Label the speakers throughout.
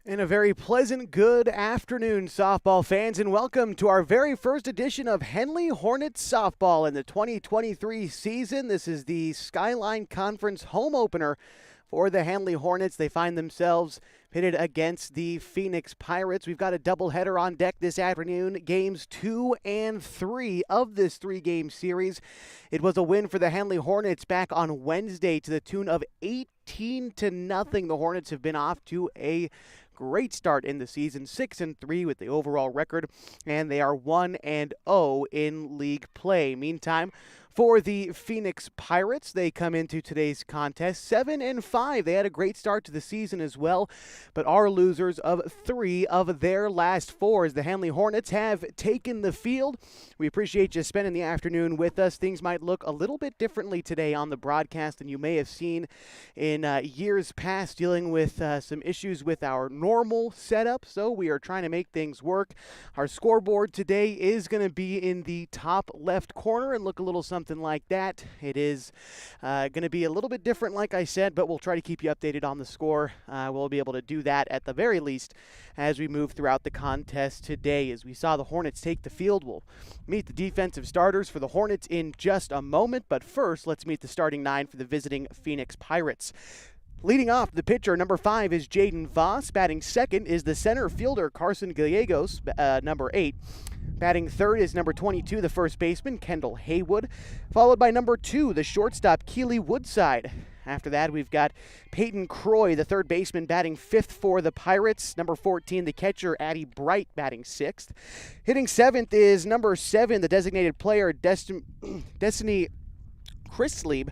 Speaker 1: And a very pleasant good afternoon, softball fans, and welcome to our very first edition of Henley Hornets softball in the 2023 season. This is the Skyline Conference home opener for the Henley Hornets. They find themselves pitted against the Phoenix Pirates. We've got a doubleheader on deck this afternoon, games 2 and 3 of this three-game series. It was a win for the Henley Hornets back on Wednesday to the tune of 18-0. The Hornets have been off to a great start in the season, 6-3 with the overall record, and they are 1-0 in league play. Meantime, for the Phoenix Pirates, they come into today's contest 7-5. They had a great start to the season as well, but are losers of 3 of their last 4 as the Henley Hornets have taken the field. We appreciate you spending the afternoon with us. Things might look a little bit differently today on the broadcast than you may have seen in years past, dealing with some issues with our normal setup, so we are trying to make things work. Our scoreboard today is going to be in the top left corner and look a little something like that. It is going to be a little bit different, like I said, but we'll try to keep you updated on the score. We'll be able to do that at the very least as we move throughout the contest today. As we saw the Hornets take the field, we'll meet the defensive starters for the Hornets in just a moment, but first let's meet the starting 9 for the visiting Phoenix Pirates. Leading off, the pitcher, number 5, is Jaden Voss. Batting second is the center fielder, Carson Gallegos, number 8. Batting third is number 22, the first baseman, Kendall Haywood, followed by number 2, the shortstop, Keely Woodside. After that, we've got Peyton Croy, the third baseman, batting 5th for the Pirates. Number 14, the catcher, Addie Bright, batting 6th. Hitting 7th is number 7, the designated player, Destiny Chrislieb,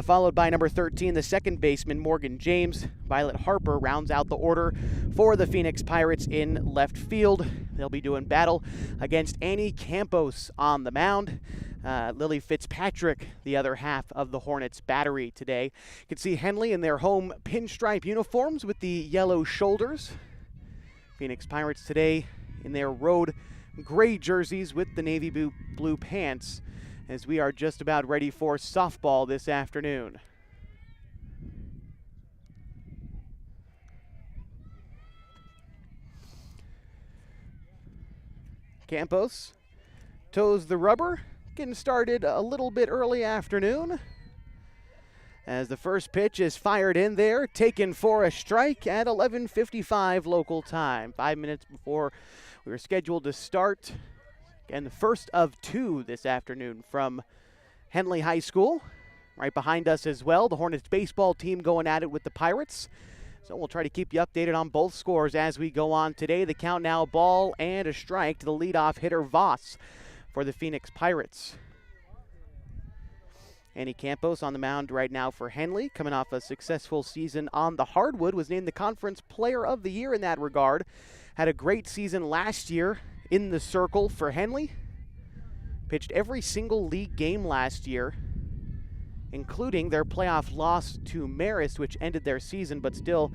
Speaker 1: followed by number 13, the second baseman, Morgan James. Violet Harper rounds out the order for the Phoenix Pirates in left field. They'll be doing battle against Annie Campos on the mound. Lily Fitzpatrick, the other half of the Hornets battery today. You can see Henley in their home pinstripe uniforms with the yellow shoulders. Phoenix Pirates today in their road gray jerseys with the navy blue pants, as we are just about ready for softball this afternoon. Campos toes the rubber, getting started a little bit early afternoon, as the first pitch is fired in there, taken for a strike at 11:55 local time, 5 minutes before we were scheduled to start. And the first of 2 this afternoon from Henley High School. Right behind us as well, the Hornets baseball team going at it with the Pirates. So we'll try to keep you updated on both scores as we go on today. The count now, ball and a strike to the leadoff hitter, Voss, for the Phoenix Pirates. Annie Campos on the mound right now for Henley, coming off a successful season on the hardwood, was named the Conference Player of the Year in that regard. Had a great season last year in the circle for Henley. Pitched every single league game last year, including their playoff loss to Marist, which ended their season, but still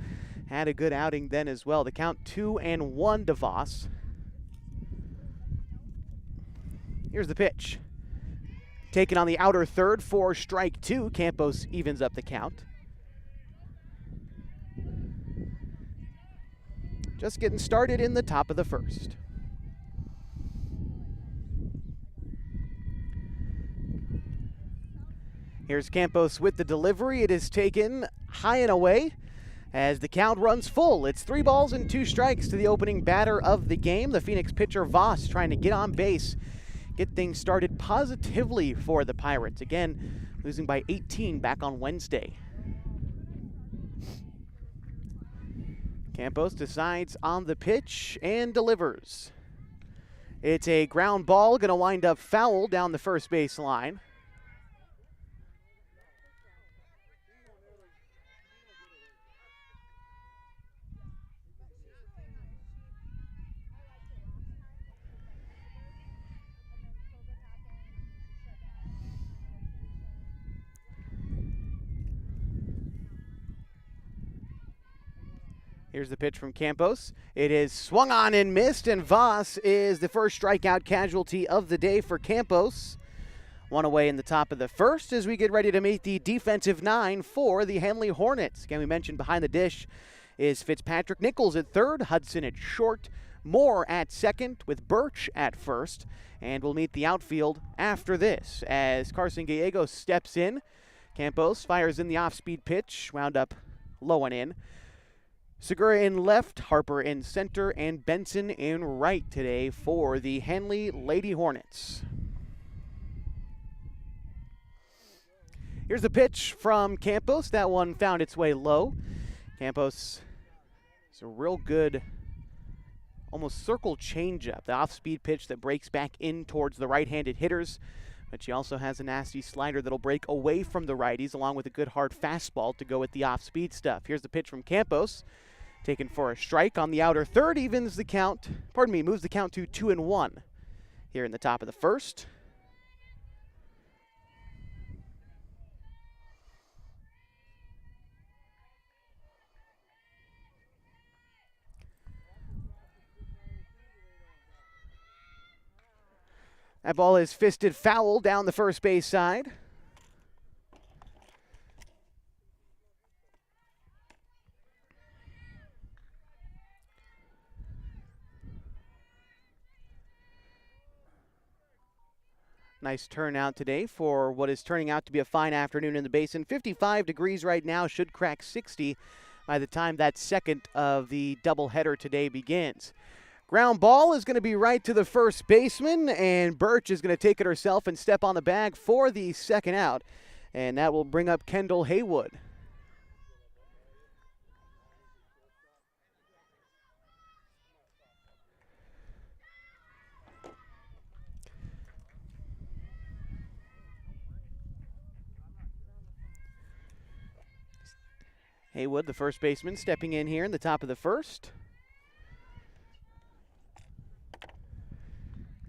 Speaker 1: had a good outing then as well. The count 2-1 to Voss. Here's the pitch. Taken on the outer third for strike 2. Campos evens up the count. Just getting started in the top of the first. Here's Campos with the delivery. It is taken high and away as the count runs full. It's 3 balls and 2 strikes to the opening batter of the game. The Phoenix pitcher Voss trying to get on base, get things started positively for the Pirates. Again, losing by 18 back on Wednesday. Campos decides on the pitch and delivers. It's a ground ball, going to wind up foul down the first base line. Here's the pitch from Campos. It is swung on and missed, and Voss is the first strikeout casualty of the day for Campos. One away in the top of the first as we get ready to meet the defensive 9 for the Henley Hornets. Again, we mentioned behind the dish is Fitzpatrick Nichols at third, Hudson at short, Moore at second with Birch at first. And we'll meet the outfield after this as Carson Gallegos steps in. Campos fires in the off-speed pitch, wound up low and in. Segura in left, Harper in center, and Benson in right today for the Henley Lady Hornets. Here's the pitch from Campos. That one found its way low. Campos is a real good, almost circle changeup, the off-speed pitch that breaks back in towards the right-handed hitters. But she also has a nasty slider that'll break away from the righties, along with a good hard fastball to go with the off-speed stuff. Here's the pitch from Campos. Taken for a strike on the outer third, moves the count to 2-1 here in the top of the first. That ball is fisted foul down the first base side. Nice turnout today for what is turning out to be a fine afternoon in the basin. 55 degrees right now, should crack 60 by the time that second of the doubleheader today begins. Ground ball is going to be right to the first baseman, and Birch is going to take it herself and step on the bag for the second out. And that will bring up Kendall Haywood. Haywood, the first baseman, stepping in here in the top of the first.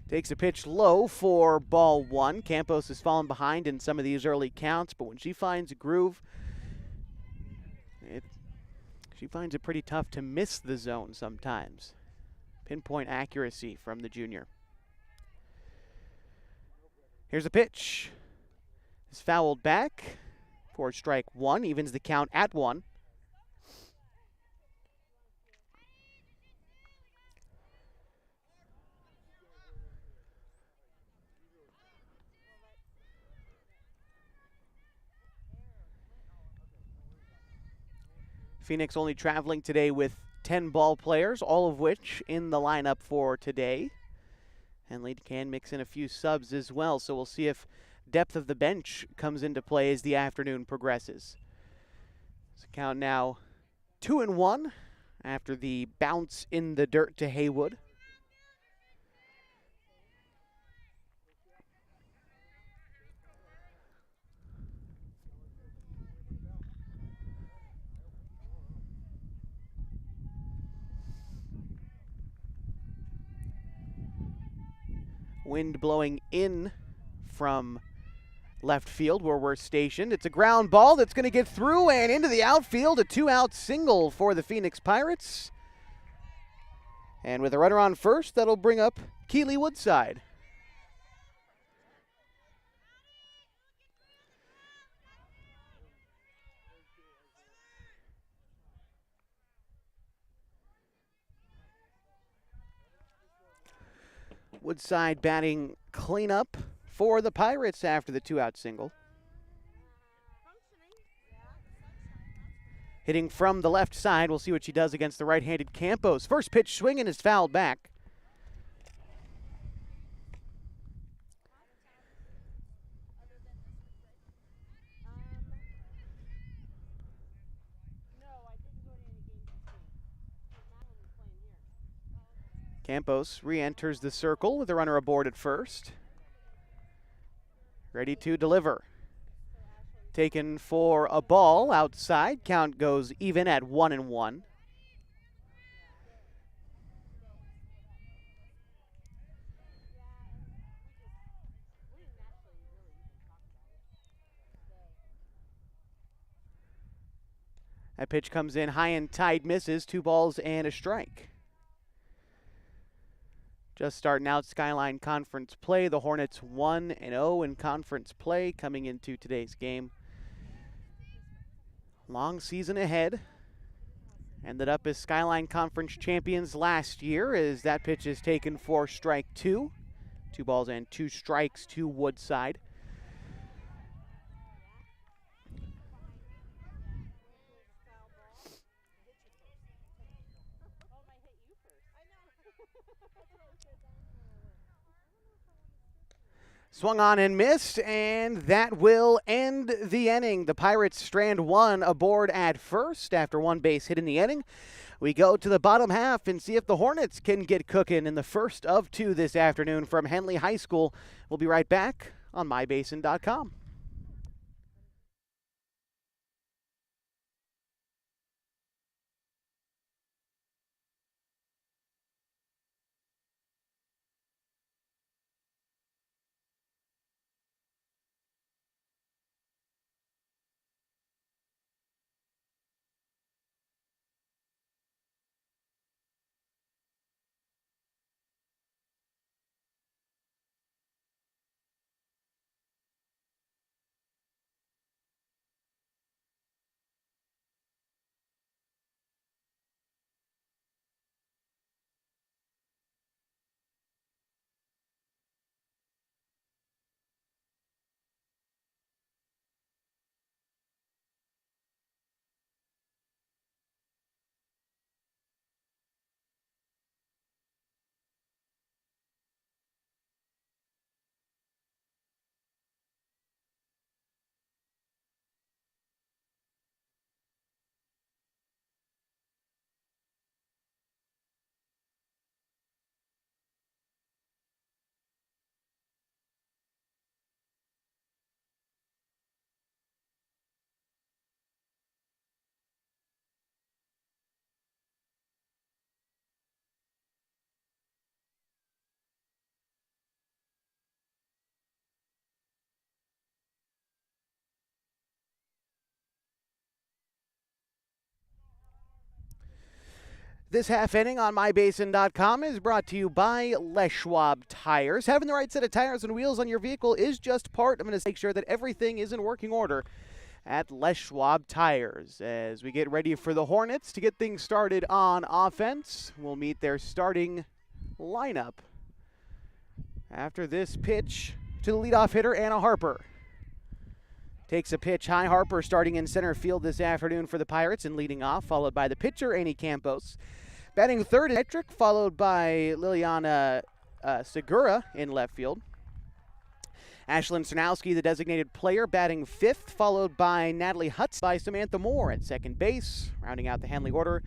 Speaker 1: Takes a pitch low for ball one. Campos has fallen behind in some of these early counts, but when she finds a groove, she finds it pretty tough to miss the zone sometimes. Pinpoint accuracy from the junior. Here's a pitch. It's fouled back for strike one, evens the count at 1. Phoenix only traveling today with 10 ball players, all of which in the lineup for today. Henley can mix in a few subs as well, so we'll see if depth of the bench comes into play as the afternoon progresses. So count now 2-1 after the bounce in the dirt to Haywood. Wind blowing in from left field where we're stationed. It's a ground ball that's going to get through and into the outfield. A 2-out single for the Phoenix Pirates. And with a runner on first, that'll bring up Keely Woodside. Woodside batting cleanup for the Pirates after the 2-out single. Hitting from the left side, we'll see what she does against the right-handed Campos. First pitch swinging is fouled back. Campos re-enters the circle with the runner aboard at first. Ready to deliver. Taken for a ball outside. Count goes even at 1-1. That pitch comes in high and tight, misses. 2 balls and a strike. Just starting out Skyline Conference play. The Hornets 1-0 in conference play coming into today's game. Long season ahead. Ended up as Skyline Conference champions last year as that pitch is taken for strike two. 2 balls and 2 strikes to Woodside. Swung on and missed, and that will end the inning. The Pirates strand one aboard at first after 1 base hit in the inning. We go to the bottom half and see if the Hornets can get cooking in the first of 2 this afternoon from Henley High School. We'll be right back on mybasin.com. This half inning on mybasin.com is brought to you by Les Schwab Tires. Having the right set of tires and wheels on your vehicle is just part. I'm going to make sure that everything is in working order at Les Schwab Tires. As we get ready for the Hornets to get things started on offense, we'll meet their starting lineup after this pitch to the leadoff hitter, Anna Harper. Takes a pitch high. Harper starting in center field this afternoon for the Pirates and leading off, followed by the pitcher, Annie Campos. Batting third is Metric, followed by Liliana Segura in left field. Ashlyn Cernowski, the designated player, batting fifth, followed by Natalie Hutz by Samantha Moore at second base, rounding out the Henley order.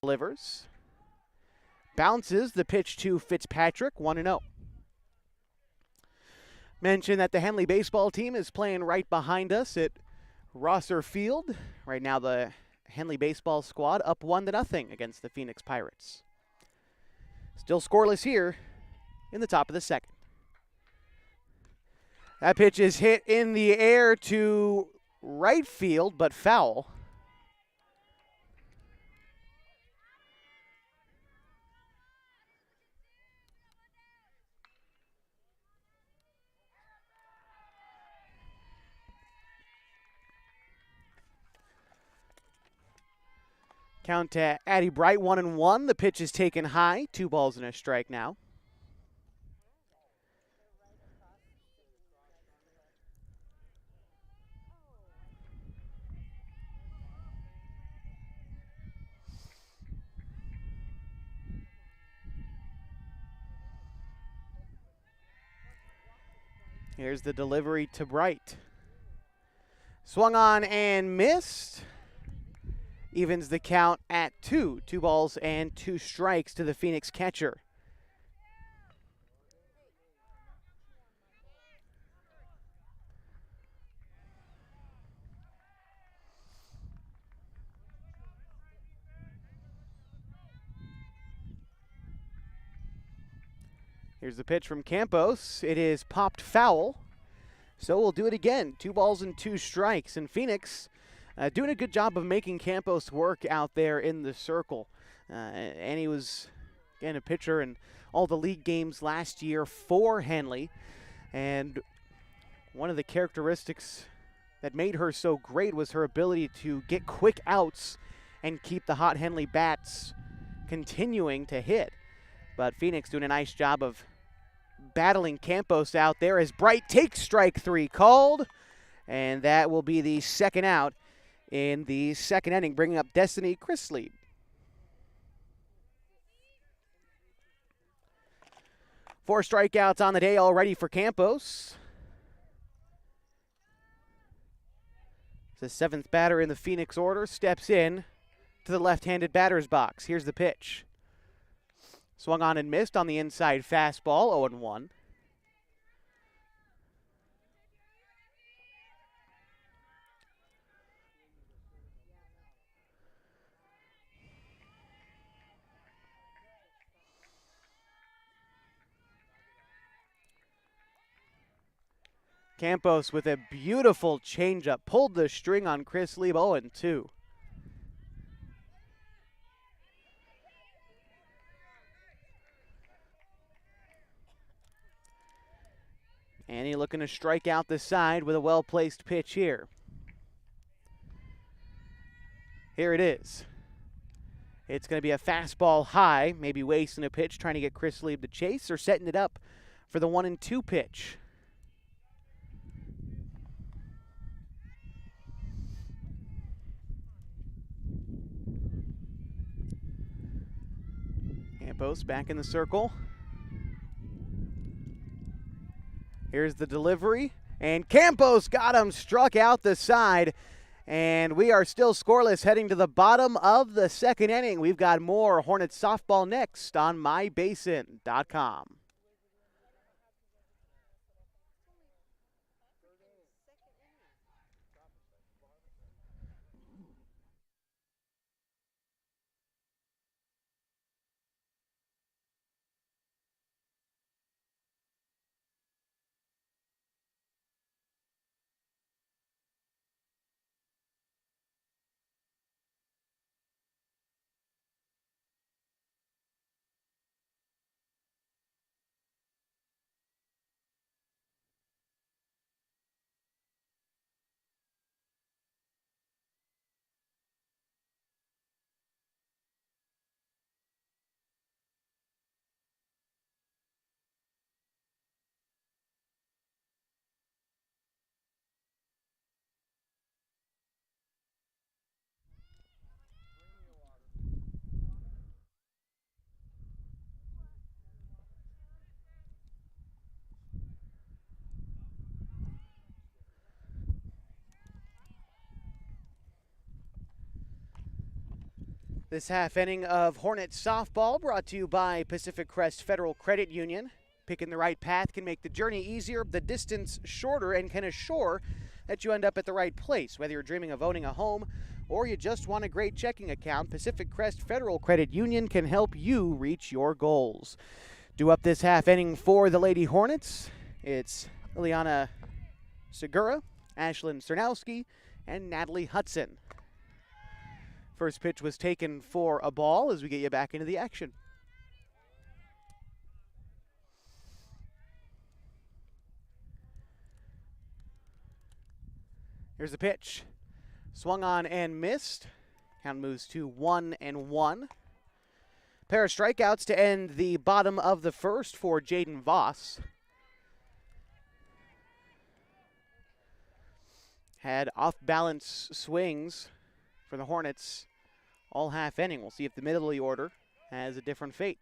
Speaker 1: Delivers. Bounces the pitch to Fitzpatrick, 1-0. Mention that the Henley baseball team is playing right behind us at Rosser Field. Right now the Henley baseball squad up 1-0 against the Phoenix Pirates. Still scoreless here in the top of the second. That pitch is hit in the air to right field, but foul. Count to Addie Bright, 1-1. The pitch is taken high. 2 balls and a strike now. Here's the delivery to Bright. Swung on and missed. evens the count at 2. 2 balls and 2 strikes to the Phoenix catcher. Here's the pitch from Campos. It is popped foul. So we'll do it again. 2 balls and 2 strikes. And Phoenix doing a good job of making Campos work out there in the circle. And he was, again, a pitcher in all the league games last year for Henley. And one of the characteristics that made her so great was her ability to get quick outs and keep the hot Henley bats continuing to hit. But Phoenix doing a nice job of battling Campos out there as Bright takes strike 3 called. And that will be the second out in the second inning, bringing up Destiny Chrisley. Four strikeouts on the day already for Campos. The 7th batter in the Phoenix order steps in to the left-handed batter's box. Here's the pitch. Swung on and missed on the inside fastball, 0-1. Campos with a beautiful changeup. Pulled the string on Chris Lieb, 0-2. And he's looking to strike out the side with a well-placed pitch here. Here it is. It's going to be a fastball high, maybe wasting a pitch, trying to get Chris Lieb to chase, or setting it up for the 1-2 pitch. Campos back in the circle. Here's the delivery, and Campos got him, struck out the side, and we are still scoreless heading to the bottom of the second inning. We've got more Hornets softball next on mybasin.com. This half inning of Hornets softball brought to you by Pacific Crest Federal Credit Union. Picking the right path can make the journey easier, the distance shorter, and can assure that you end up at the right place. Whether you're dreaming of owning a home or you just want a great checking account, Pacific Crest Federal Credit Union can help you reach your goals. Due up this half inning for the Lady Hornets, it's Ileana Segura, Ashlyn Cernowski, and Natalie Hudson. First pitch was taken for a ball as we get you back into the action. Here's the pitch. Swung on and missed. Count moves to 1-1. Pair of strikeouts to end the bottom of the first for Jaden Voss. Had off-balance swings for the Hornets all half inning. We'll see if the middle of the order has a different fate.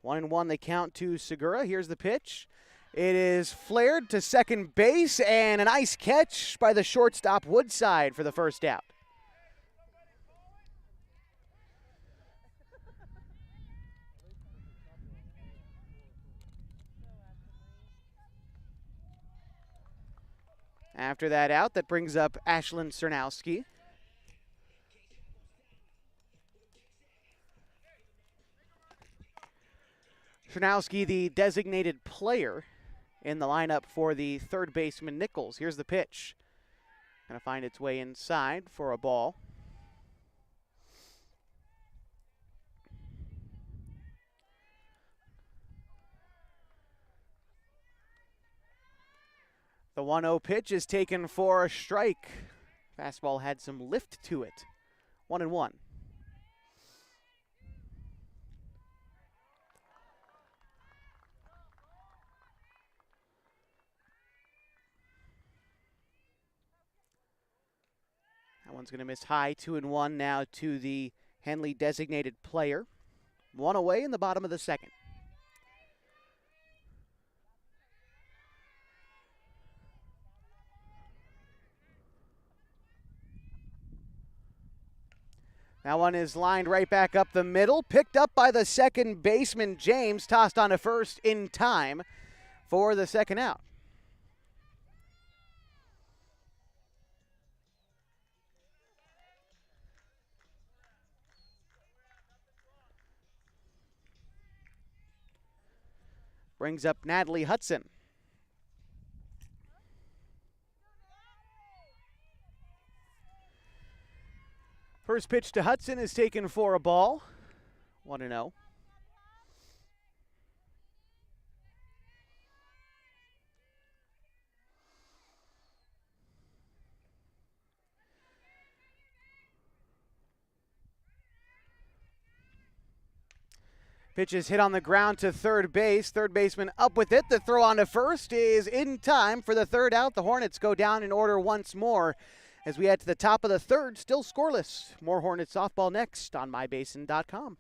Speaker 1: 1-1 they count to Segura. Here's the pitch. It is flared to second base, and a nice catch by the shortstop Woodside for the first out. After that out, that brings up Ashlyn Cernowski. Cernowski, the designated player in the lineup for the third baseman Nichols. Here's the pitch. Going to find its way inside for a ball. The 1-0 pitch is taken for a strike. Fastball had some lift to it. 1-1. That one's going to miss high. 2-1 now to the Henley designated player. One away in the bottom of the second. That one is lined right back up the middle. Picked up by the second baseman, James. Tossed on to first in time for the second out. Brings up Natalie Hudson. First pitch to Hudson is taken for a ball. 1-0. Pitch is hit on the ground to third base. Third baseman up with it. The throw on to first is in time for the third out. The Hornets go down in order once more as we head to the top of the third, still scoreless. More Hornets softball next on mybasin.com.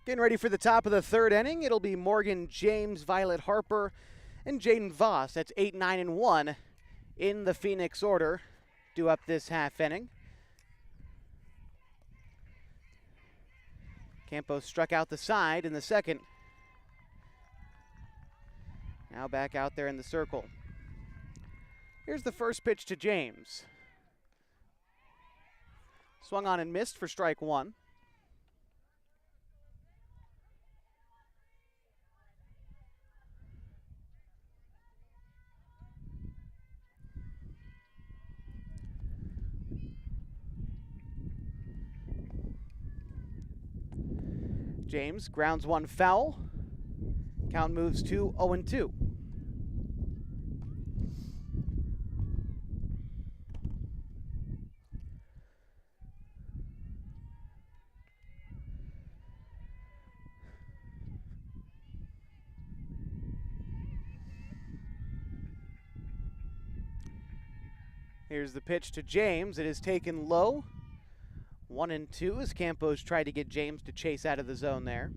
Speaker 1: Getting ready for the top of the third inning. It'll be Morgan James, Violet Harper, and Jaden Voss. That's 8, 9, and 1 in the Phoenix order. Due up this half inning. Campos struck out the side in the second. Now back out there in the circle. Here's the first pitch to James. Swung on and missed for strike one. James grounds one foul. Count moves to 0-2. Here's the pitch to James. It is taken low. 1-2 as Campos tried to get James to chase out of the zone there.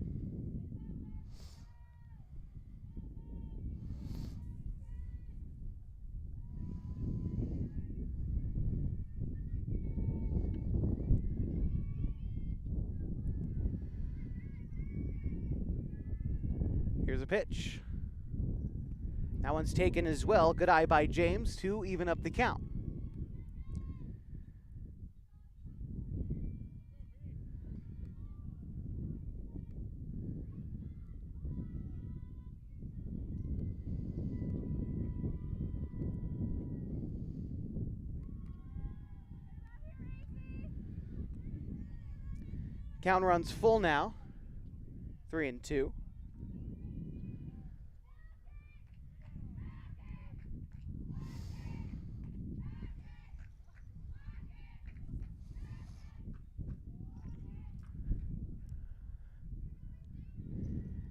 Speaker 1: Here's a pitch. That one's taken as well. Good eye by James to even up the count. Count runs full now. 3-2.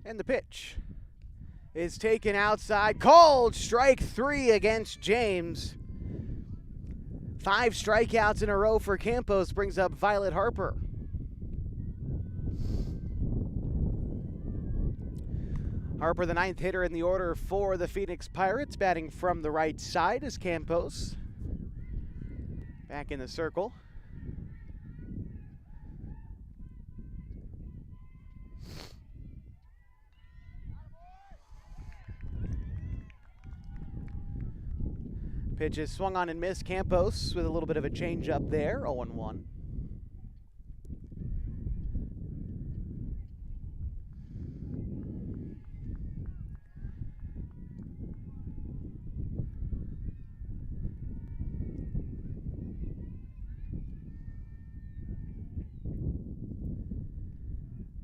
Speaker 1: And the pitch is taken outside. Called strike 3 against James. 5 strikeouts in a row for Campos brings up Violet Harper. Harper, the 9th hitter in the order for the Phoenix Pirates, batting from the right side as Campos back in the circle. Pitch is swung on and missed. Campos with a little bit of a change up there, 0-1.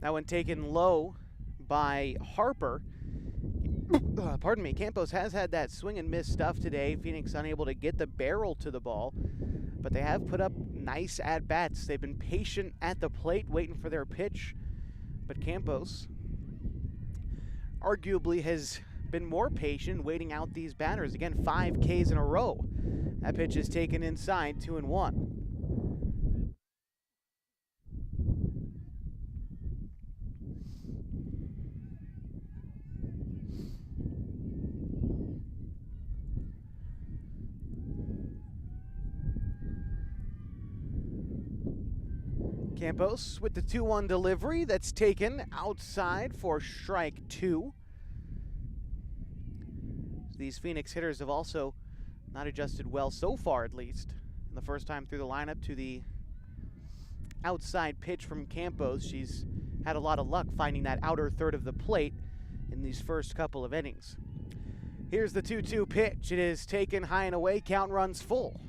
Speaker 1: That one taken low by Harper. Pardon me, Campos has had that swing and miss stuff today. Phoenix unable to get the barrel to the ball, but they have put up nice at-bats. They've been patient at the plate, waiting for their pitch, but Campos arguably has been more patient, waiting out these batters. Again, 5 Ks in a row. That pitch is taken inside, 2-1. Campos with the 2-1 delivery that's taken outside for strike 2. These Phoenix hitters have also not adjusted well so far, at least. And the first time through the lineup to the outside pitch from Campos. She's had a lot of luck finding that outer third of the plate in these first couple of innings. Here's the 2-2 pitch. It is taken high and away. Count runs full.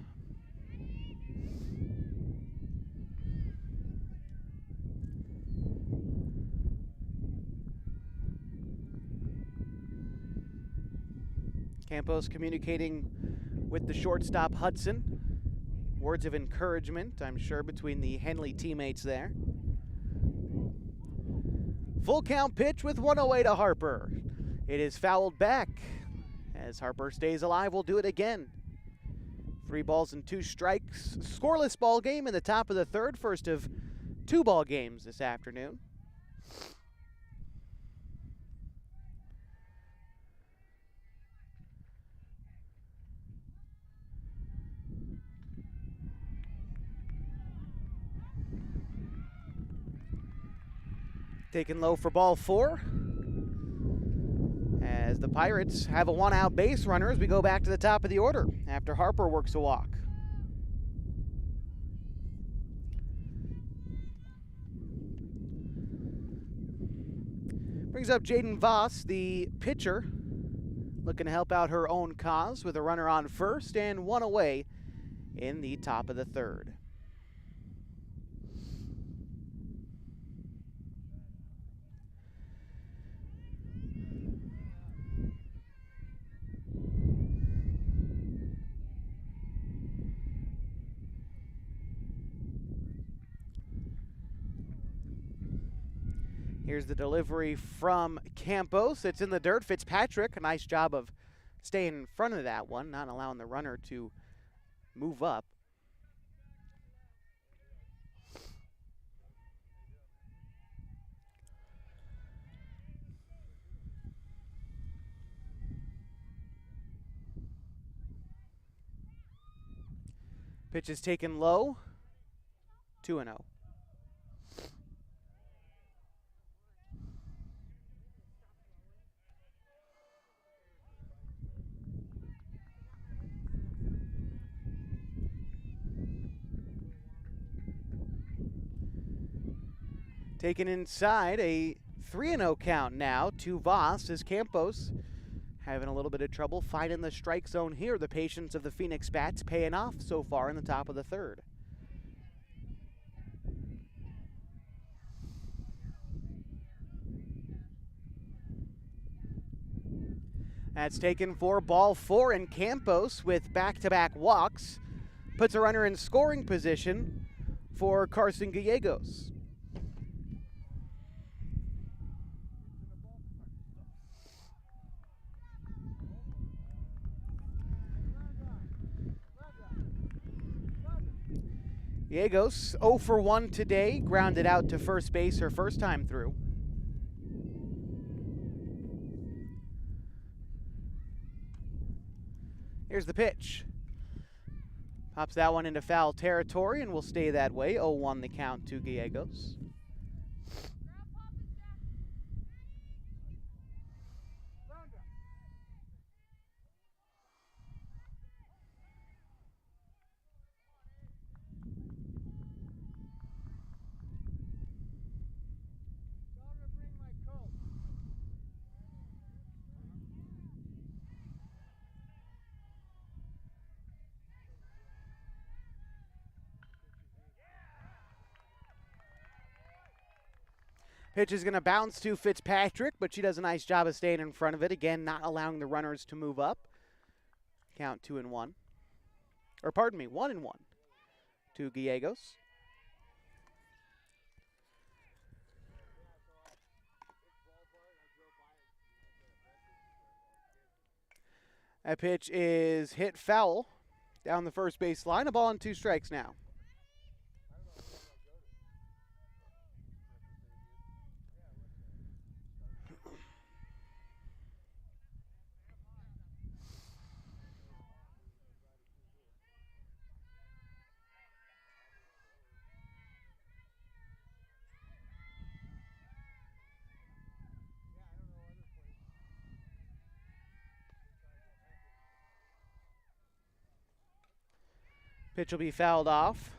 Speaker 1: Campos communicating with the shortstop Hudson. Words of encouragement, I'm sure, between the Henley teammates there. Full count pitch with 1-0 to Harper. It is fouled back. As Harper stays alive, we'll do it again. 3 balls and 2 strikes. Scoreless ball game in the top of the third. First of 2 ball games this afternoon. Taken low for ball 4. As the Pirates have a 1-out base runner as we go back to the top of the order after Harper works a walk. Brings up Jaden Voss, the pitcher, looking to help out her own cause with a runner on first and 1 away in the top of the third. Here's the delivery from Campos. It's in the dirt. Fitzpatrick, a nice job of staying in front of that one, not allowing the runner to move up. Pitch is taken low, 2-0. Taken inside, a 3-0 count now to Voss as Campos having a little bit of trouble finding the strike zone here. The patience of the Phoenix bats paying off so far in the top of the third. That's taken for ball 4, and Campos with back-to-back walks puts a runner in scoring position for Carson Gallegos. Gallegos 0 for 1 today, grounded out to first base her first time through. Here's the pitch. Pops that one into foul territory and will stay that way. 0-1 the count to Gallegos. Pitch is going to bounce to Fitzpatrick, but she does a nice job of staying in front of it. Again, not allowing the runners to move up. Count 2-1. Or pardon me, 1-1 to Gallegos. That pitch is hit foul down the first base line. A ball on 2 strikes now. Pitch will be fouled off.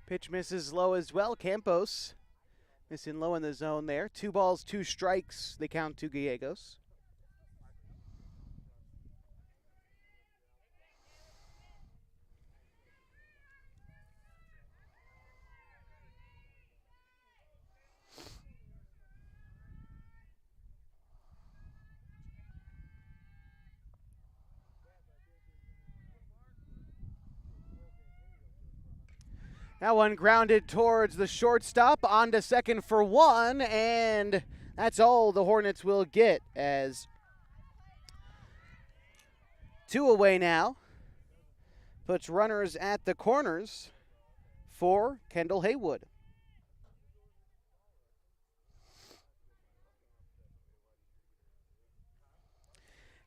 Speaker 1: Pitch misses low as well. Campos missing low in the zone there. 2 balls, 2 strikes. They count to Gallegos. That one grounded towards the shortstop, on to second for 1, and that's all the Hornets will get, as 2 away now. Puts runners at the corners for Kendall Haywood.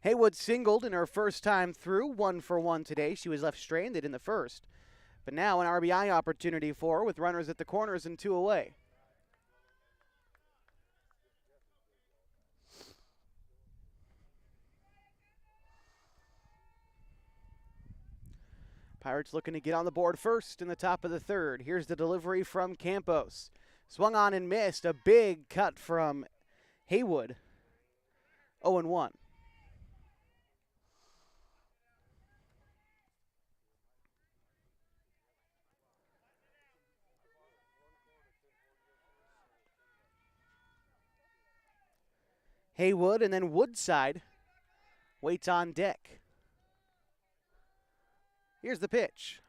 Speaker 1: Haywood singled in her first time through, 1 for 1 today. She was left stranded in the first. But now an RBI opportunity for her with runners at the corners and 2 away. Pirates looking to get on the board first in the top of the 3rd. Here's the delivery from Campos. Swung on and missed. A big cut from Haywood. 0-1. Haywood, and then Woodside waits on deck. Here's the pitch.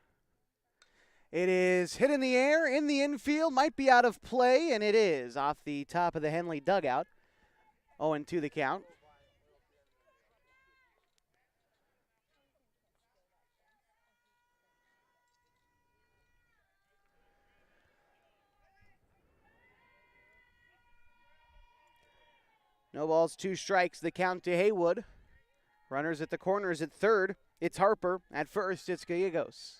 Speaker 1: It is hit in the air, in the infield, might be out of play, and it is off the top of the Henley dugout. 0-2 the count. No balls, 2 strikes, the count to Haywood. Runners at the corners at 3rd. It's Harper. At first, it's Gallegos.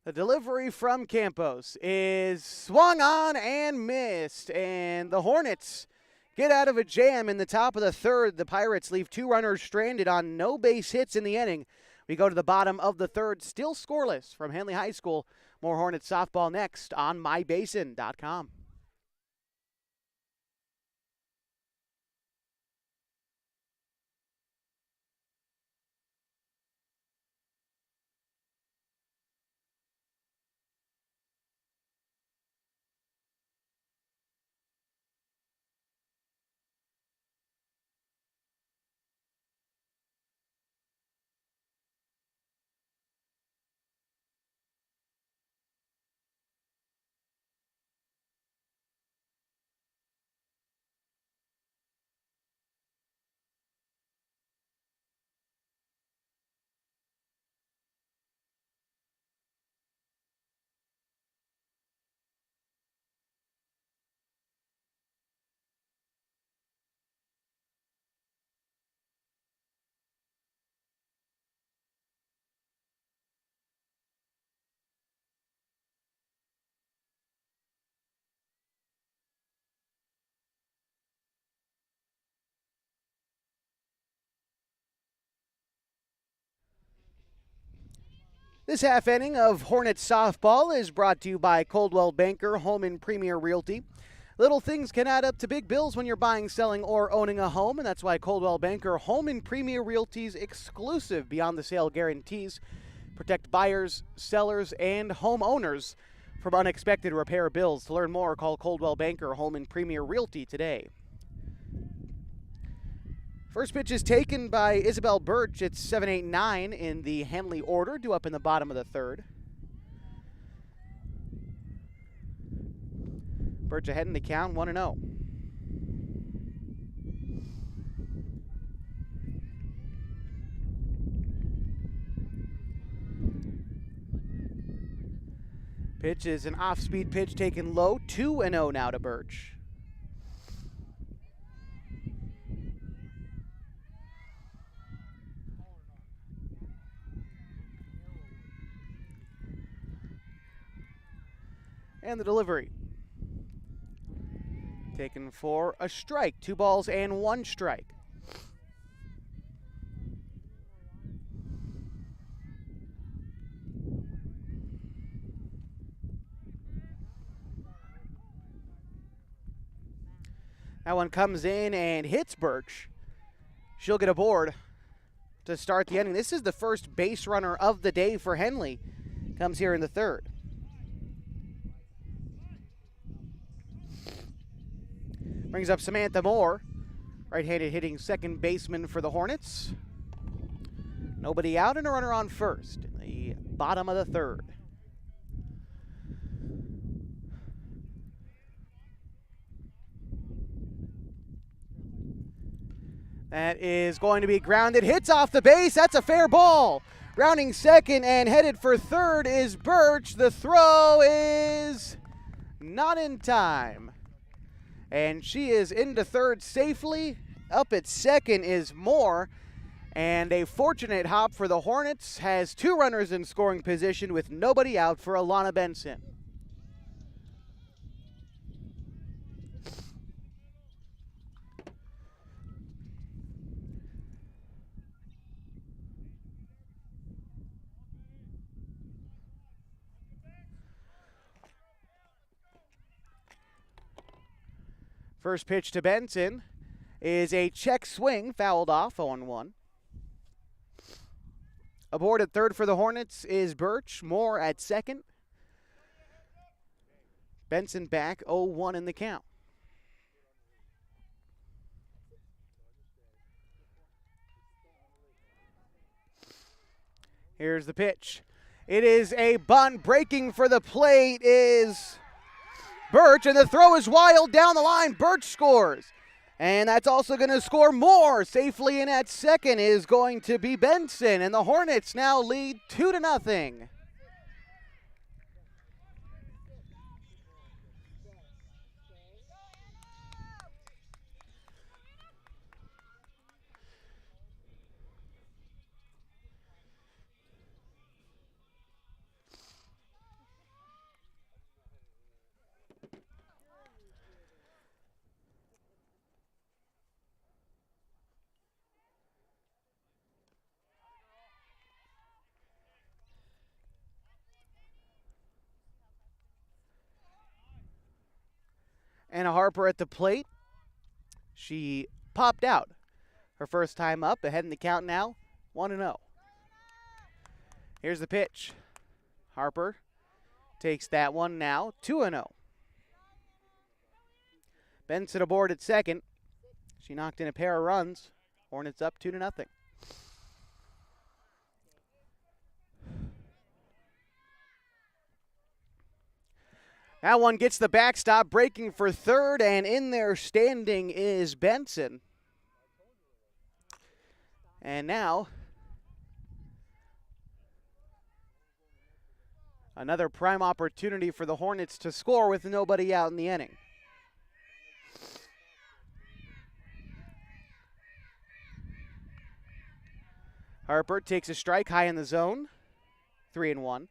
Speaker 1: The delivery from Campos is swung on and missed. And the Hornets get out of a jam in the top of the 3rd. The Pirates leave 2 runners stranded on no base hits in the inning. We go to the bottom of the third, still scoreless from Henley High School. More Hornets softball next on mybasin.com. This half inning of Hornets softball is brought to you by Coldwell Banker Home and Premier Realty. Little things can add up to big bills when you're buying, selling, or owning a home, and that's why Coldwell Banker Home and Premier Realty's exclusive Beyond the Sale guarantees protect buyers, sellers, and homeowners from unexpected repair bills. To learn more, call Coldwell Banker Home and Premier Realty today. First pitch is taken by Isabel Birch. It's 7-8-9 in the Henley order, due up in the bottom of the third. Birch ahead in the count, 1-0. Pitch is an off-speed pitch taken low, 2-0 now to Birch. And the delivery. Taken for a strike. 2 balls and 1 strike. That one comes in and hits Birch. She'll get aboard to start the inning. This is the first base runner of the day for Henley. Comes here in the third. Brings up Samantha Moore, right-handed hitting second baseman for the Hornets. Nobody out and a runner on first in the bottom of the third. That is going to be grounded. Hits off the base. That's a fair ball. Rounding second and headed for third is Birch. The throw is not in time. And she is into third safely. Up at second is Moore. And a fortunate hop for the Hornets has 2 runners in scoring position with nobody out for Alana Benson. First pitch to Benson is a check swing, fouled off, 0-1. Aboard at third for the Hornets is Birch. Moore at second. Benson back, 0-1 in the count. Here's the pitch. It is a bunt. Breaking for the plate is Birch, and the throw is wild down the line. Birch scores. And that's also going to score more. Safely in at second is going to be Benson, and the Hornets now lead 2-0. Anna Harper at the plate. She popped out her first time up, ahead in the count now, 1-0. Here's the pitch. Harper takes that one now, 2-0. Benson aboard at second. She knocked in a pair of runs. Hornets up 2-0. That one gets the backstop, breaking for third, and in there standing is Benson. And now, another prime opportunity for the Hornets to score with nobody out in the inning. Harper takes a strike high in the zone, 3-1.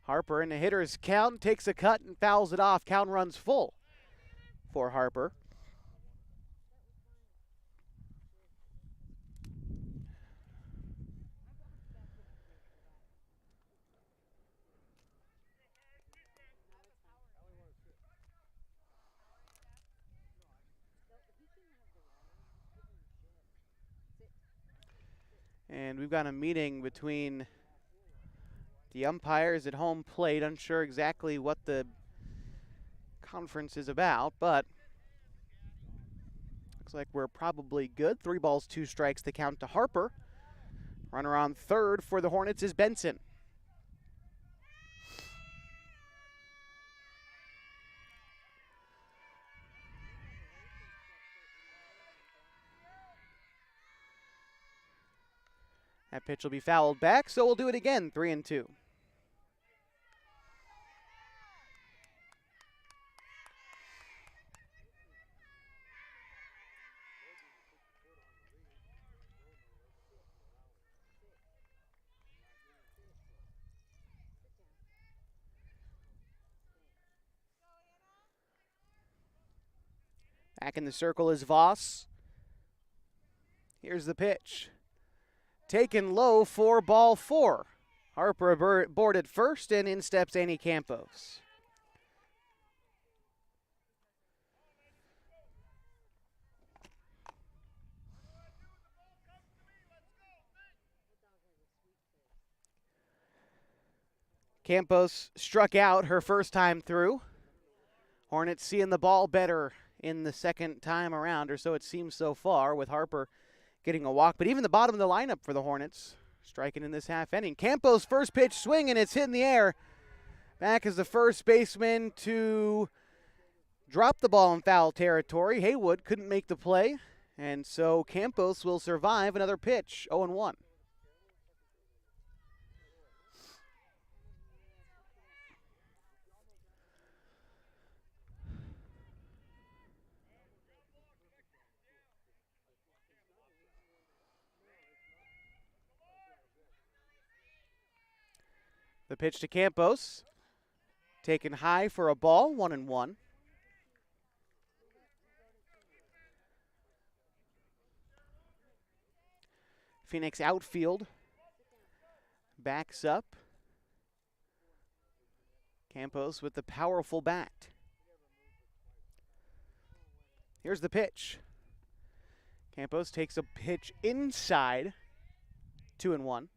Speaker 1: Harper in the hitter's count, takes a cut and fouls it off. Count runs full for Harper. And we've got a meeting between the umpires at home plate. Unsure exactly what the conference is about, but looks like we're probably good. 3 balls, 2 strikes to count to Harper. Runner on third for the Hornets is Benson. That pitch will be fouled back, so we'll do it again, 3-2. Back in the circle is Voss. Here's the pitch. Taken low for ball 4. Harper aboard at first, and in steps Annie Campos. Campos struck out her first time through. Hornets seeing the ball better in the second time around, or so it seems so far, with Harper getting a walk. But even the bottom of the lineup for the Hornets striking in this half inning. Campos' first pitch swing, and it's hit in the air. Back as the first baseman to drop the ball in foul territory. Haywood couldn't make the play, and so Campos will survive another pitch, 0-1. The pitch to Campos, taken high for a ball, 1-1. Phoenix outfield backs up. Campos with the powerful bat. Here's the pitch. Campos takes a pitch inside, 2-1.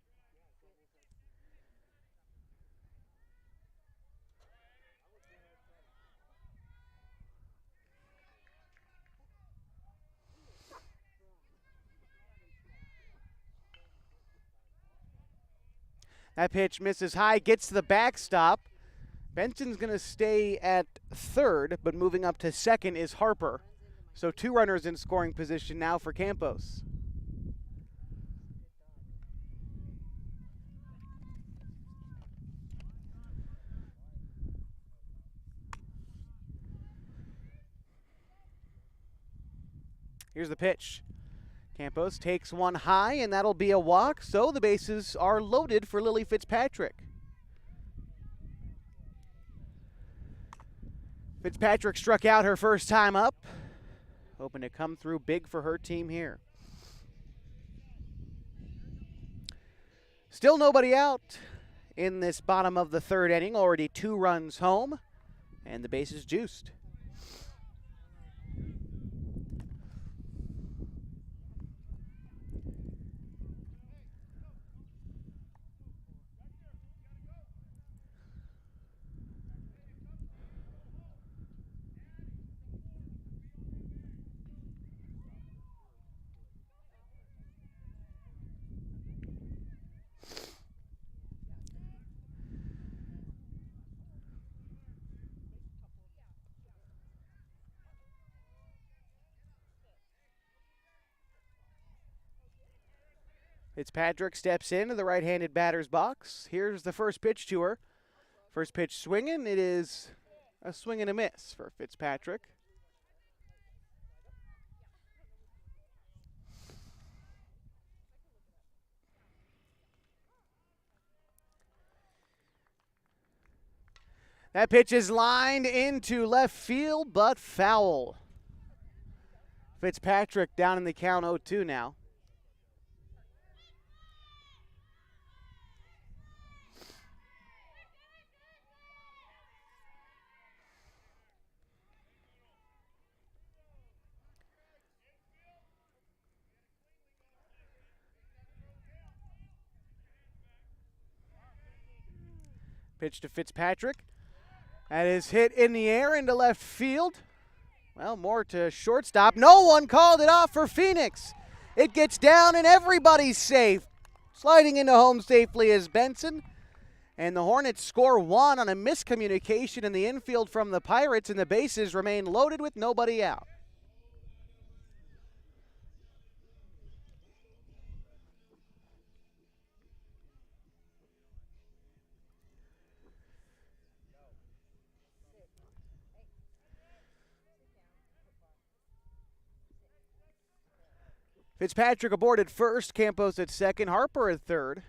Speaker 1: That pitch misses high, gets to the backstop. Benson's going to stay at third, but moving up to second is Harper. So 2 runners in scoring position now for Campos. Here's the pitch. Campos takes one high, and that'll be a walk, so the bases are loaded for Lily Fitzpatrick. Fitzpatrick struck out her first time up. hoping to come through big for her team here. Still nobody out in this bottom of the third inning. Already 2 runs home, and the base is juiced. Fitzpatrick steps into the right-handed batter's box. Here's the first pitch to her. First pitch swinging. It is a swing and a miss for Fitzpatrick. That pitch is lined into left field, but foul. Fitzpatrick down in the count 0-2 now. Pitch to Fitzpatrick. That is hit in the air into left field. Well, more to shortstop. No one called it off for Phoenix. It gets down and everybody's safe. Sliding into home safely is Benson. And the Hornets score 1 on a miscommunication in the infield from the Pirates, and the bases remain loaded with nobody out. Fitzpatrick aboard at first, Campos at second, Harper at third,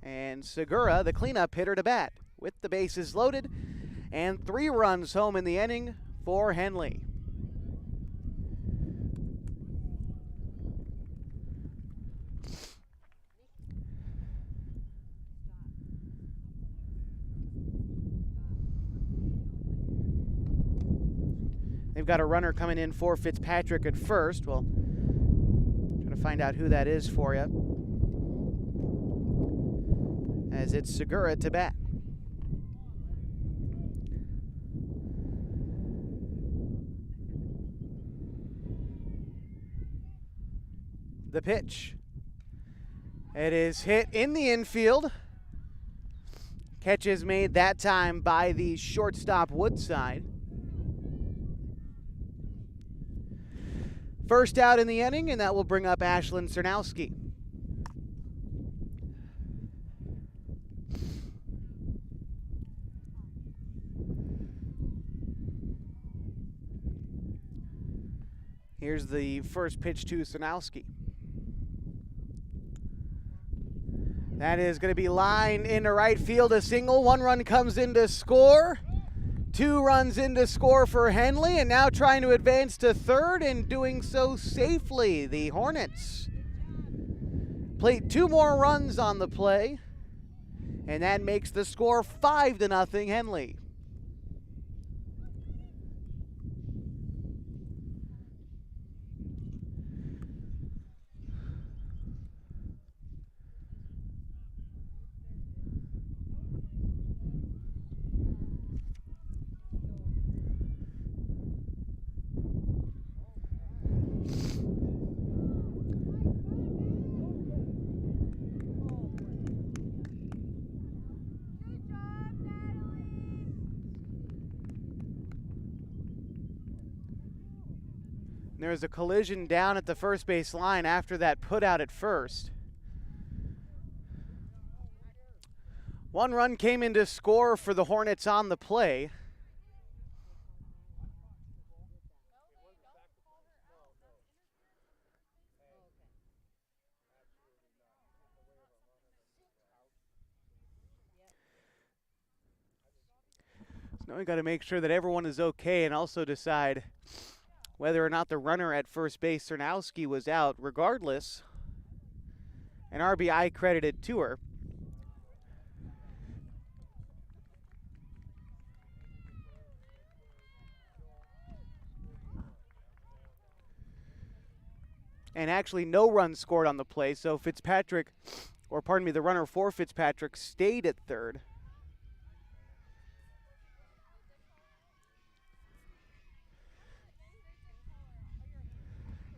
Speaker 1: and Segura, the cleanup hitter, to bat. With the bases loaded, and 3 runs home in the inning for Henley. They've got a runner coming in for Fitzpatrick at first. Well, find out who that is for you, as it's Segura to bat. The pitch. It is hit in the infield. Catch is made that time by the shortstop Woodside. First out in the inning, and that will bring up Ashlyn Cernowski. Here's the first pitch to Cernowski. That is going to be lined into right field, a single. 1 run comes in to score. 2 runs in to score for Henley, and now trying to advance to third and doing so safely. The Hornets plate 2 more runs on the play, and that makes the score 5-0 Henley. There was a collision down at the first base line after that put out at first. 1 run came in to score for the Hornets on the play. So now we got to make sure that everyone is okay and also decide whether or not the runner at first base, Cernowski, was out. Regardless, an RBI credited to her. And actually no runs scored on the play, so Fitzpatrick, or pardon me, the runner for Fitzpatrick stayed at third.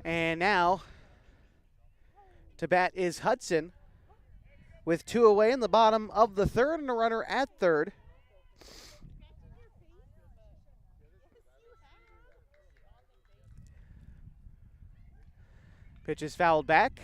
Speaker 1: And now to bat is Hudson with 2 away in the bottom of the third and a runner at third. Pitch is fouled back.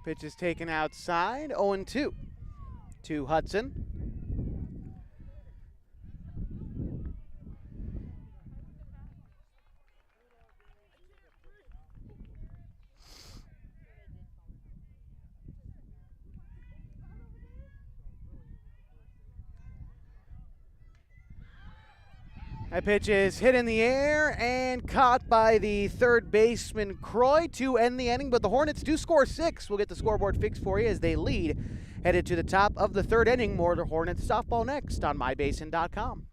Speaker 1: Pitch is taken outside, 0-2 to Hudson. That pitch is hit in the air and caught by the third baseman Croy to end the inning, but the Hornets do score 6. We'll get the scoreboard fixed for you as they lead, headed to the top of the third inning. More to Hornets softball next on mybasin.com.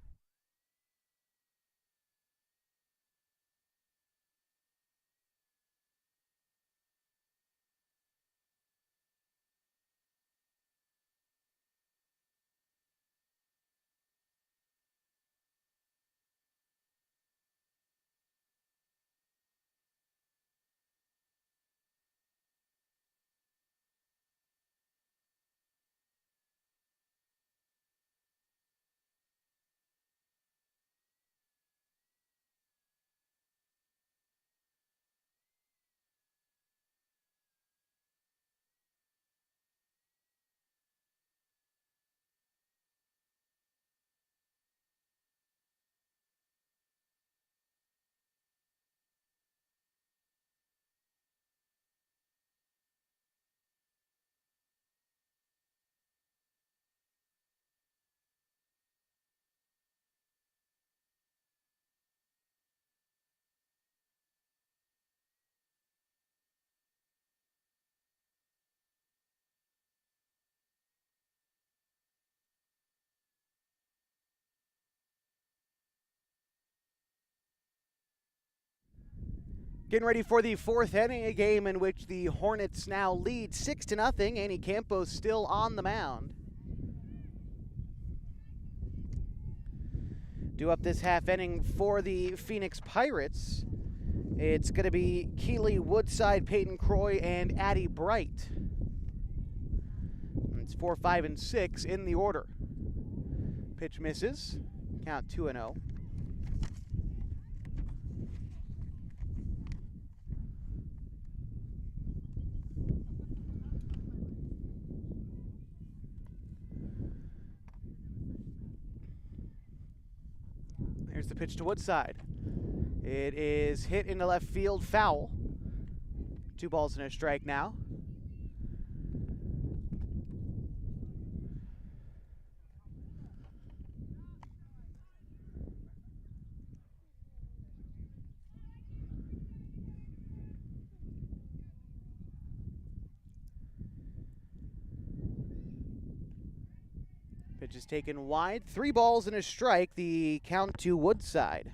Speaker 1: Getting ready for the fourth inning, a game in which the Hornets now lead 6-0. Annie Campos still on the mound. Due up this half inning for the Phoenix Pirates, it's going to be Keeley, Woodside, Peyton Croy, and Addie Bright. It's 4, 5, and 6 in the order. Pitch misses. Count 2-0. Here's the pitch to Woodside. It is hit into left field, foul. 2 balls and a strike now. Pitch is taken wide. 3 balls and a strike. The count to Woodside.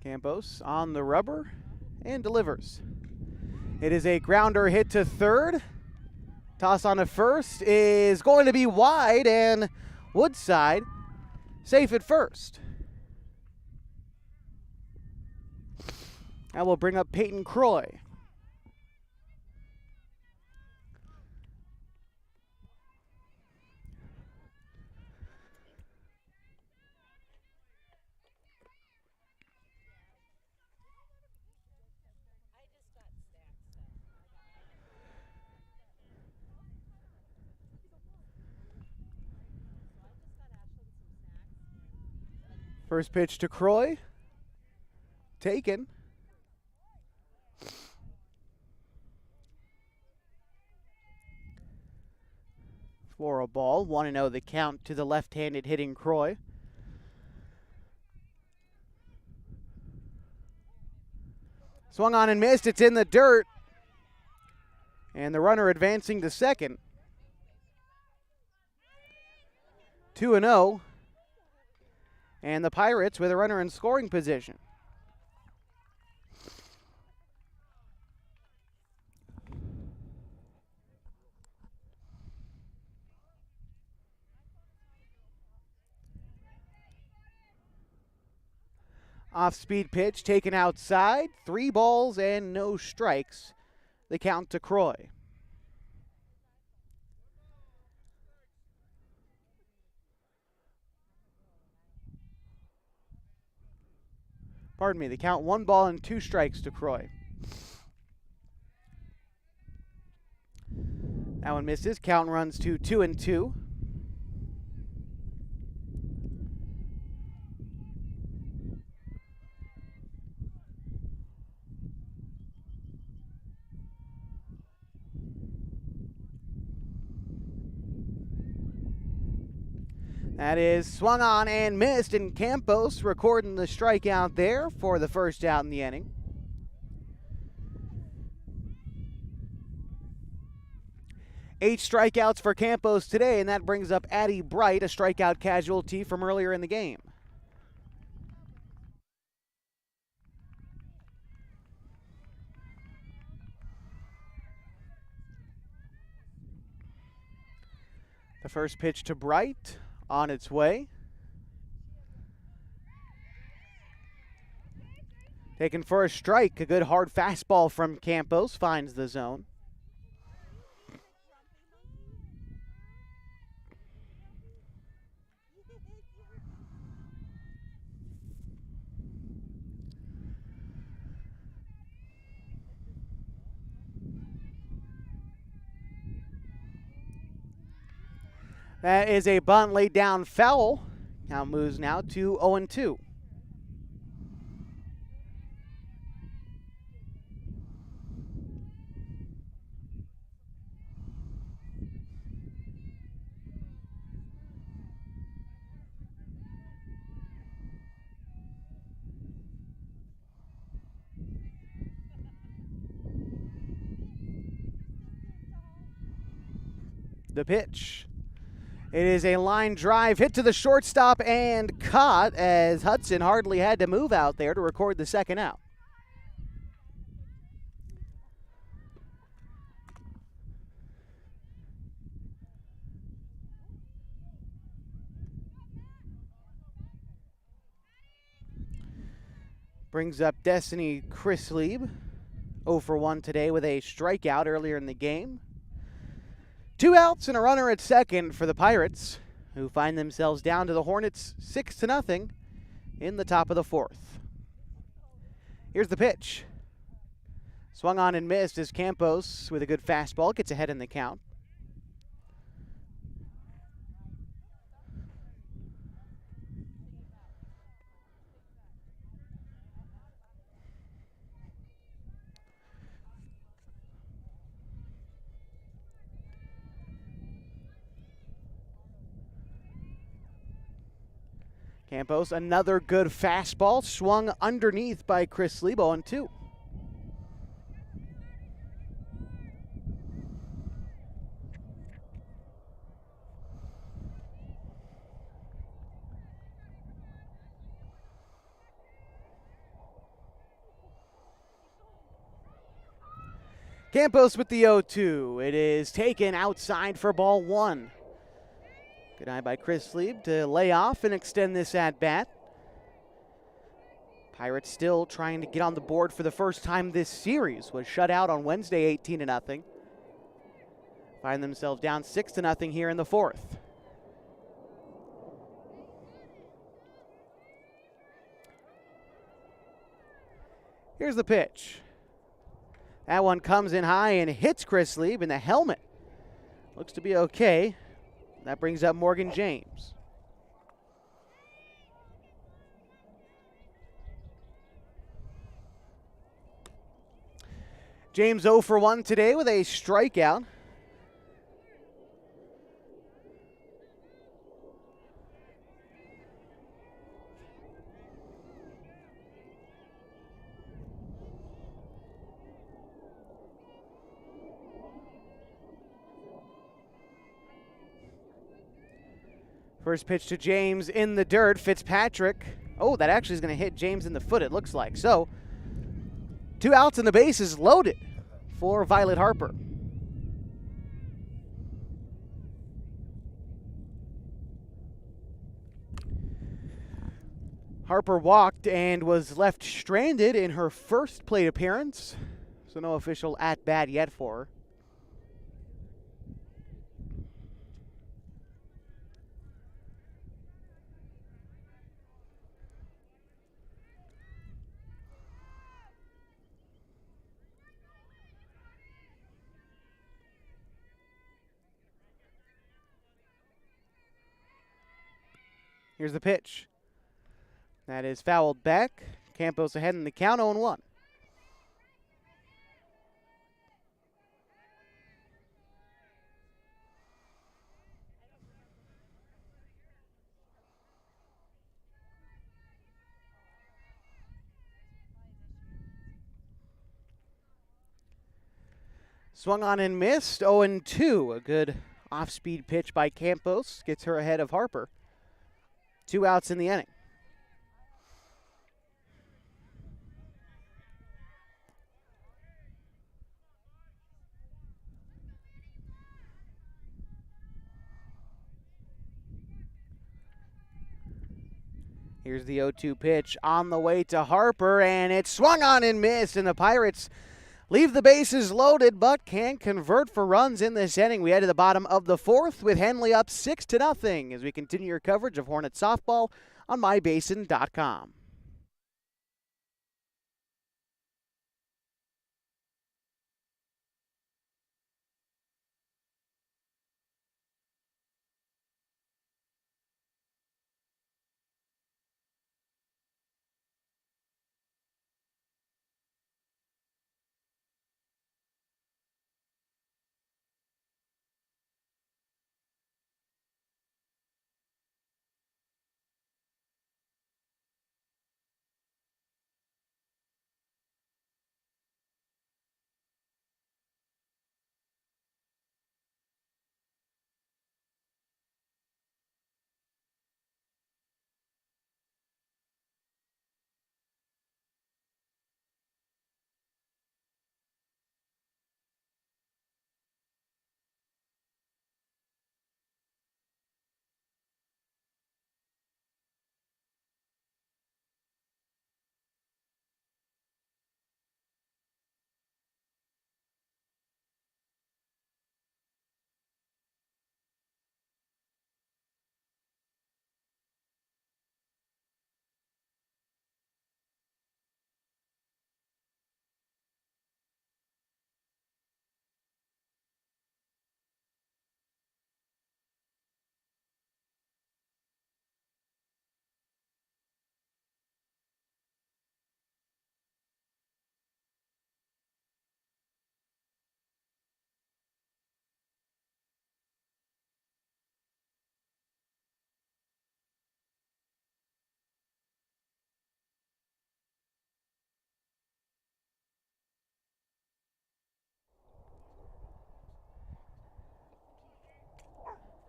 Speaker 1: Campos on the rubber and delivers. It is a grounder hit to third. Toss on to first is going to be wide, and Woodside safe at first. That will bring up Peyton Croy. First pitch to Croy. Taken. For a ball. 1-0 the count to the left-handed hitting Croy. Swung on and missed. It's in the dirt. And the runner advancing to second. 2-0. And the Pirates with a runner in scoring position. Off-speed pitch taken outside. 3 balls and no strikes. The count to Croy. Pardon me, the count 1 ball and 2 strikes to Croy. That one misses. Count runs to 2-2. That is swung on and missed, and Campos recording the strikeout there for the first out in the inning. Eight strikeouts for Campos today, and that brings up Addy Bright, a strikeout casualty from earlier in the game. The first pitch to Bright. On its way. Taken for a strike. A good hard fastball from Campos finds the zone. That is a bunt laid down foul. Now moves now to 0-2. The pitch. It is a line drive hit to the shortstop and caught as Hudson hardly had to move out there to record the second out. Brings up Destiny Chrislieb, 0 for 1 today with a strikeout earlier in the game. 2 outs and a runner at second for the Pirates, who find themselves down to the Hornets 6-0 in the top of the 4th. Here's the pitch. Swung on and missed as Campos, with a good fastball, gets ahead in the count. Campos, another good fastball, swung underneath by Chrislieb, 0-2. Campos with the 0-2. It is taken outside for ball 1. Good eye by Chrislieb to lay off and extend this at-bat. Pirates still trying to get on the board for the first time this series. Was shut out on Wednesday 18-0. Find themselves down 6-0 here in the 4th. Here's the pitch. That one comes in high and hits Chrislieb in the helmet. Looks to be okay. That brings up Morgan James. James 0 for 1 today with a strikeout. First pitch to James in the dirt. Fitzpatrick. Oh, that actually is going to hit James in the foot, it looks like. So, 2 outs and the bases loaded for Violet Harper. Harper walked and was left stranded in her first plate appearance, so no official at-bat yet for her. Here's the pitch. That is fouled back. Campos ahead in the count, 0-1. Swung on and missed, 0-2. A good off-speed pitch by Campos gets her ahead of Harper. 2 outs in the inning. Here's the 0-2 pitch on the way to Harper, and it's swung on and missed, and the Pirates leave the bases loaded, but can't convert for runs in this inning. We head to the bottom of the 4th with Henley up 6-0 as we continue your coverage of Hornets softball on mybasin.com.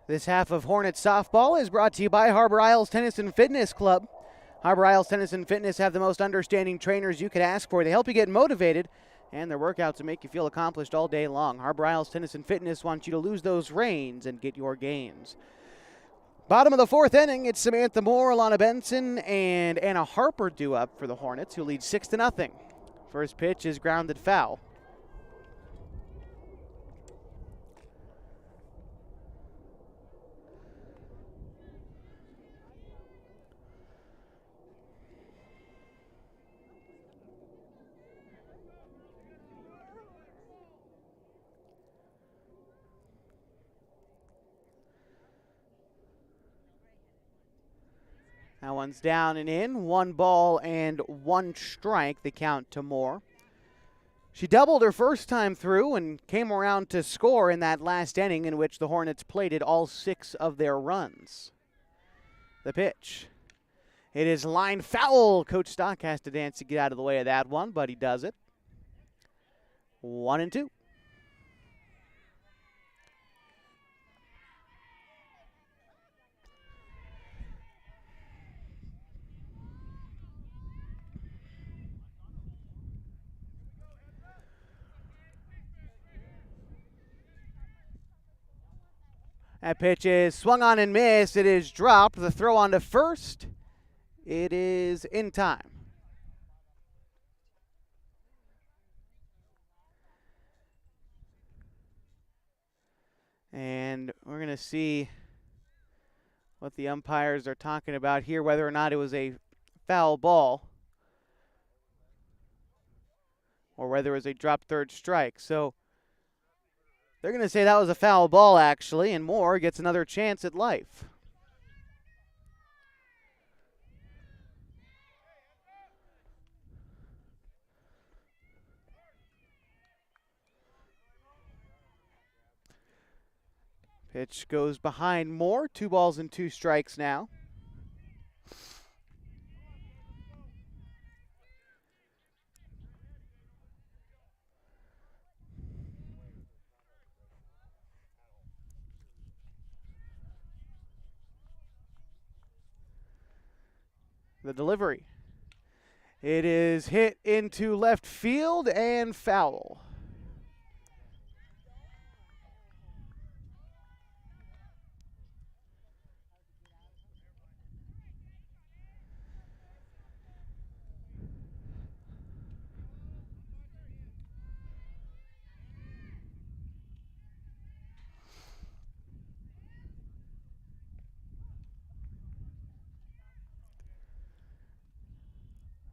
Speaker 1: This half of Hornets softball is brought to you by Harbor Isles Tennis and Fitness Club. Harbor Isles Tennis and Fitness have the most understanding trainers you could ask for. They help you get motivated, and their workouts will make you feel accomplished all day long. Harbor Isles Tennis and Fitness wants you to lose those reins and get your gains. Bottom of the 4th inning, it's Samantha Moore, Alana Benson, and Anna Harper due up for the Hornets, who lead 6-0. First pitch is grounded foul. That one's down and in. 1 ball and 1 strike, the count to Moore. She doubled her first time through and came around to score in that last inning in which the Hornets plated all 6 of their runs. The pitch. It is line foul. Coach Stock has to dance to get out of the way of that one, but he does it. 1-2. That pitch is swung on and missed. It is dropped. The throw on to first. It is in time. And we're going to see what the umpires are talking about here, whether or not it was a foul ball or whether it was a drop third strike. So they're going to say that was a foul ball, actually, and Moore gets another chance at life. Pitch goes behind Moore. 2 balls and 2 strikes now. The delivery. It is hit into left field and foul.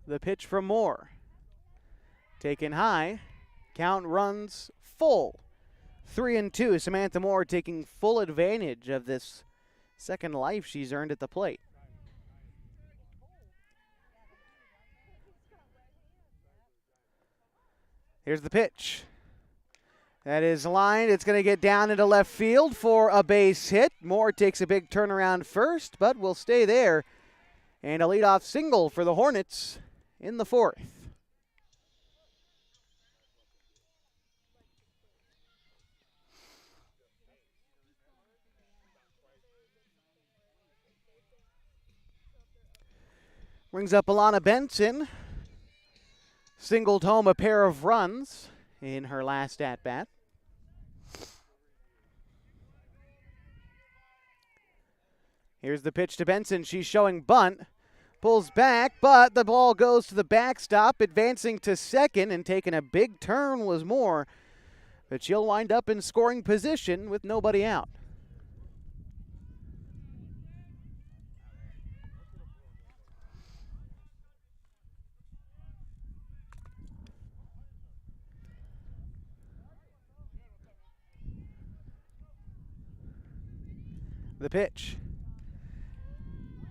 Speaker 1: The pitch from Moore. Taken high. Count runs full. 3-2. Samantha Moore taking full advantage of this second life she's earned at the plate. Here's the pitch. That is lined. It's going to get down into left field for a base hit. Moore takes a big turnaround first, but will stay there. And a leadoff single for the Hornets in the 4th. Brings up Alana Benson. Singled home a pair of runs in her last at-bat. Here's the pitch to Benson. She's showing bunt. Pulls back, but the ball goes to the backstop. Advancing to second and taking a big turn was Moore. But she'll wind up in scoring position with nobody out. The pitch.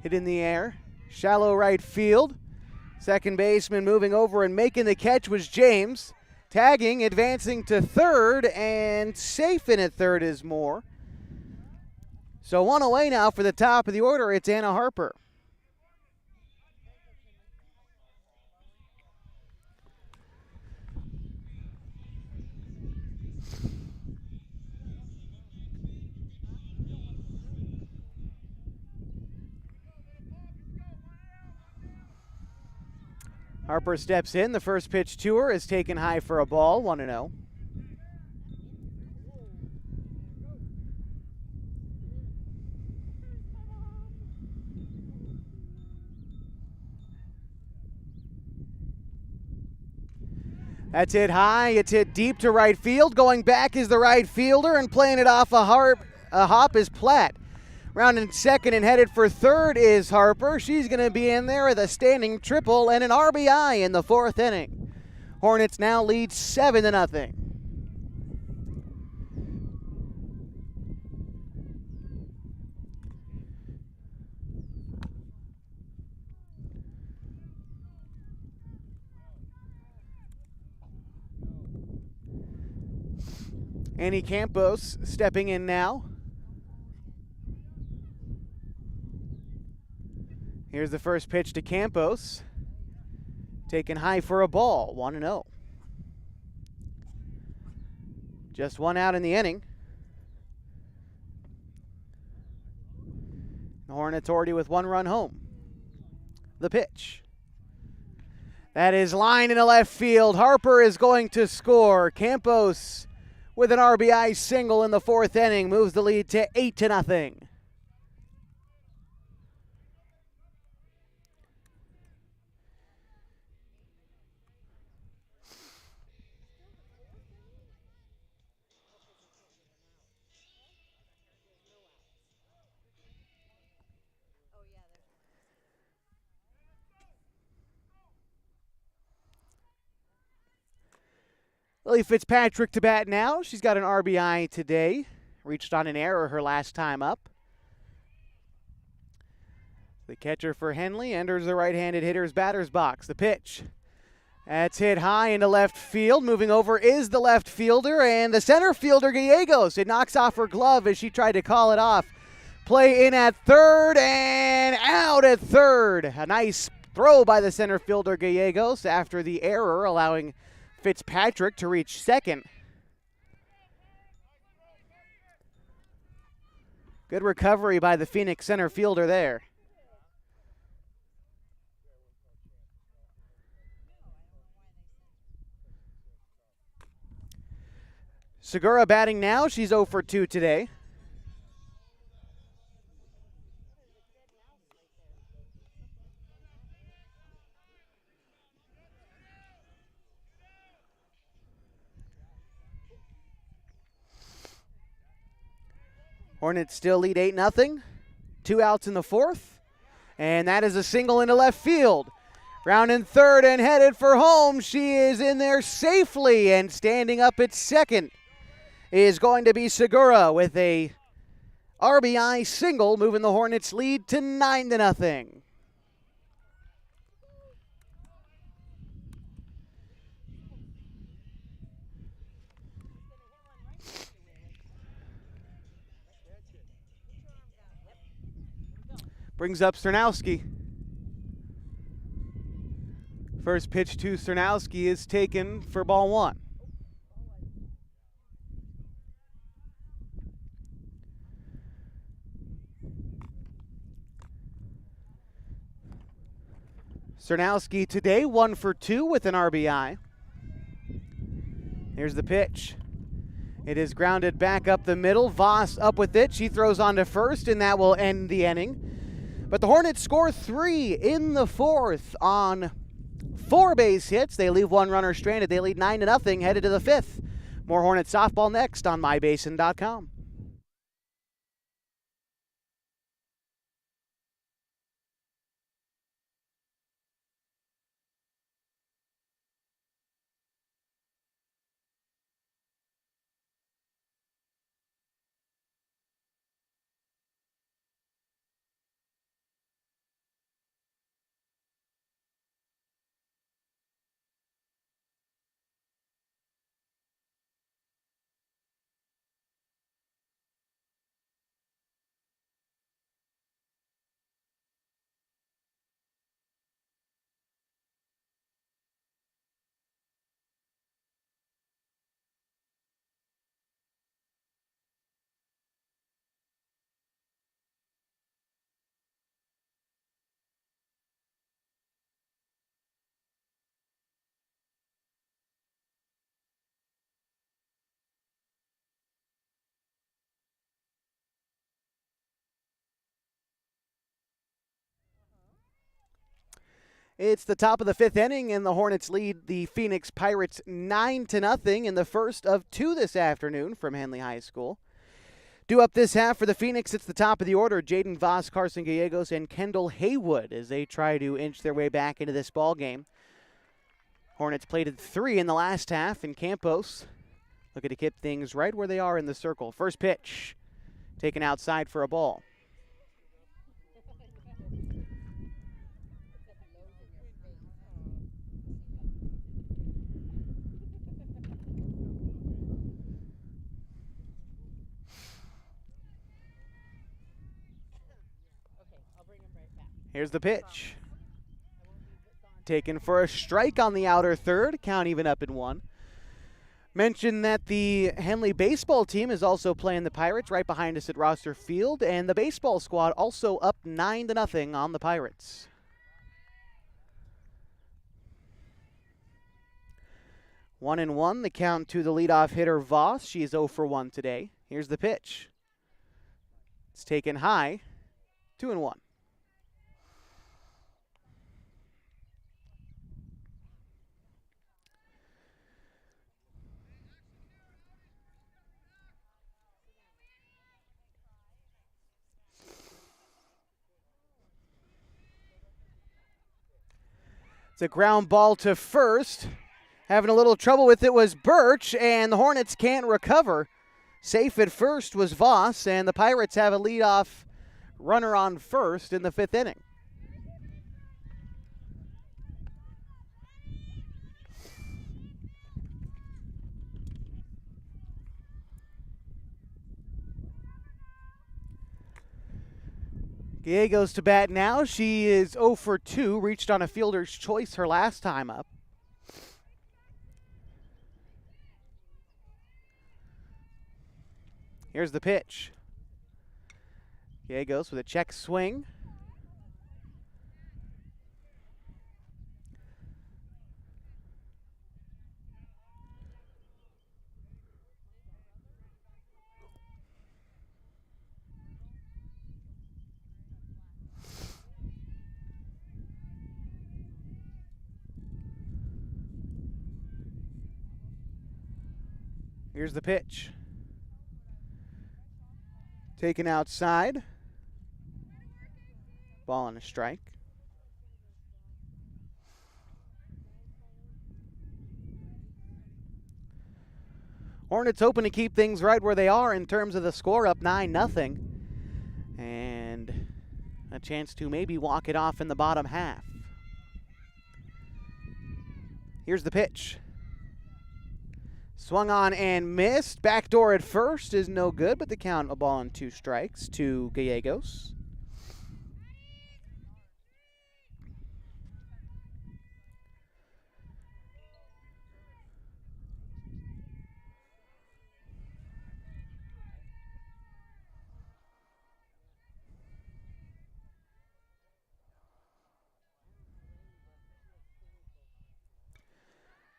Speaker 1: Hit in the air. Shallow right field. Second baseman moving over and making the catch was James. Tagging, advancing to third, and safe in at third is Moore. So one away now for the top of the order. It's Anna Harper. Harper steps in. The first pitch to her is taken high for a ball, 1-0. That's hit high. It's hit deep to right field. Going back is the right fielder, and playing it off a hop is Platt. Rounding second and headed for third is Harper. She's going to be in there with a standing triple and an RBI in the 4th inning. Hornets now lead 7-0. Annie Campos stepping in now. Here's the first pitch to Campos. Taken high for a ball, 1-0. Just one out in the inning. The Hornets already with one run home. The pitch. That is line into left field. Harper is going to score. Campos with an RBI single in the fourth inning moves the lead to 8-0. Lily Fitzpatrick to bat now. She's got an RBI today. Reached on an error her last time up. The catcher for Henley enters the right-handed hitter's batter's box. The pitch. That's hit high into left field. Moving over is the left fielder, and the center fielder, Gallegos. It knocks off her glove as she tried to call it off. Play in at third and out at third. A nice throw by the center fielder, Gallegos, after the error, allowing Fitzpatrick to reach second. Good recovery by the Phoenix center fielder there. Segura batting now. She's 0 for 2 today. Hornets still lead 8-0. 2 outs in the fourth. And that is a single into left field. Rounding third and headed for home. She is in there safely, and standing up at second is going to be Segura with a RBI single, moving the Hornets lead to 9-0. Brings up Cernowski. First pitch to Cernowski is taken for ball one. Cernowski today 1 for 2 with an RBI. Here's the pitch. It is grounded back up the middle. Voss up with it. She throws on to first, and that will end the inning. But the Hornets score 3 in the fourth on 4 base hits. They leave one runner stranded. They lead 9-0, headed to the fifth. More Hornets softball next on mybasin.com. It's the top of the fifth inning, and the Hornets lead the Phoenix Pirates 9-0 in the first of 2 this afternoon from Henley High School. Due up this half for the Phoenix, it's the top of the order. Jaden Voss, Carson Gallegos, and Kendall Haywood as they try to inch their way back into this ball game. Hornets plated 3 in the last half, and Campos looking to keep things right where they are in the circle. First pitch, taken outside for a ball. Here's the pitch. Taken for a strike on the outer third. Count even up in 1. Mention that the Henley baseball team is also playing the Pirates right behind us at Rosser Field, and the baseball squad also up 9-0 on the Pirates. One and 1, the count to the leadoff hitter Voss. She is 0 for 1 today. Here's the pitch. It's taken high, 2 and 1. It's a ground ball to first. Having a little trouble with it was Birch, and the Hornets can't recover. Safe at first was Voss, and the Pirates have a leadoff runner on first in the 5th inning. Gallegos to bat now. She is 0 for 2, reached on a fielder's choice her last time up. Here's the pitch. Gallegos with a check swing. Here's the pitch. Taken outside. Ball and a strike. Hornets hoping to keep things right where they are in terms of the score, up 9-0. And a chance to maybe walk it off in the bottom half. Here's the pitch. Swung on and missed. Backdoor at first is no good, but the count, a ball and 2 strikes to Gallegos.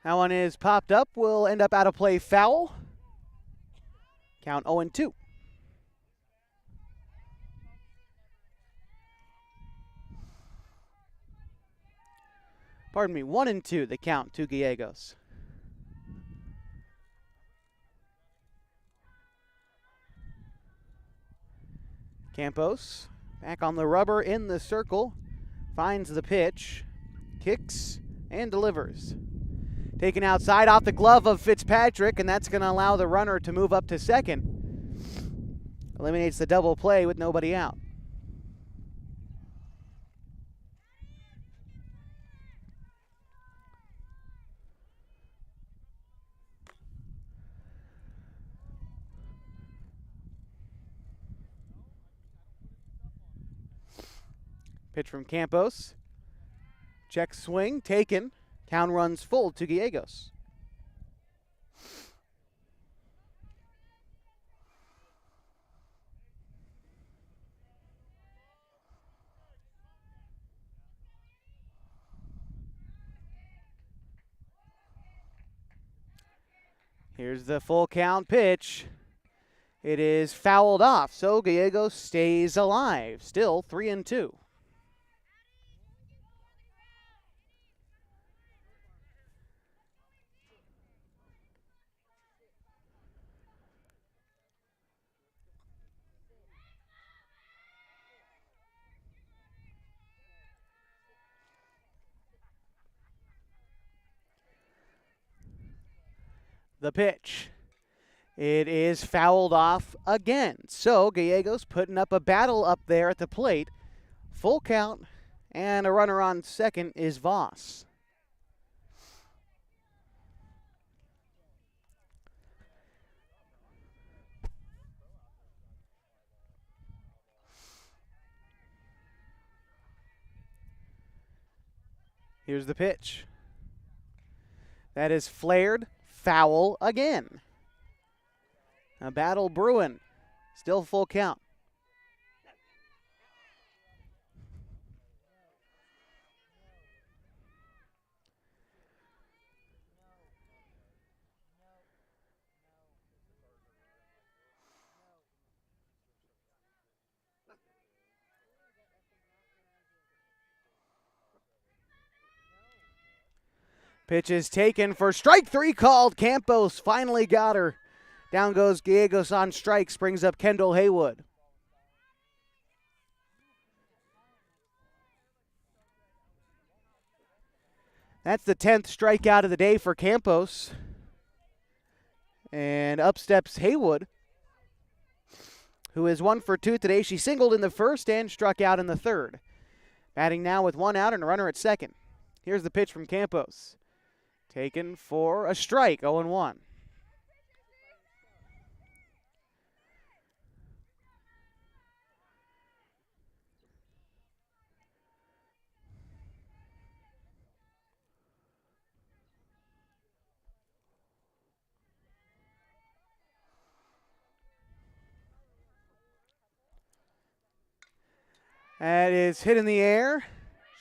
Speaker 1: That one is popped up, will end up out of play foul. Count 0-2. Pardon me, 1-2, the count to Gallegos. Campos back on the rubber in the circle, finds the pitch, kicks, and delivers. Taken outside off the glove of Fitzpatrick, and that's going to allow the runner to move up to second. Eliminates the double play with nobody out. Pitch from Campos. Check swing, taken. Count runs full to Gallegos. Here's the full count pitch. It is fouled off, so Gallegos stays alive. Still 3-2. The pitch. It is fouled off again. So Gallegos putting up a battle up there at the plate. Full count, and a runner on second is Voss. Here's the pitch. That is flared, foul again. A battle brewing. Still full count. Pitch is taken for strike three called. Campos finally got her. Down goes Gallegos on strikes, brings up Kendall Haywood. That's the 10th strikeout of the day for Campos. And up steps Haywood, who is 1 for 2 today. She singled in the first and struck out in the third. Batting now with 1 out and a runner at second. Here's the pitch from Campos. Taken for a strike, 0-1. That is hit in the air.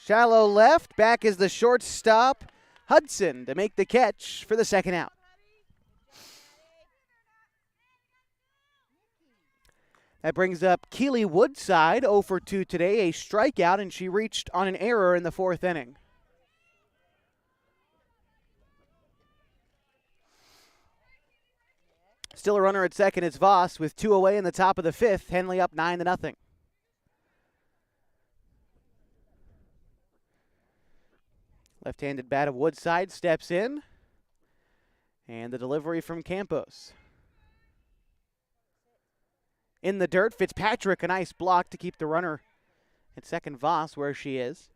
Speaker 1: Shallow left. Back is the shortstop, Hudson, to make the catch for the second out. That brings up Keely Woodside, 0 for 2 today, a strikeout, and she reached on an error in the 4th inning. Still a runner at second. It's Voss with 2 away in the top of the 5th. Henley up 9-0. Left-handed bat of Woodside steps in. And the delivery from Campos. In the dirt, Fitzpatrick, a nice block to keep the runner at second. Voss where she is.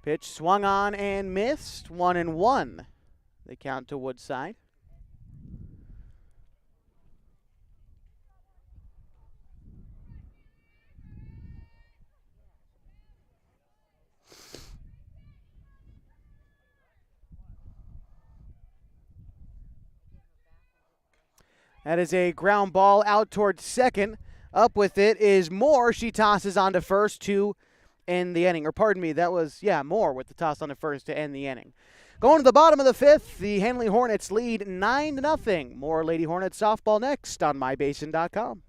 Speaker 1: Pitch swung on and missed. 1-1. They count to Woodside. That is a ground ball out towards second. Up with it is Moore. She tosses on to first to end the inning. Or pardon me, that was, Moore with the toss on to first to end the inning. Going to the bottom of the 5th, the Henley Hornets lead 9-0. More Lady Hornets softball next on mybasin.com.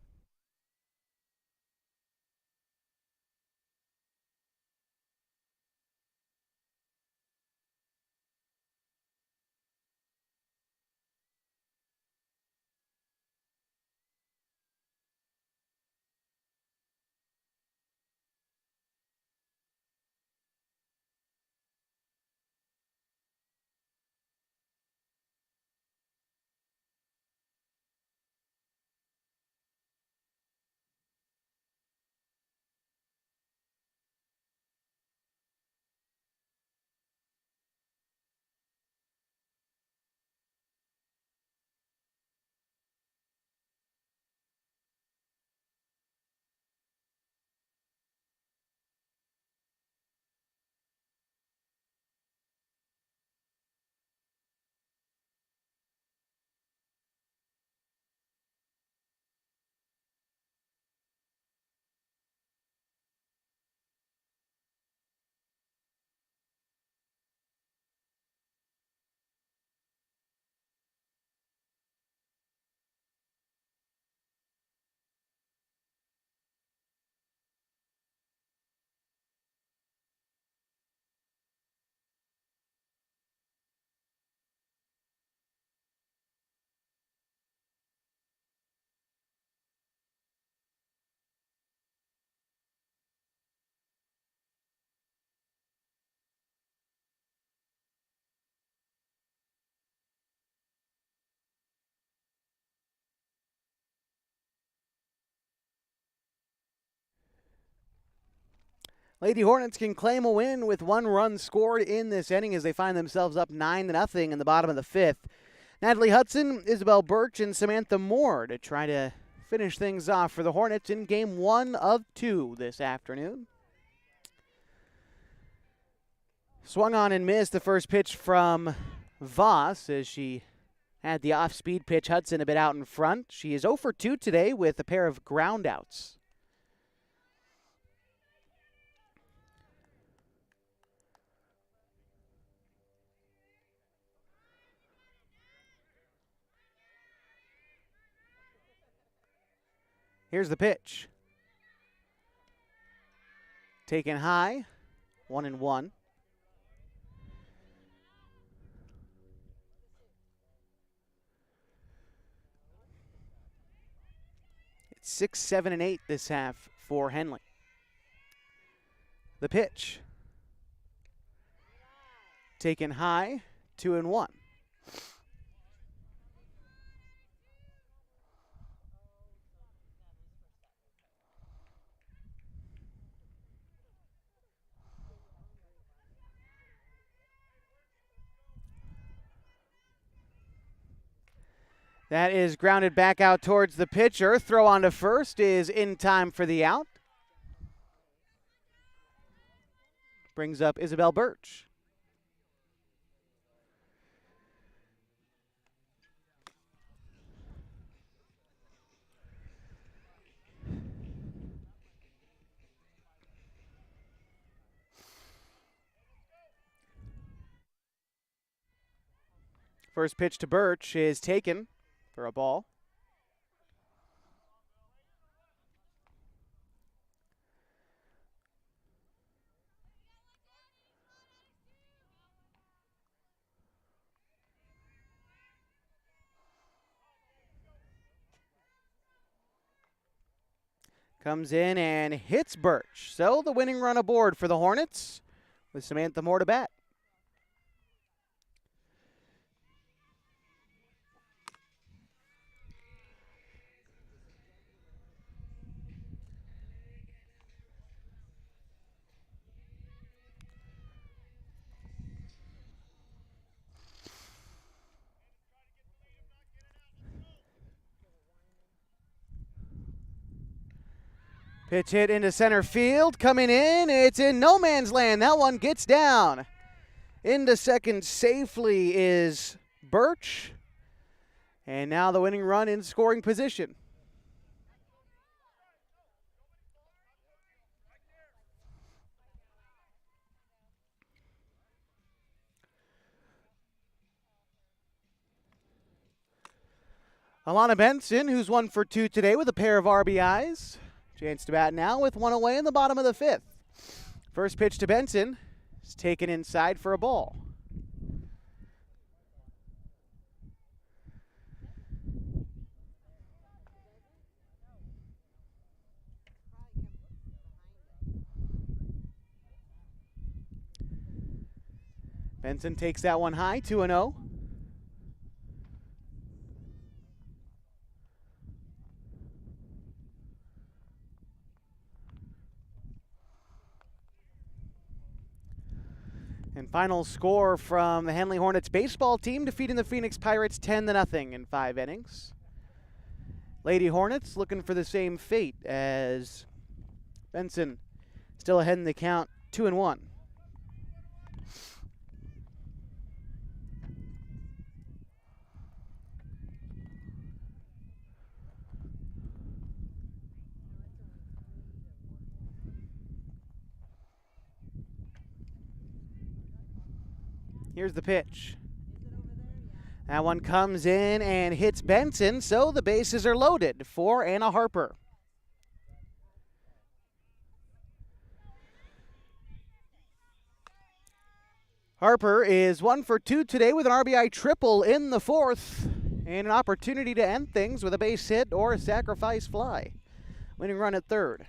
Speaker 1: Lady Hornets can claim a win with 1 run scored in this inning as they find themselves up 9-0 in the bottom of the 5th. Natalie Hudson, Isabel Birch, and Samantha Moore to try to finish things off for the Hornets in game 1 of 2 this afternoon. Swung on and missed the first pitch from Voss as she had the off-speed pitch. Hudson a bit out in front. She is 0 for 2 today with a pair of groundouts. Here's the pitch. Taken high, 1-1. It's 6, 7, and 8 this half for Henley. The pitch. Taken high, 2-1. That is grounded back out towards the pitcher. Throw on to first is in time for the out. Brings up Isabel Birch. First pitch to Birch is taken for a ball. Comes in and hits Birch. So the winning run aboard for the Hornets with Samantha Moore to bat. Pitch hit into center field. Coming in, it's in no man's land. That one gets down. Into second safely is Birch. And now the winning run in scoring position. Alana Benson, who's 1 for 2 today with a pair of RBIs. Chance to bat now with 1 away in the bottom of the 5th. First pitch to Benson is taken inside for a ball. Benson takes that one high, 2-0. And final score from the Henley Hornets baseball team defeating the Phoenix Pirates 10-0 in 5 innings. Lady Hornets looking for the same fate as Benson still ahead in the count, 2-1. Here's the pitch. That one comes in and hits Benson, so the bases are loaded for Anna Harper. Harper is 1 for 2 today with an RBI triple in the 4th and an opportunity to end things with a base hit or a sacrifice fly. Winning run at third.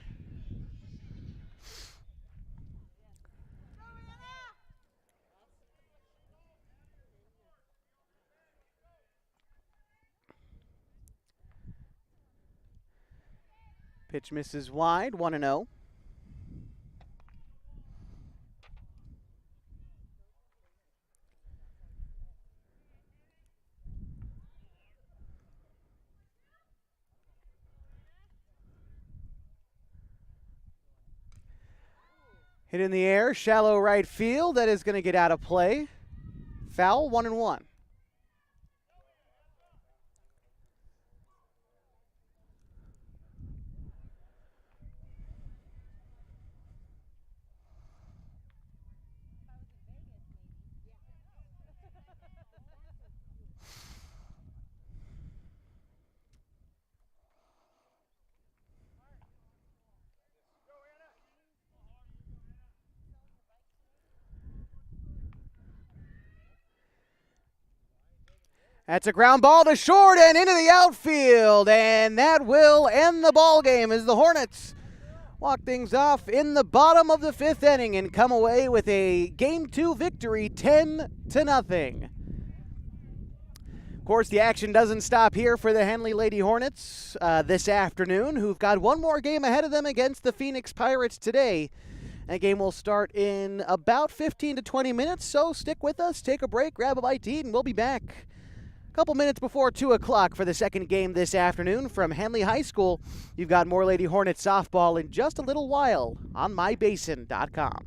Speaker 1: Pitch misses wide, 1-0. Hit in the air, shallow right field. That is going to get out of play. Foul, 1-1. That's a ground ball to short and into the outfield, and that will end the ball game as the Hornets walk things off in the bottom of the 5th inning and come away with a Game 2 victory, 10-0. Of course, the action doesn't stop here for the Henley Lady Hornets this afternoon, who've got one more game ahead of them against the Phoenix Pirates today. That game will start in about 15 to 20 minutes, so stick with us, take a break, grab a bite to eat, and we'll be back a couple minutes before 2 o'clock for the second game this afternoon from Henley High School. You've got more Lady Hornets softball in just a little while on mybasin.com.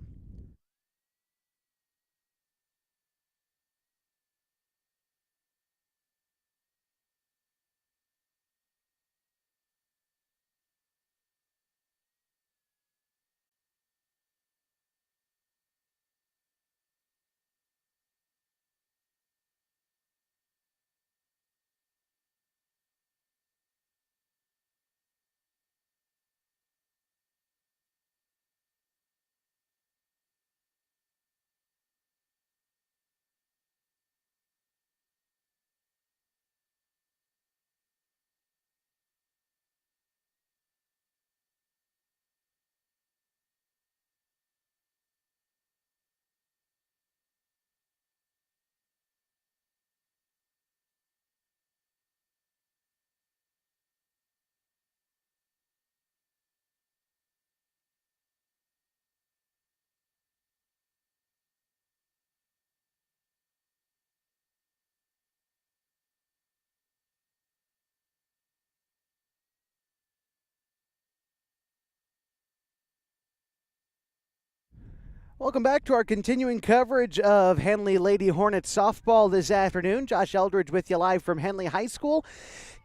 Speaker 1: Welcome back to our continuing coverage of Henley Lady Hornets softball this afternoon. Josh Eldridge with you live from Henley High School.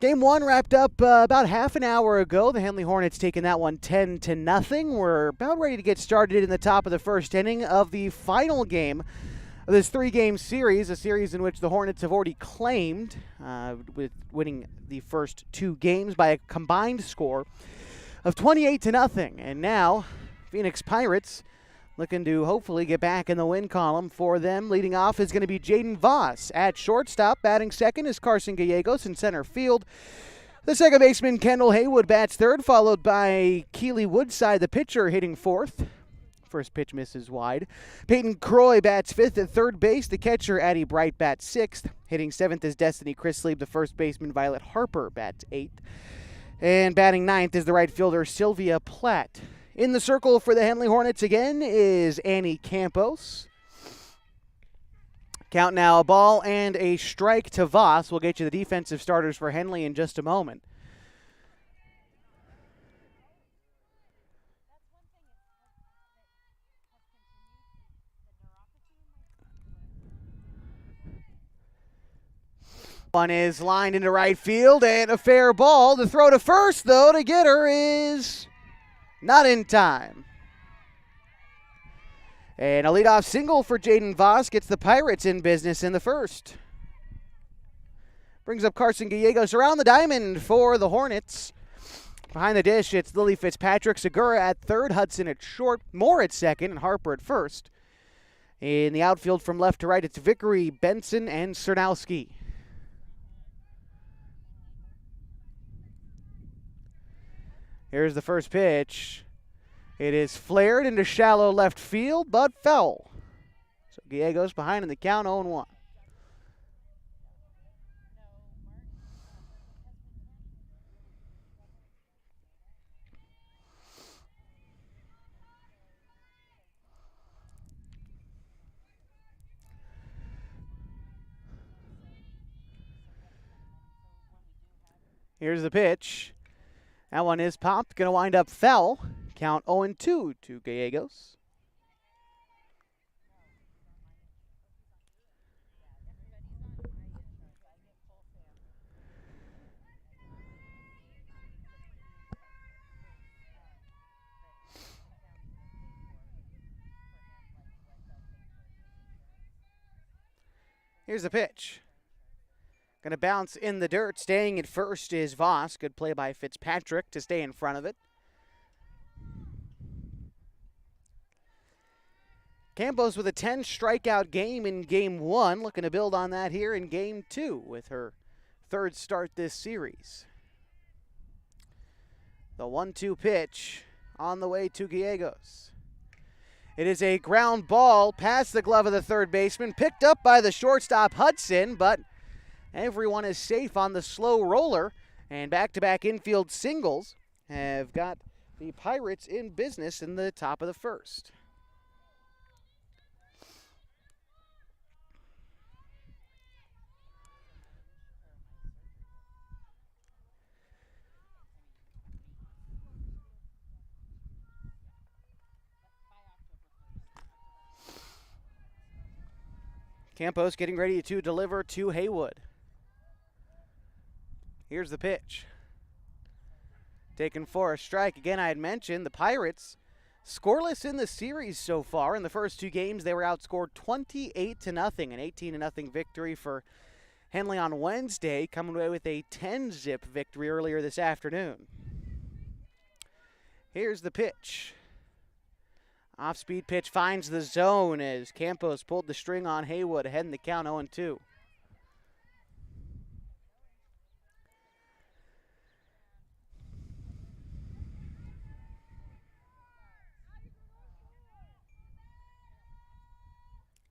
Speaker 1: Game 1 wrapped up about half an hour ago. The Henley Hornets taking that one 10-0. We're about ready to get started in the top of the first inning of the final game of this 3-game series, a series in which the Hornets have already claimed, with winning the first 2 games by a combined score of 28-0. And now, Phoenix Pirates looking to hopefully get back in the win column for them. Leading off is going to be Jaden Voss. At shortstop, batting second is Carson Gallegos. In center field, the second baseman Kendall Haywood bats third, followed by Keely Woodside, the pitcher, hitting fourth. First pitch misses wide. Peyton Croy bats fifth. At third base, the catcher Addie Bright bats sixth. Hitting seventh is Destiny Chrisley. The first baseman Violet Harper bats eighth. And batting ninth is the right fielder Sylvia Platt. In the circle for the Henley Hornets again is Annie Campos. Count now, a ball and a strike to Voss. We'll get you the defensive starters for Henley in just a moment. One is lined into right field and a fair ball. The throw to first, though, to get her is not in time. And a leadoff single for Jaden Voss gets the Pirates in business in the first. Brings up Carson Gallegos around the diamond for the Hornets. Behind the dish, it's Lily Fitzpatrick, Segura at third, Hudson at short, Moore at second, and Harper at first. In the outfield from left to right, it's Vickery, Benson, and Cernowski. Here's the first pitch. It is flared into shallow left field, but foul. So Gallegos behind in the count, 0-1. Here's the pitch. That one is popped. Going to wind up foul. Count 0-2 to Gallegos. Here's the pitch. Going to bounce in the dirt. Staying at first is Voss. Good play by Fitzpatrick to stay in front of it. Campos with a 10 strikeout game in Game 1. Looking to build on that here in Game 2 with her third start this series. The 1-2 pitch on the way to Gallegos. It is a ground ball past the glove of the third baseman, picked up by the shortstop Hudson, but everyone is safe on the slow roller, and back-to-back infield singles have got the Pirates in business in the top of the first. Campos getting ready to deliver to Haywood. Here's the pitch. Taken for a strike. Again, I had mentioned the Pirates scoreless in the series so far. In the first 2 games, they were outscored 28-0, an 18-0 victory for Henley on Wednesday, coming away with a 10-zip victory earlier this afternoon. Here's the pitch. Off-speed pitch finds the zone as Campos pulled the string on Haywood, ahead in the count 0-2.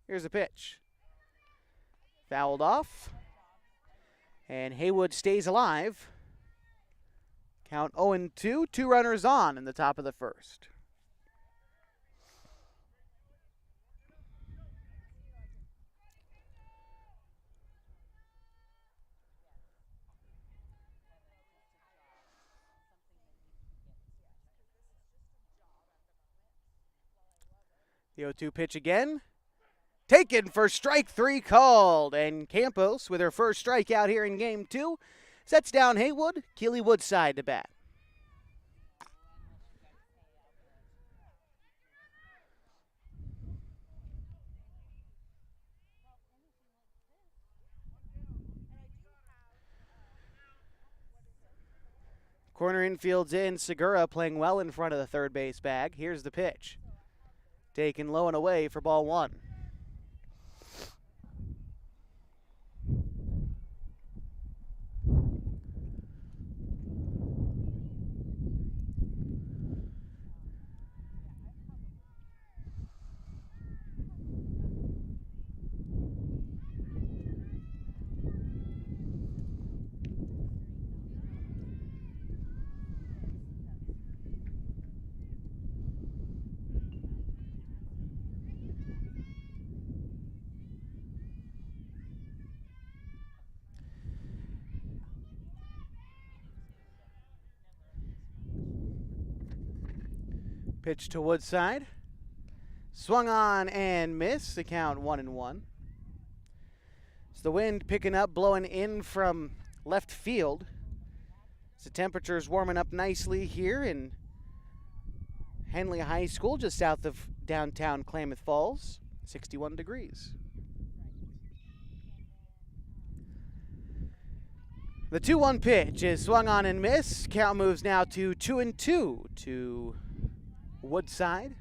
Speaker 1: Here's the pitch. Fouled off. And Haywood stays alive. Count 0-2, 2 runners on in the top of the first. The 0-2 pitch again. Taken for strike 3 called. And Campos, with her first strikeout here in Game 2, sets down Haywood. Keely Woodside to bat. Corner infield's in. Segura playing well in front of the third base bag. Here's the pitch. Taken low and away for ball 1. Pitch to Woodside. Swung on and missed. The count 1-1. It's the wind picking up, blowing in from left field. As the temperature's warming up nicely here in Henley High School, just south of downtown Klamath Falls. 61 degrees. The 2-1 pitch is swung on and missed. Count moves now to 2-2 to Woodside.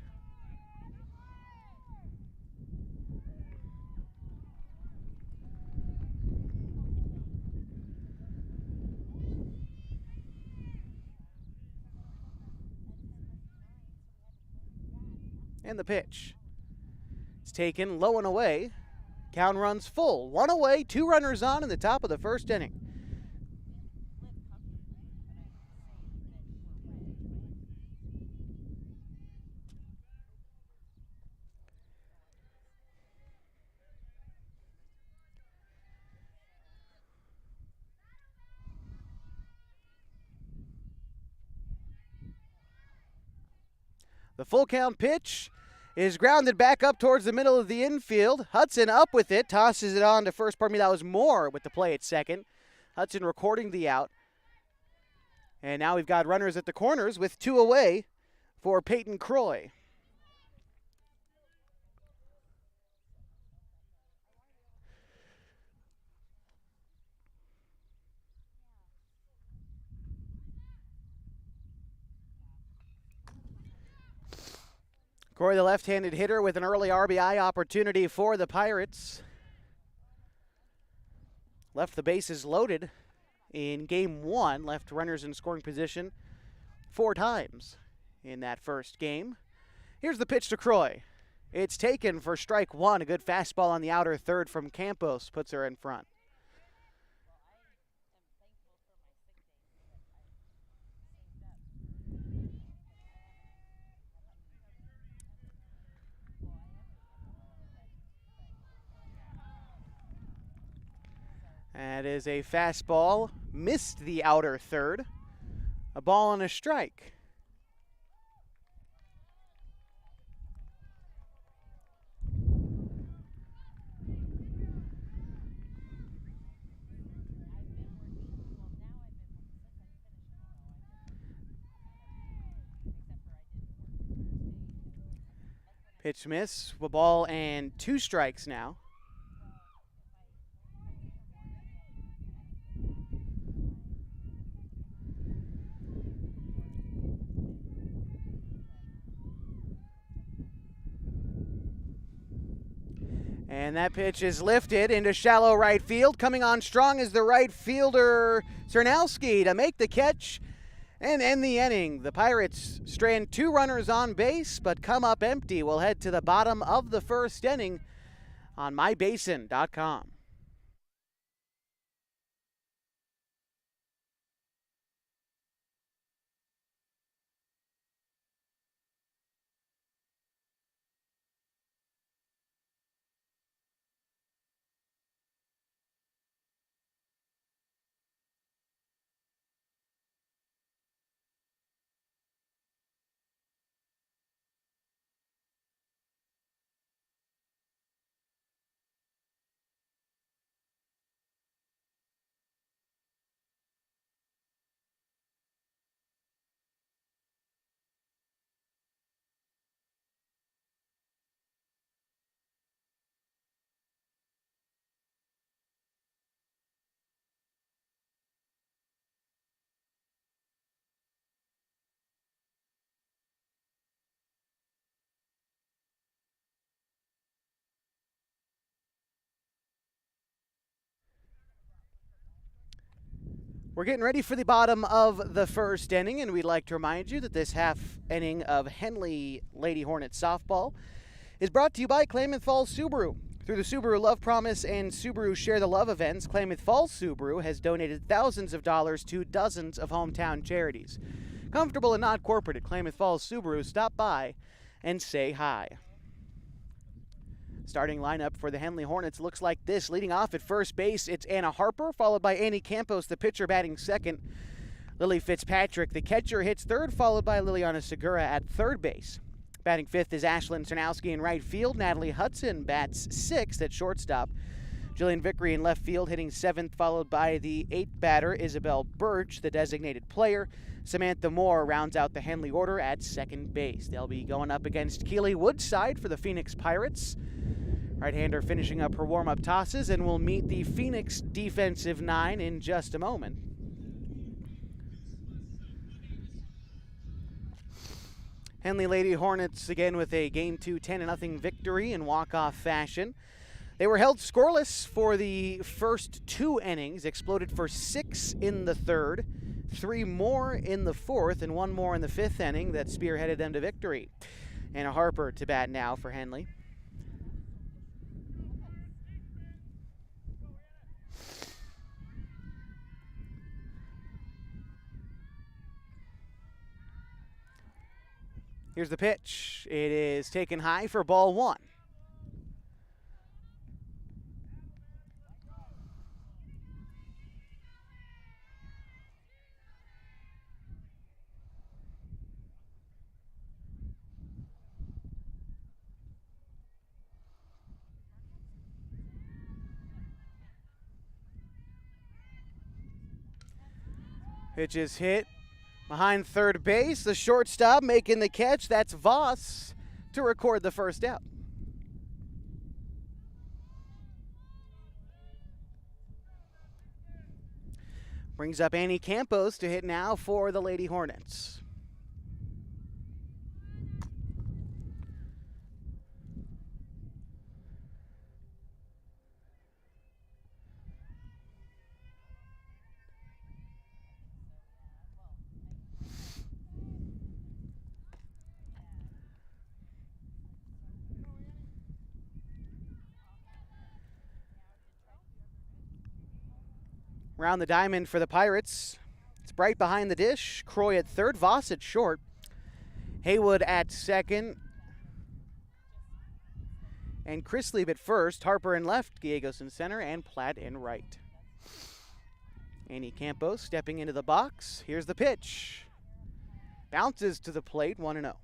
Speaker 1: And the pitch. It's taken low and away. Count runs full. 1 away, 2 runners on in the top of the first inning. The full count pitch is grounded back up towards the middle of the infield. Hudson up with it, tosses it on to first. Pardon me, that was Moore with the play at second. Hudson recording the out. And now we've got runners at the corners with 2 away for Peyton Croy. Corey, the left-handed hitter, with an early RBI opportunity for the Pirates. Left the bases loaded in game one, left runners in scoring position 4 times in that first game. Here's the pitch to Croy. It's taken for strike one. A good fastball on the outer third from Campos puts her in front. That is a fastball, missed the outer third. A ball and a strike. Pitch miss, a ball and 2 strikes now. And that pitch is lifted into shallow right field. Coming on strong is the right fielder, Czernowski, to make the catch and end the inning. The Pirates strand 2 runners on base, but come up empty. We'll head to the bottom of the first inning on mybasin.com. We're getting ready for the bottom of the first inning, and we'd like to remind you that this half inning of Henley Lady Hornets softball is brought to you by Klamath Falls Subaru. Through the Subaru Love Promise and Subaru Share the Love events, Klamath Falls Subaru has donated thousands of dollars to dozens of hometown charities. Comfortable and not corporate at Klamath Falls Subaru. Stop by and say hi. Starting lineup for the Henley Hornets looks like this. Leading off at first base, it's Anna Harper, followed by Annie Campos, the pitcher, batting second. Lily Fitzpatrick, the catcher, hits third, followed by Liliana Segura at third base. Batting fifth is Ashlyn Czernowski in right field. Natalie Hudson bats sixth at shortstop. Jillian Vickery in left field, hitting seventh, followed by the eighth batter, Isabel Birch, the designated player. Samantha Moore rounds out the Henley order at second base. They'll be going up against Keely Woodside for the Phoenix Pirates. Right-hander finishing up her warm-up tosses, and we'll meet the Phoenix defensive 9 in just a moment. Henley Lady Hornets again with a Game 2 10-0 victory in walk-off fashion. They were held scoreless for the first 2 innings, exploded for 6 in the third, 3 more in the fourth, and 1 more in the 5th inning that spearheaded them to victory. Anna Harper to bat now for Henley. Here's the pitch. It is taken high for ball 1. Pitch is hit behind third base. The shortstop making the catch. That's Voss to record the first out. Brings up Annie Campos to hit now for the Lady Hornets. Around the diamond for the Pirates. It's Bright behind the dish. Croy at third. Voss at short. Haywood at second. And Chrisley at first. Harper in left. Gallegos in center. And Platt in right. Annie Campos stepping into the box. Here's the pitch. Bounces to the plate, 1-0.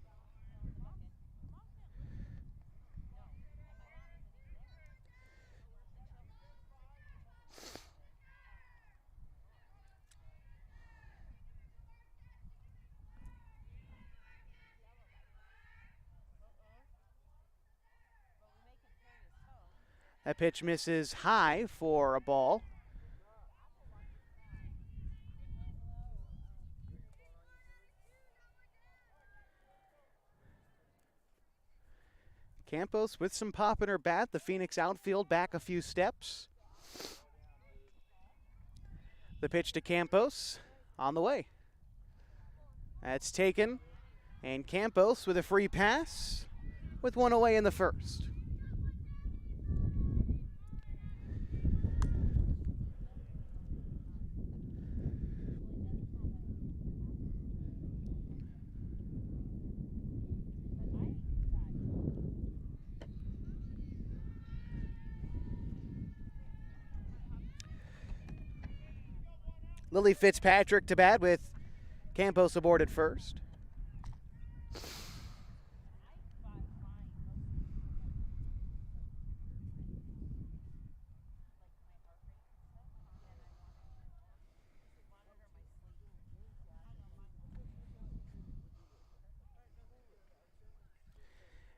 Speaker 1: That pitch misses high for a ball. Campos with some pop in her bat. The Phoenix outfield back a few steps. The pitch to Campos on the way. That's taken. And Campos with a free pass with one away in the first. Lily Fitzpatrick to bat with Campos aboard at first.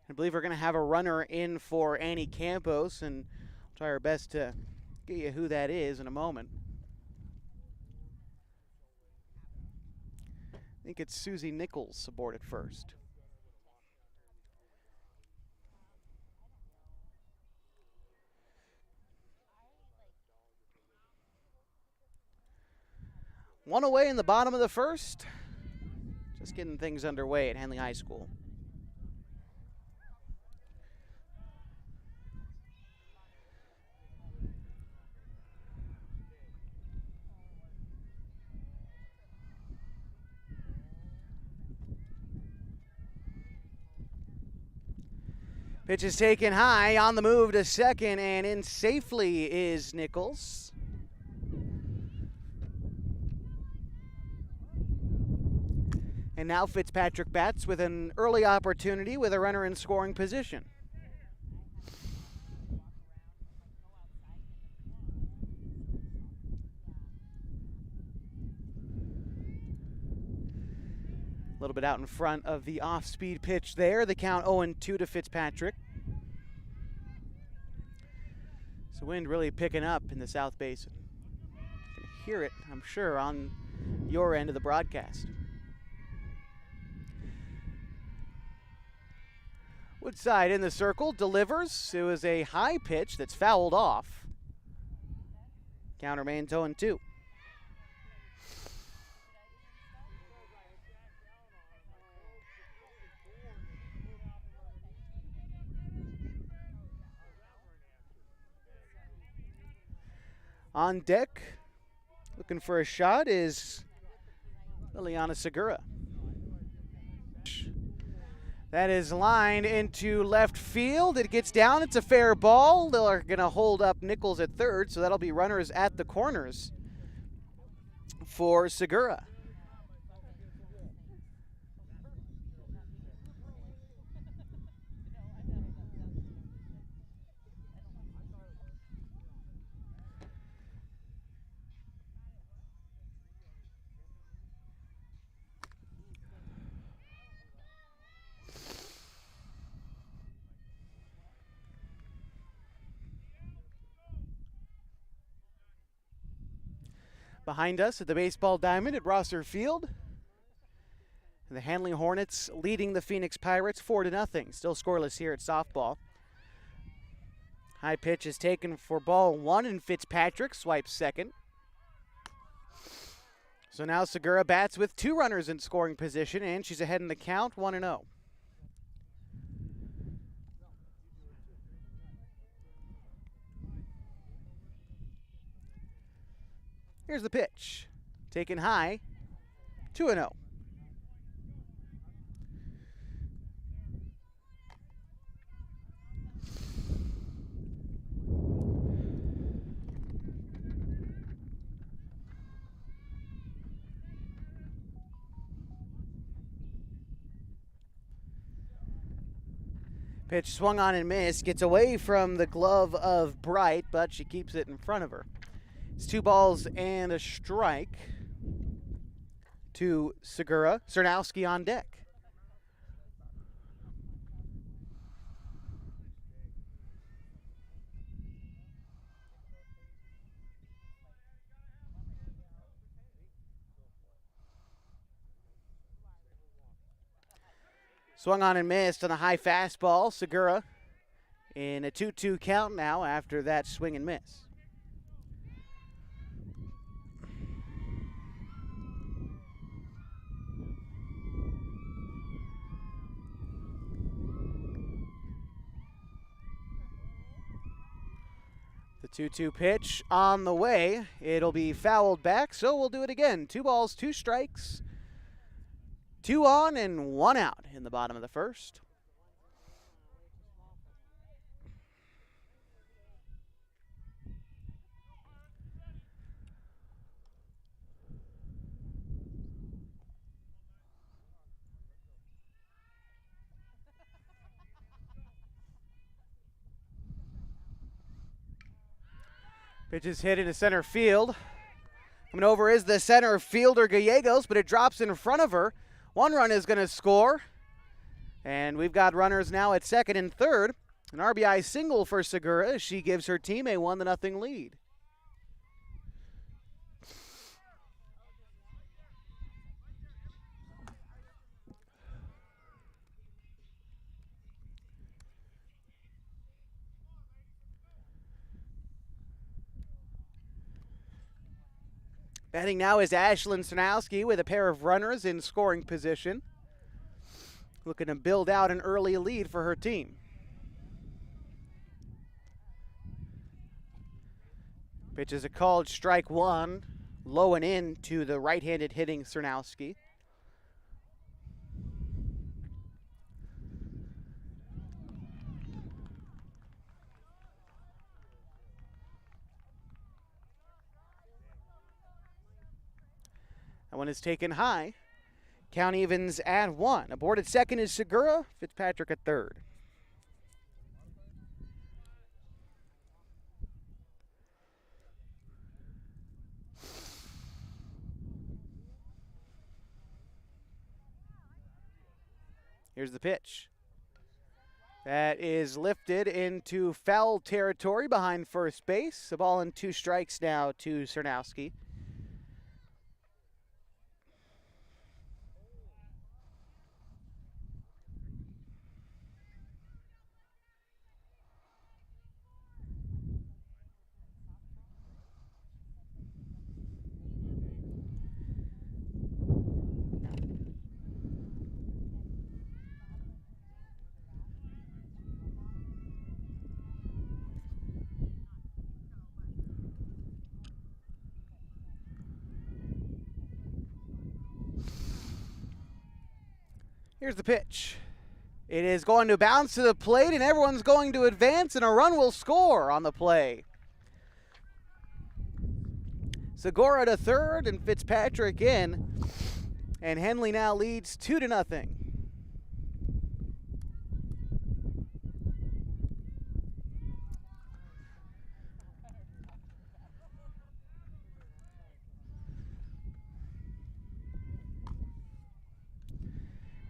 Speaker 1: I believe we're going to have a runner in for Annie Campos, and we'll try our best to get you who that is in a moment. I think it's Susie Nichols aboard at first. One away in the bottom of the first. Just getting things underway at Henley High School. Pitch is taken high, on the move to second, and in safely is Nichols. And now Fitzpatrick bats with an early opportunity with a runner in scoring position. A little bit out in front of the off-speed pitch there. The count 0-2 to Fitzpatrick. So wind really picking up in the South Basin. You can hear it, I'm sure, on your end of the broadcast. Woodside in the circle, delivers. It was a high pitch that's fouled off. Counter remains 0-2. On deck, looking for a shot, is Liliana Segura. That is lined into left field. It gets down. It's a fair ball. They're going to hold up Nichols at third, so that'll be runners at the corners for Segura. Behind us at the baseball diamond at Rosser Field, the Henley Hornets leading the Phoenix Pirates 4-0. Still scoreless here at softball. High pitch is taken for ball one, and Fitzpatrick swipes second. So now Segura bats with two runners in scoring position, and she's ahead in the count, 1-0. Here's the pitch. Taken high, 2-0. Pitch swung on and missed. Gets away from the glove of Bright, but she keeps it in front of her. It's 2 balls and a strike to Segura. Cernowski on deck. Swung on and missed on a high fastball. Segura in a 2-2 count now after that swing and miss. The 2-2 pitch on the way. It'll be fouled back, so we'll do it again. 2 balls, 2 strikes. 2 on and 1 out in the bottom of the first. Pitch is hit into center field. Coming over is the center fielder Gallegos, but it drops in front of her. 1 run is going to score, and we've got runners now at second and third. An RBI single for Segura as she gives her team a 1-0 lead. Batting now is Ashlyn Cernowski with a pair of runners in scoring position. Looking to build out an early lead for her team. Pitch is a called strike 1. Low and in to the right-handed hitting Cernowski. That one is taken high. Count evens at 1. Aboard at second is Segura. Fitzpatrick at third. Here's the pitch. That is lifted into foul territory behind first base. A ball and 2 strikes now to Cernowski. Here's the pitch. It is going to bounce to the plate, and everyone's going to advance, and a run will score on the play. Segura to third, and Fitzpatrick in. And Henley now leads 2-0.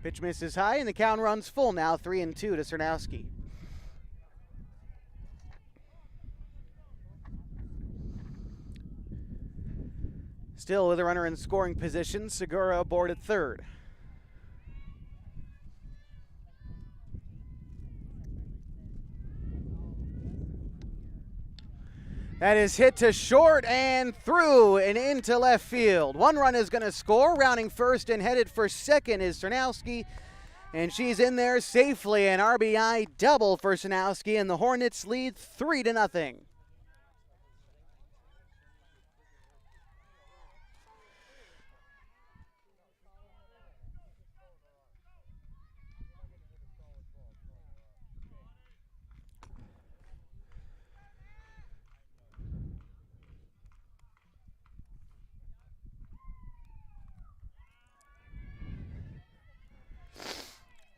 Speaker 1: Pitch misses high, and the count runs full now, 3-2 to Cernowski. Still with a runner in scoring position, Segura aboard at third. That is hit to short and through and into left field. 1 run is going to score. Rounding first and headed for second is Cernowski. And she's in there safely. An RBI double for Cernowski, and the Hornets lead 3-0.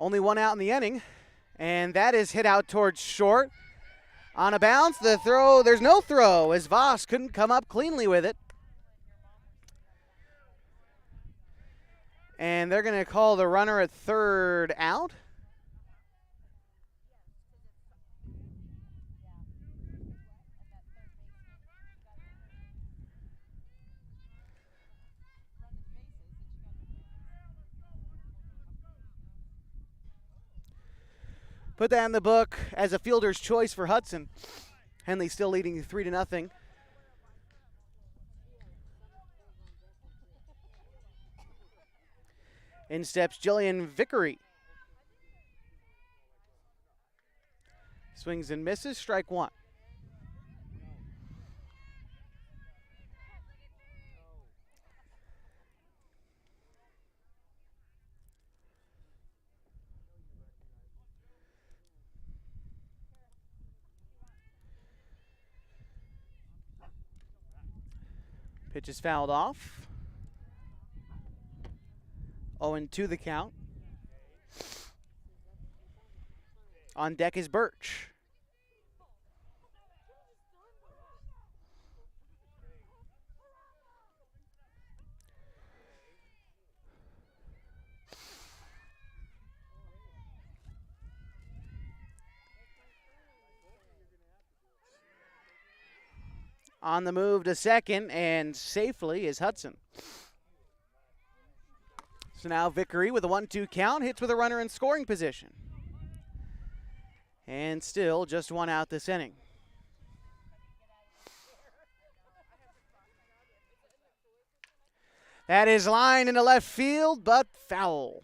Speaker 1: Only one out in the inning, and that is hit out towards short. On a bounce, the throw, there's no throw as Voss couldn't come up cleanly with it. And they're going to call the runner at third out. Put that in the book as a fielder's choice for Hudson. Henley still leading 3-0. In steps Jillian Vickery. Swings and misses, strike one. Pitch is fouled off. 0-2 the count. On deck is Birch. On the move to second, and safely is Hudson. So now Vickery with a 1-2 count, hits with a runner in scoring position. And still just one out this inning. That is lined into left field, but foul.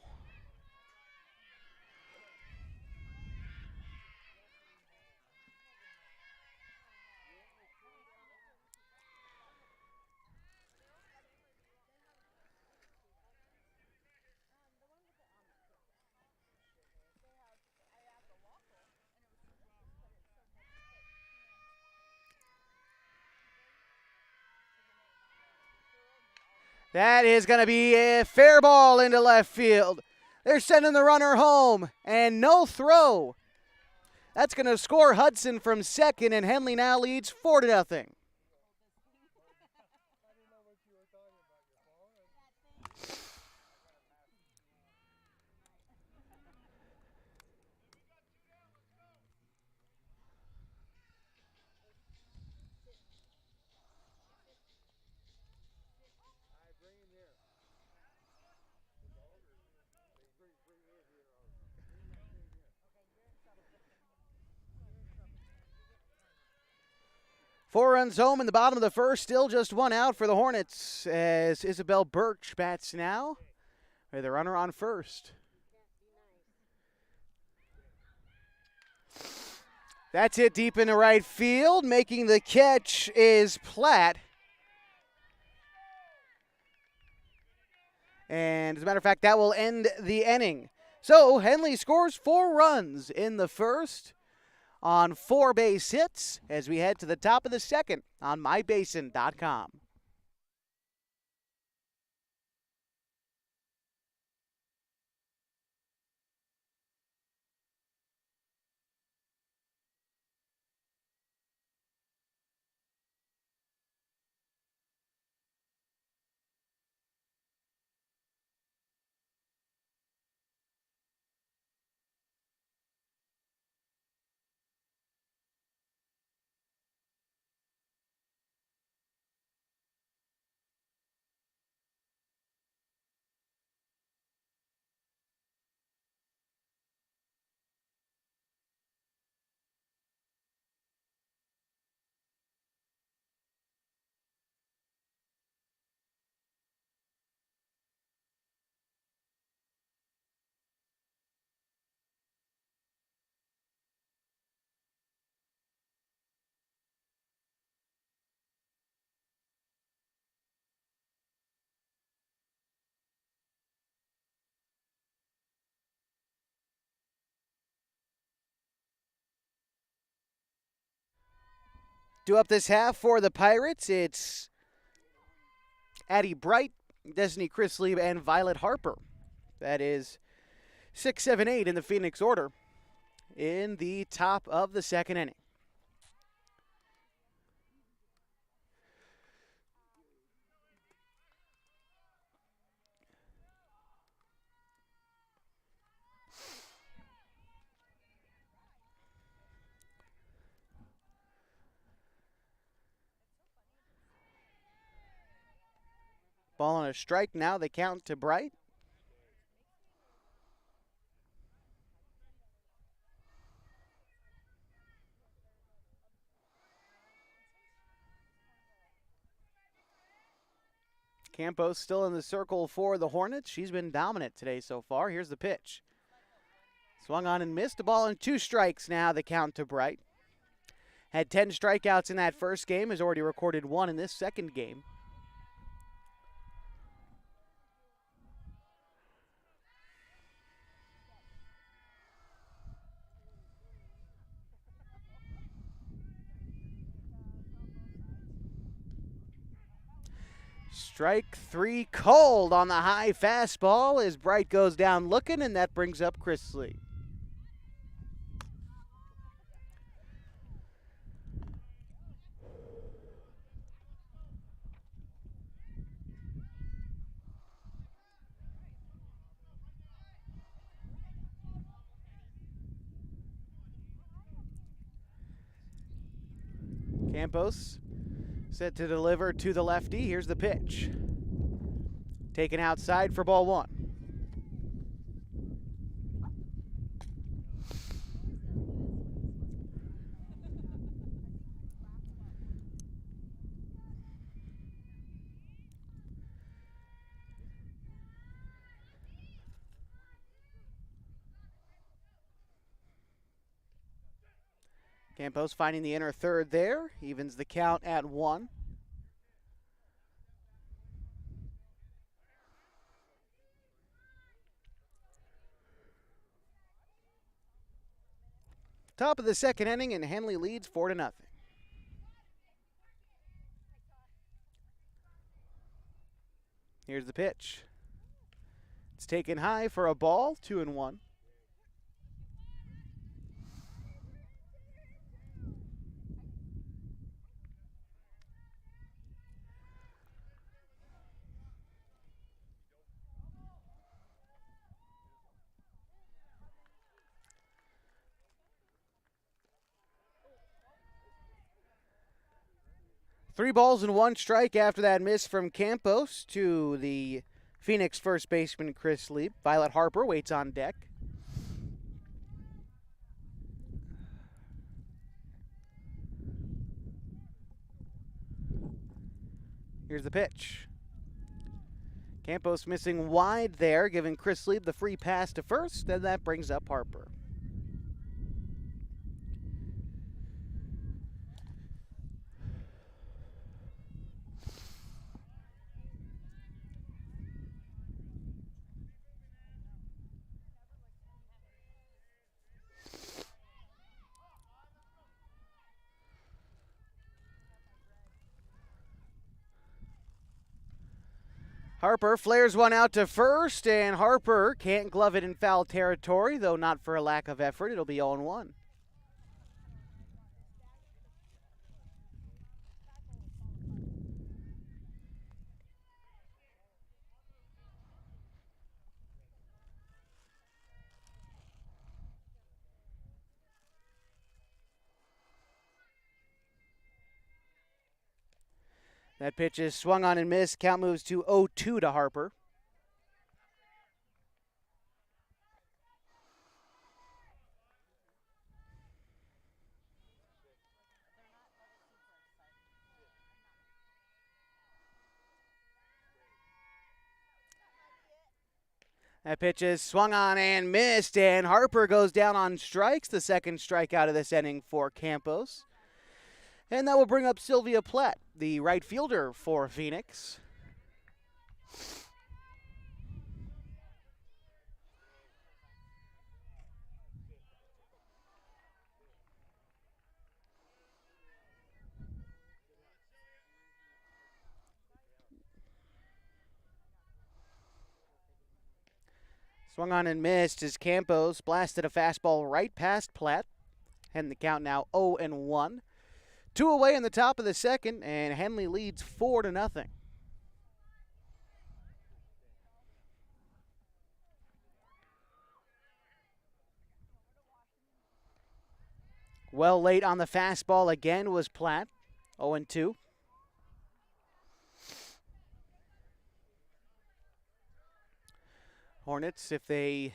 Speaker 1: That is going to be a fair ball into left field. They're sending the runner home, and no throw. That's going to score Hudson from second, and Henley now leads 4-0. Four runs home in the bottom of the first, still just one out for the Hornets as Isabel Birch bats now with a runner on first. That's hit deep into right field. Making the catch is Platt. And as a matter of fact, that will end the inning. So Henley scores 4 runs in the first on 4 base hits as we head to the top of the second on mybasin.com. Due up this half for the Pirates, it's Addie Bright, Destiny Chrisley, and Violet Harper. That is 6, 7, 8 in the Phoenix order in the top of the second inning. Ball on a strike. Now they count to Bright. Campos still in the circle for the Hornets. She's been dominant today so far. Here's the pitch. Swung on and missed. A ball and 2 strikes now. The count to Bright. Had 10 strikeouts in that first game. Has already recorded 1 in this second game. Strike 3 cold on the high fastball as Bright goes down looking, and that brings up Chris Lee. Campos set to deliver to the lefty. Here's the pitch. Taken outside for ball 1. Campos finding the inner third there, evens the count at 1. Top of the second inning, and Henley leads 4-0. Here's the pitch. It's taken high for a ball, 2-1. Three balls and 1 strike after that miss from Campos to the Phoenix first baseman Chris Lee. Violet Harper waits on deck. Here's the pitch. Campos missing wide there, giving Chris Lee the free pass to first, and that brings up Harper. Harper flares one out to first, and Harper can't glove it in foul territory, though not for a lack of effort. It'll be 0-1. That pitch is swung on and missed. Count moves to 0-2 to Harper. That pitch is swung on and missed, and Harper goes down on strikes. The second strikeout of this inning for Campos. And that will bring up Sylvia Platt, the right fielder for Phoenix. Swung on and missed as Campos blasted a fastball right past Platt. And the count now 0-1. 2 away in the top of the second, and Henley leads 4-0. Well late on the fastball again was Platt. 0-2. Hornets, if they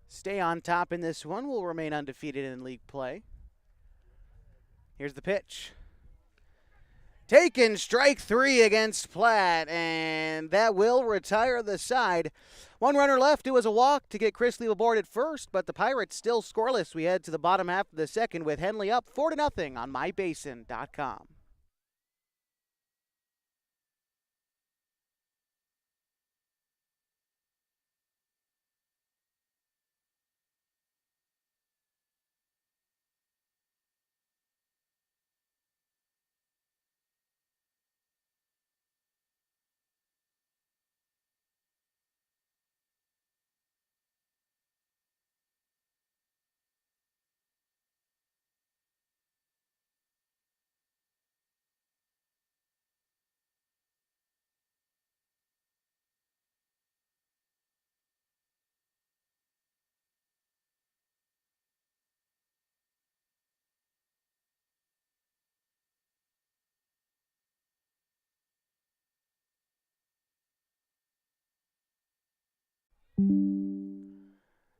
Speaker 1: stay on top in this one, will remain undefeated in league play. Here's the pitch. Taken, strike 3 against Platt, and that will retire the side. One runner left. It was a walk to get Chris Lee aboard at first, but the Pirates still scoreless. We head to the bottom half of the second with Henley up 4-0 on mybasin.com.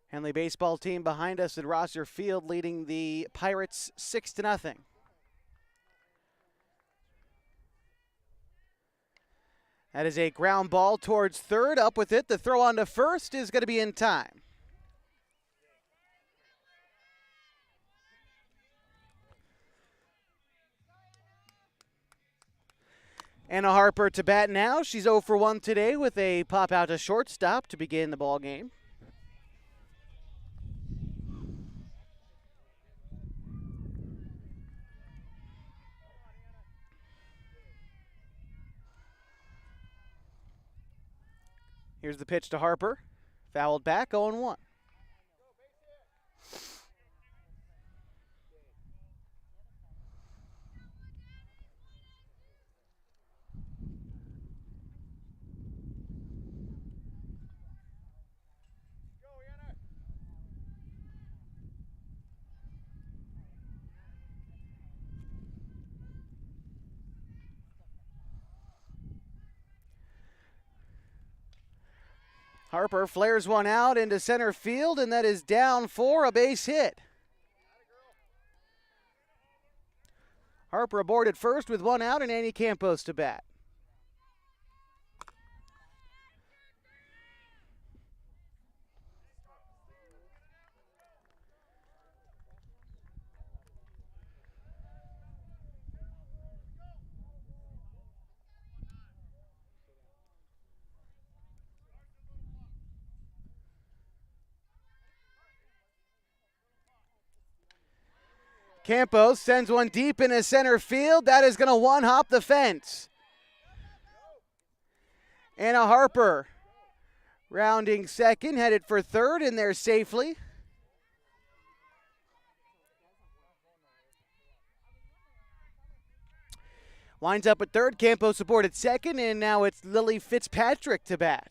Speaker 1: Henley baseball team behind us at Rosser Field leading the Pirates 6-0. That is a ground ball towards third. Up with it. The throw on to first is going to be in time. Anna Harper to bat now. She's 0 for 1 today with a pop out to shortstop to begin the ball game. Here's the pitch to Harper. Fouled back, 0-1. Harper flares one out into center field, and that is down for a base hit. Harper aboard at first with one out, and Annie Campos to bat. Campos sends one deep into center field. That is going to one-hop the fence. Anna Harper rounding second, headed for third, and there safely. Winds up at third, Campos aboard at second, and now it's Lily Fitzpatrick to bat.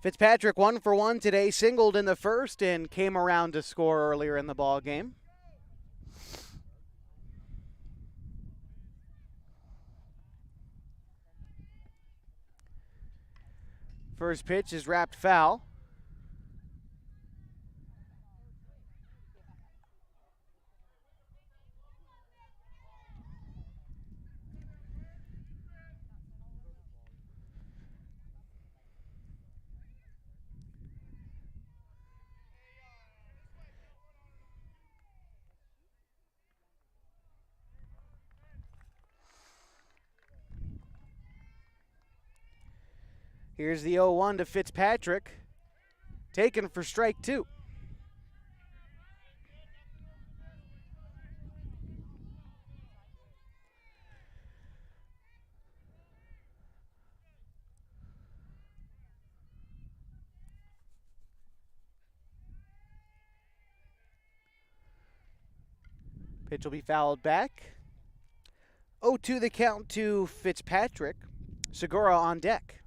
Speaker 1: Fitzpatrick 1 for 1 today, singled in the first and came around to score earlier in the ball game. First pitch is wrapped foul. Here's the 0-1 to Fitzpatrick, taken for strike 2. Pitch will be fouled back. 0-2 the count to Fitzpatrick. Segura on deck.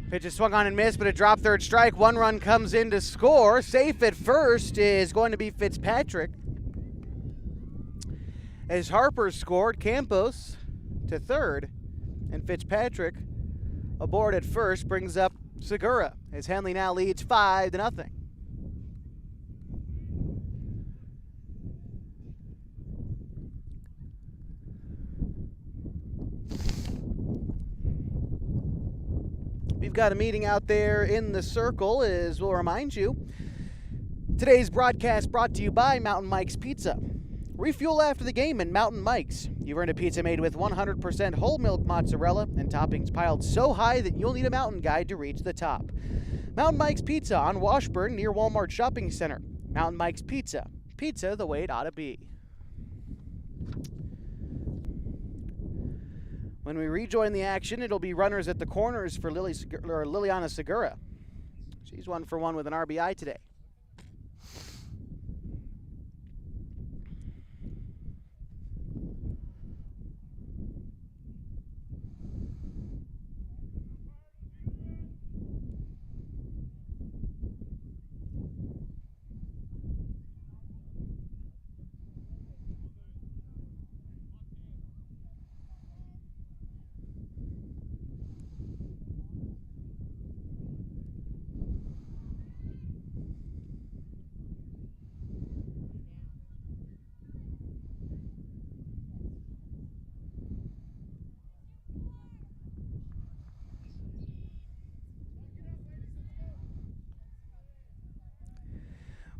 Speaker 1: Pitch is swung on and missed, but a drop third strike. 1 run comes in to score. Safe at first is going to be Fitzpatrick. As Harper scored, Campos to third, and Fitzpatrick aboard at first brings up Segura as Henley now leads 5-0. We've got a meeting out there in the circle, as we'll remind you. Today's broadcast brought to you by Mountain Mike's Pizza. Refuel after the game in Mountain Mike's. You've earned a pizza made with 100% whole milk mozzarella and toppings piled so high that you'll need a mountain guide to reach the top. Mountain Mike's Pizza on Washburn near Walmart Shopping Center. Mountain Mike's Pizza. Pizza the way it ought to be. When we rejoin the action, it'll be runners at the corners for Liliana Segura. She's 1 for 1 with an RBI today.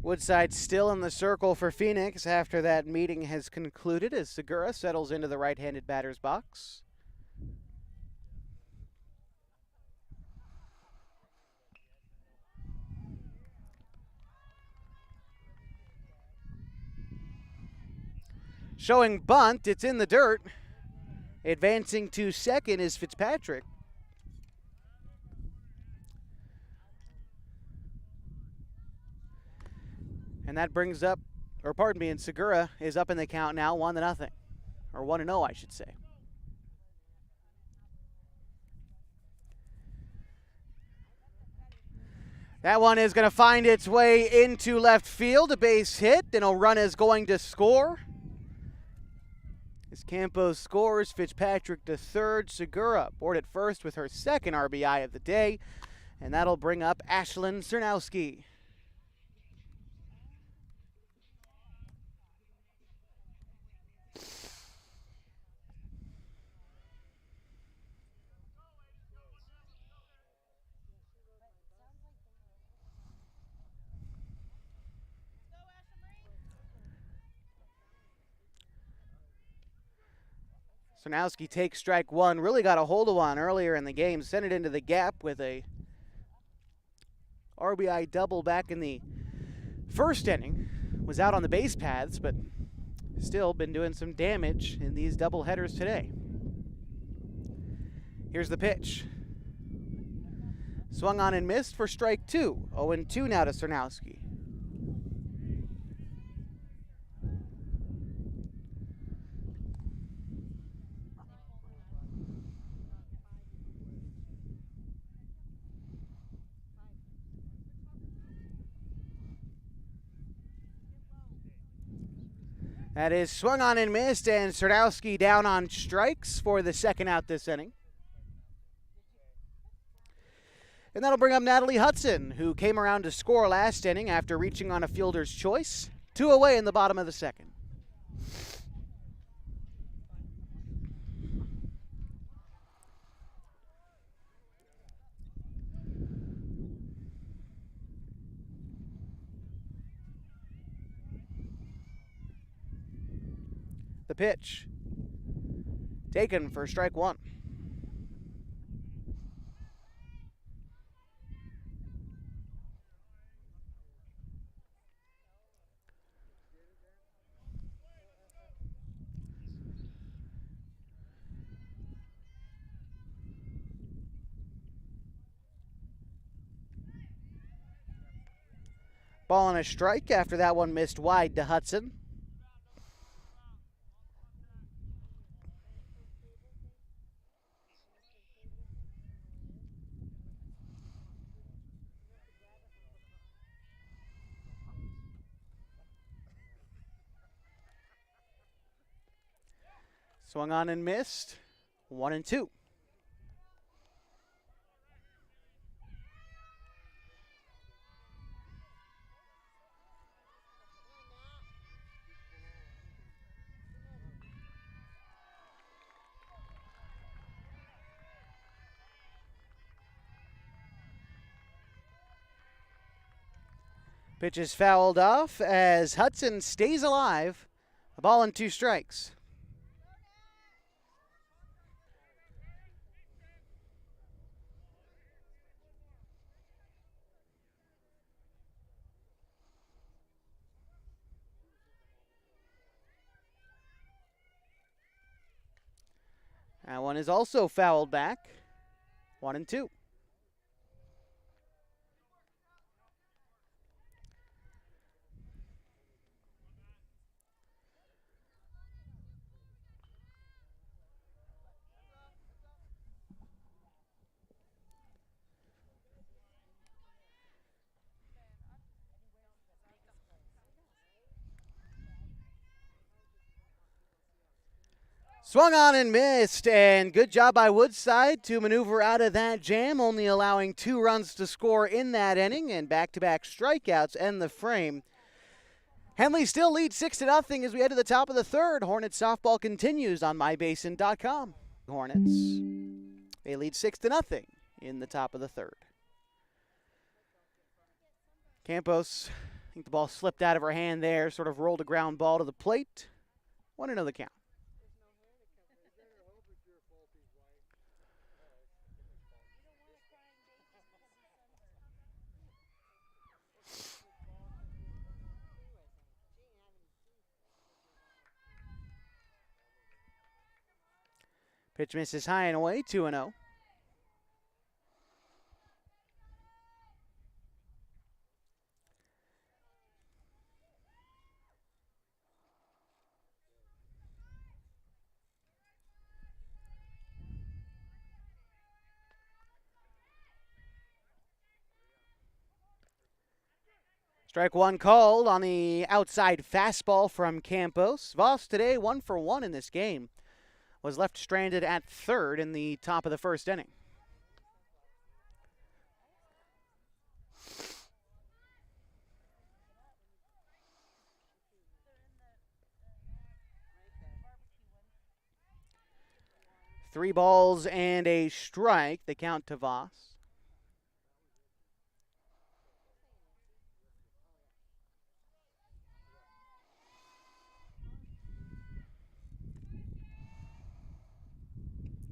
Speaker 1: Woodside still in the circle for Phoenix after that meeting has concluded as Segura settles into the right-handed batter's box. Showing bunt, it's in the dirt. Advancing to second is Fitzpatrick. And that brings up, and Segura is up in the count now, 1-0. Or 1-0, I should say. That one is going to find its way into left field, a base hit, and a run is going to score. As Campos scores, Fitzpatrick to third, Segura aboard at first with her second RBI of the day, and that'll bring up Ashlyn Cernowski. Cernowski takes strike 1, really got a hold of one earlier in the game, sent it into the gap with a RBI double back in the first inning. Was out on the base paths, but still been doing some damage in these double headers today. Here's the pitch. Swung on and missed for strike 2. 0-2 now to Cernowski. That is swung on and missed, and Cernowski down on strikes for the second out this inning. And that'll bring up Natalie Hudson, who came around to score last inning after reaching on a fielder's choice. 2 away in the bottom of the second. pitch. Taken for strike one. Ball on a strike after that one missed wide to Hudson. Swung on and missed. 1-2. Pitch is fouled off as Hudson stays alive. A ball and 2 strikes. That one is also fouled back. 1-2. Swung on and missed, and good job by Woodside to maneuver out of that jam, only allowing 2 runs to score in that inning, and back-to-back strikeouts end the frame. Henley still leads 6-0 as we head to the top of the third. Hornets softball continues on mybasin.com. Hornets, they lead 6-0 in the top of the third. Campos, I think the ball slipped out of her hand there, sort of rolled a ground ball to the plate. 1-0 the count. Pitch misses high and away, 2-0. Strike one called on the outside fastball from Campos. Voss today 1 for 1 in this game. Was left stranded at third in the top of the first inning. Three balls and a strike, the count to Voss.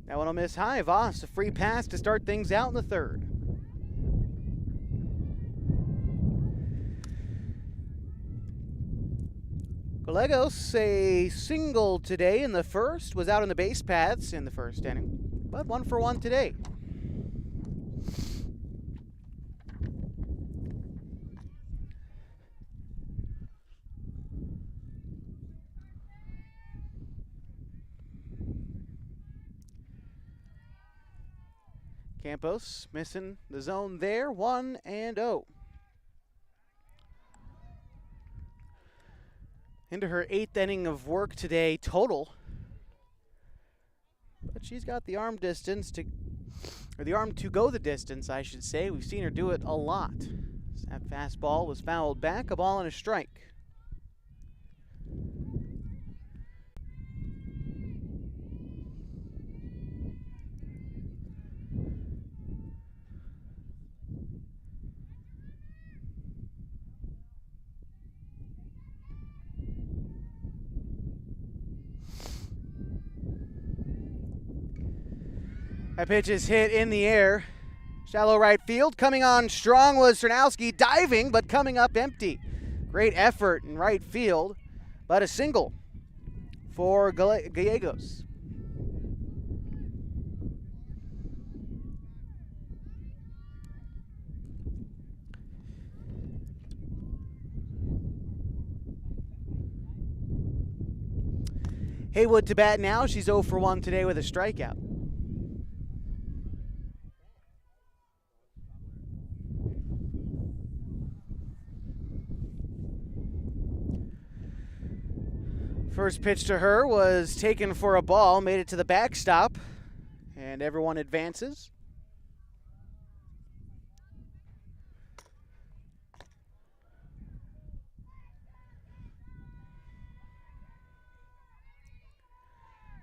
Speaker 1: That one will miss high. Voss, a free pass to start things out in the third. Gallegos, a single today in the first, was out on the base paths in the first inning, but 1 for 1 today. Campos missing the zone there, 1-0. Into her 8th inning of work today total. But she's got the arm distance to, or the arm to go the distance, I should say. We've seen her do it a lot. That fastball was fouled back, a ball and a strike. That pitch is hit in the air. Shallow right field. Coming on strong was Cernowski, diving but coming up empty. Great effort in right field, but a single for Gallegos. Haywood to bat now. She's 0 for 1 today with a strikeout. First pitch to her was taken for a ball, made it to the backstop, and everyone advances.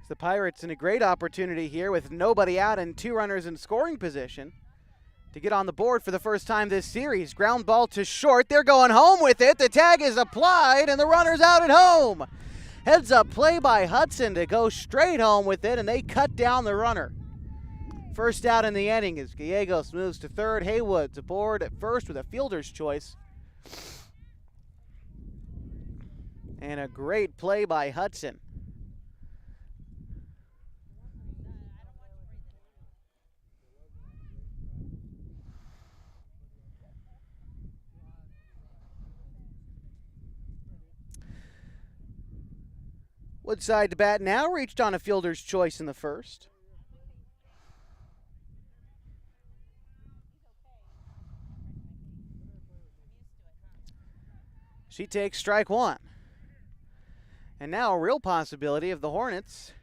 Speaker 1: The Pirates in a great opportunity here with nobody out and 2 runners in scoring position to get on the board for the first time this series. Ground ball to short. They're going home with it. The tag is applied and the runner's out at home. Heads up play by Hudson to go straight home with it, and they cut down the runner. First out in the inning as Gallegos moves to third. Haywood's aboard at first with a fielder's choice. And a great play by Hudson. Woodside to bat now, reached on a fielder's choice in the first. She takes strike 1. And now a real possibility of the Hornets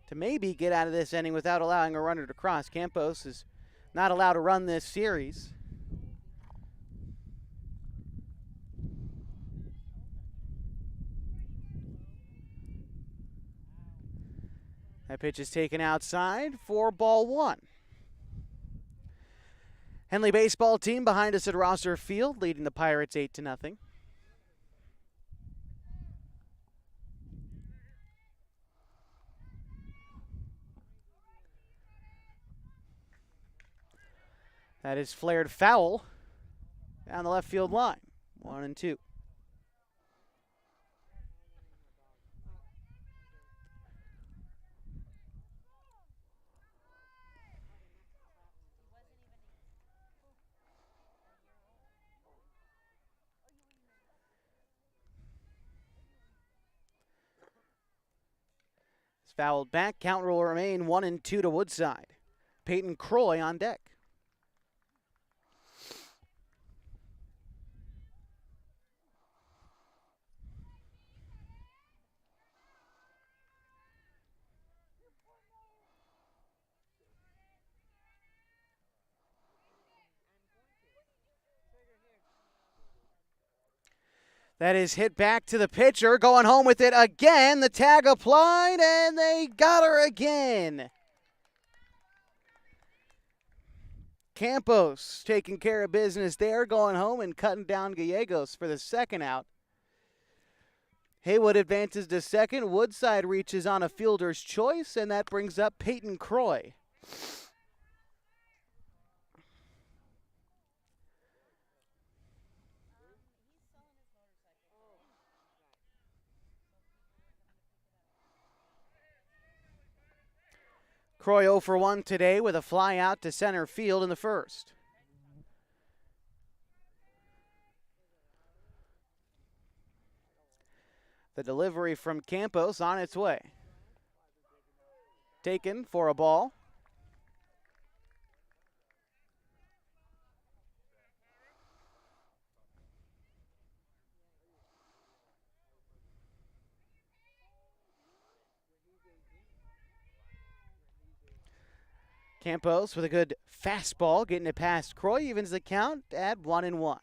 Speaker 1: to maybe get out of this inning without allowing a runner to cross. Campos is not allowed to run this series. That pitch is taken outside for ball 1. Henley baseball team behind us at Rosser Field, leading the Pirates 8-0. That is flared foul down the left field line. 1-2. Fouled back. Count will remain 1-2 to Woodside. Peyton Croy on deck. That is hit back to the pitcher, going home with it again. The tag applied, and they got her again. Campos taking care of business there, going home and cutting down Gallegos for the second out. Haywood advances to second. Woodside reaches on a fielder's choice, and that brings up Peyton Croy. Croy 0 for 1 today with a fly out to center field in the first. The delivery from Campos on its way. Taken for a ball. Campos with a good fastball, getting it past Croy, evens the count at 1-1.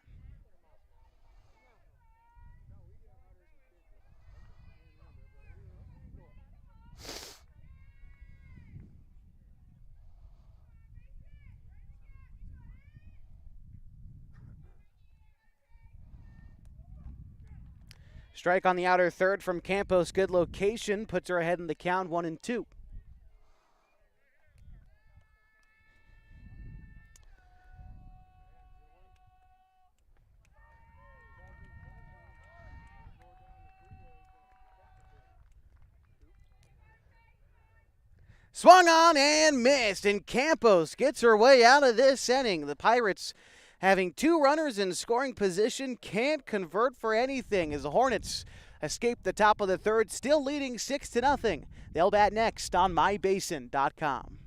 Speaker 1: Strike on the outer third from Campos, good location, puts her ahead in the count 1-2. Swung on and missed, and Campos gets her way out of this inning. The Pirates, having two runners in scoring position, can't convert for anything as the Hornets escape the top of the third, still leading 6-0. They'll bat next on mybasin.com.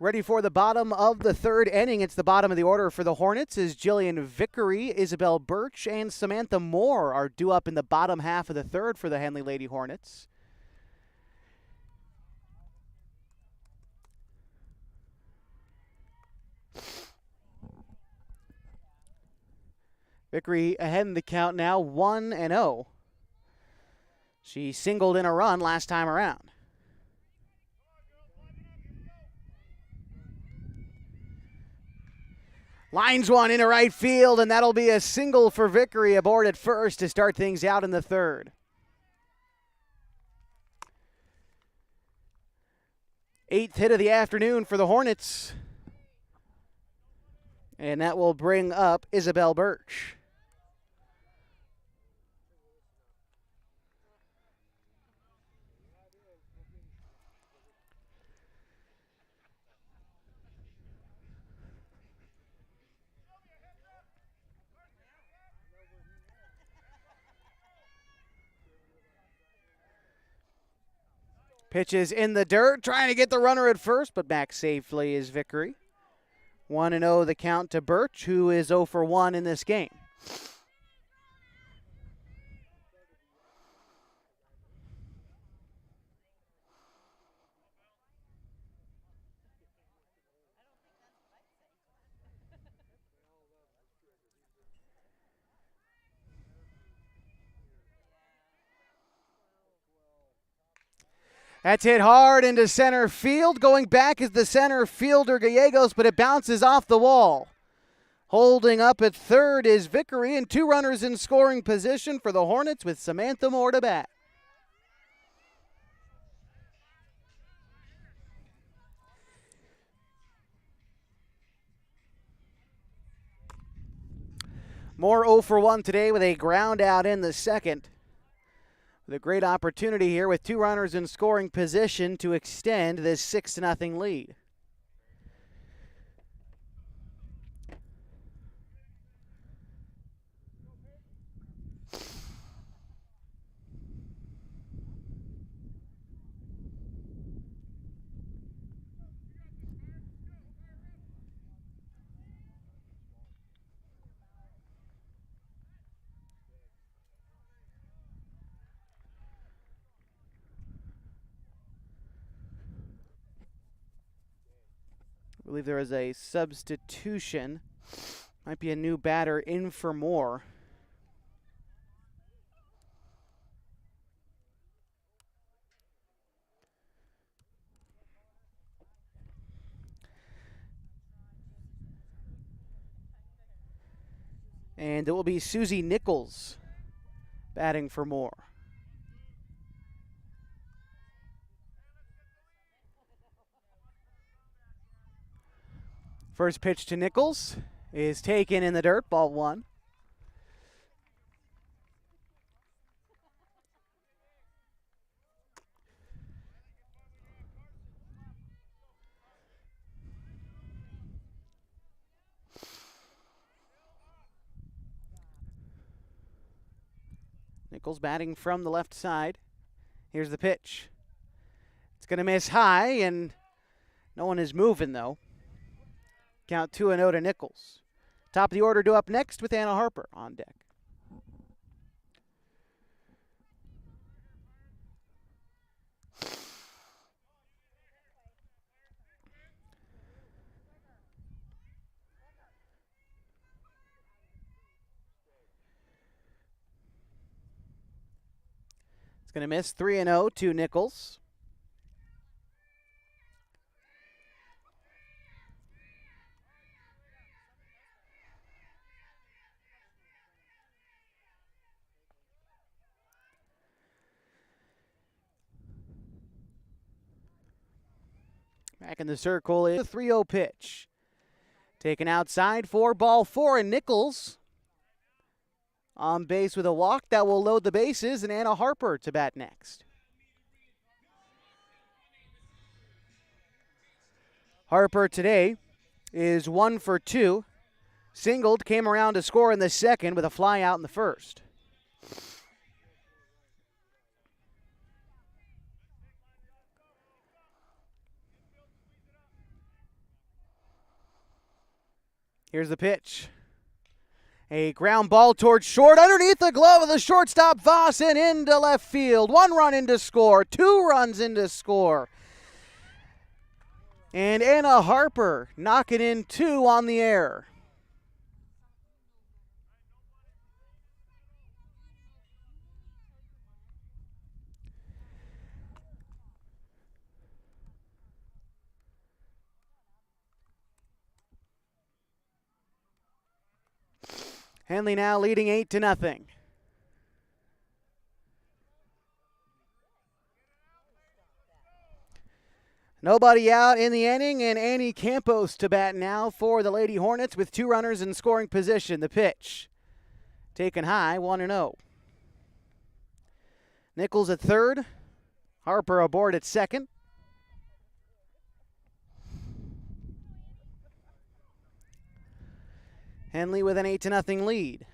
Speaker 1: Ready for the bottom of the third inning. It's the bottom of the order for the Hornets as Jillian Vickery, Isabel Birch, and Samantha Moore are due up in the bottom half of the third for the Henley Lady Hornets. Vickery ahead in the count now, 1-0. She singled in a run last time around. Lines one into right field, and that'll be a single for Vickery aboard at first to start things out in the third. 8th hit of the afternoon for the Hornets. And that will bring up Isabel Birch. Pitches in the dirt, trying to get the runner at first, but back safely is Vickery. 1-0 the count to Birch, who is 0 for 1 in this game. That's hit hard into center field. Going back is the center fielder Gallegos, but it bounces off the wall. Holding up at third is Vickery, and two runners in scoring position for the Hornets with Samantha Moore to bat. Moore 0 for 1 today with a ground out in the second. With a great opportunity here with two runners in scoring position to extend this 6-0 lead. believe there is a substitution. Might be a new batter in for more. And it will be Susie Nichols batting for more. First pitch to Nichols is taken in the dirt, ball 1. Nichols batting from the left side. Here's the pitch. It's going to miss high, and no one is moving, though. Count 2-0 to Nichols. Top of the order due up next with Anna Harper on deck. It's going to miss 3-0 to Nichols. Back in the circle is a 3-0 pitch. Taken outside for ball 4, and Nichols on base with a walk that will load the bases, and Anna Harper to bat next. Harper today is 1 for 2. Singled, came around to score in the second with a fly out in the first. Here's the pitch. A ground ball towards short, underneath the glove of the shortstop Voss and into left field. 1 run into score, 2 runs into score. And Anna Harper knocking in 2 on the air. Henley now leading 8-0. Nobody out in the inning, and Annie Campos to bat now for the Lady Hornets with 2 runners in scoring position. The pitch taken high, 1-0. Nichols at third. Harper aboard at second. Henley with an 8-0 lead.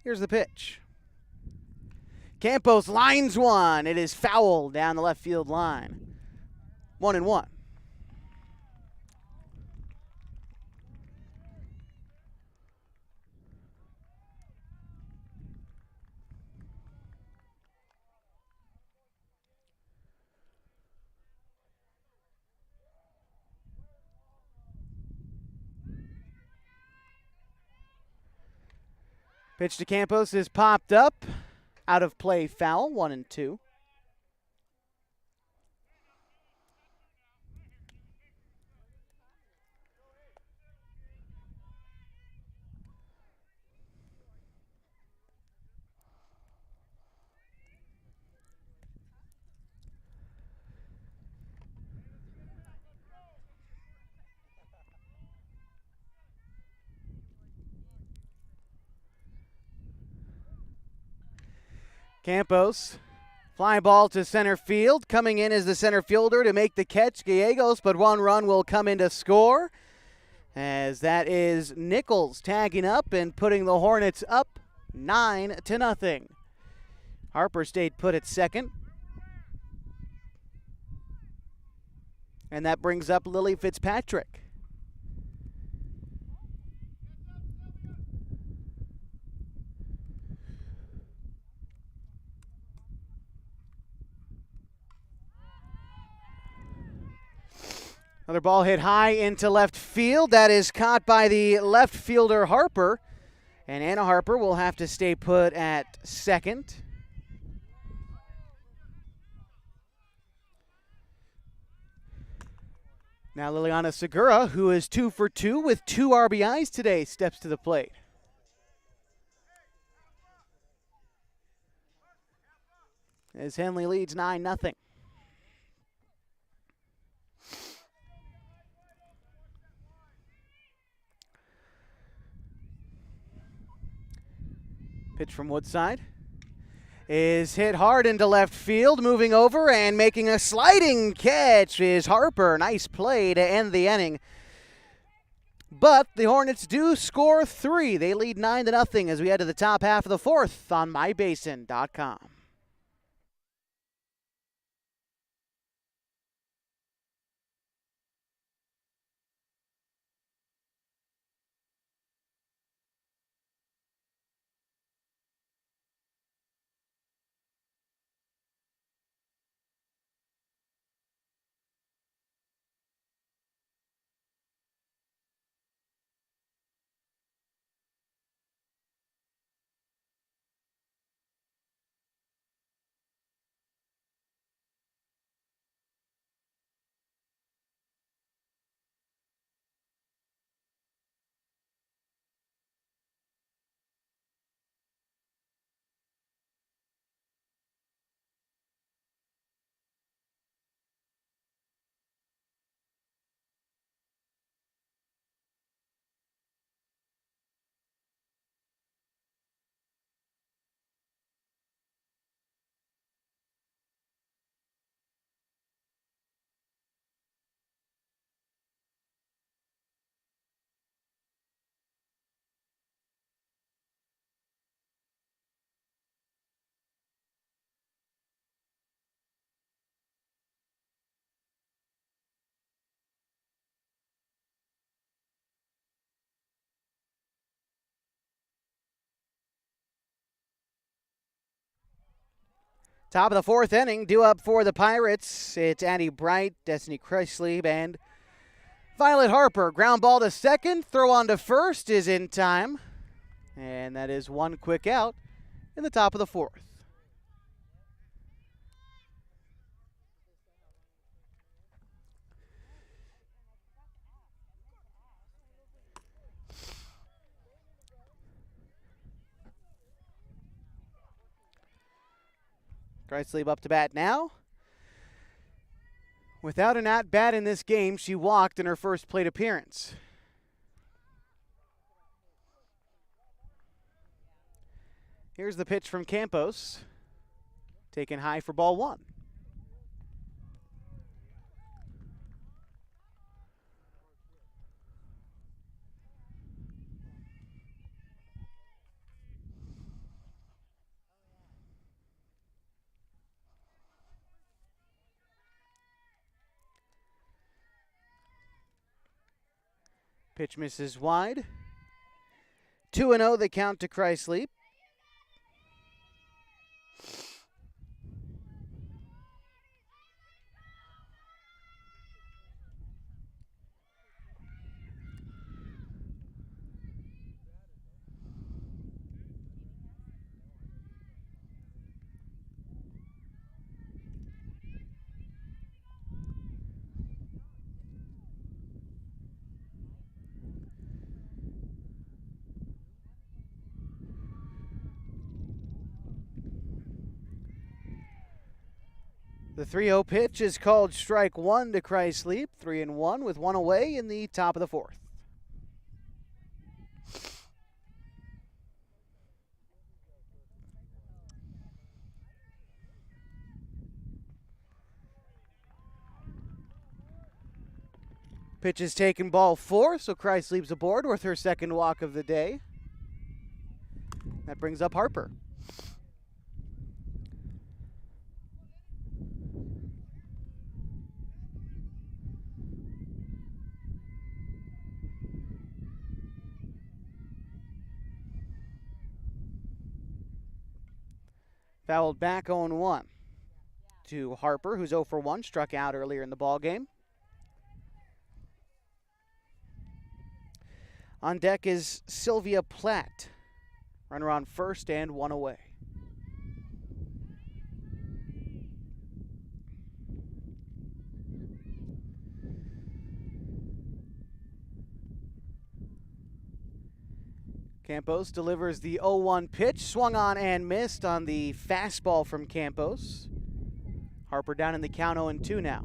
Speaker 1: Here's the pitch. Campos lines one. It is foul down the left field line. 1-1. Pitch to Campos is popped up. Out of play foul, 1-2. Campos, fly ball to center field. Coming in as the center fielder to make the catch, Gallegos, but 1 run will come in to score. As that is Nichols tagging up and putting the Hornets up 9-0. Harper stayed put at second. And that brings up Lily Fitzpatrick. Another ball hit high into left field. That is caught by the left fielder Harper. And Anna Harper will have to stay put at second. Now Liliana Segura, who is 2 for 2 with 2 RBIs today, steps to the plate. As Henley leads 9-0. Pitch from Woodside is hit hard into left field. Moving over and making a sliding catch is Harper. Nice play to end the inning. But the Hornets do score 3. They lead 9-0 as we head to the top half of the fourth on mybasin.com. Top of the fourth inning, due up for the Pirates. It's Addie Bright, Destiny Kreislieb, and Violet Harper. Ground ball to second, throw on to first is in time. And that is one quick out in the top of the fourth. Kreislieb up to bat now. Without an at-bat in this game, she walked in her first plate appearance. Here's the pitch from Campos. Taken high for ball one. Pitch misses wide. 2-0 the count to Kreislieb. The 3-0 pitch is called strike one to Kreislieb. 3-1 with one away in the top of the fourth. Pitch is taken ball four, so Kreislieb's aboard with her second walk of the day. That brings up Harper. Fouled back 0-1 to Harper, who's 0 for 1, struck out earlier in the ballgame. On deck is Sylvia Platt. Runner on first and one away. Campos delivers the 0-1 pitch, swung on and missed on the fastball from Campos. Harper down in the count 0-2 now.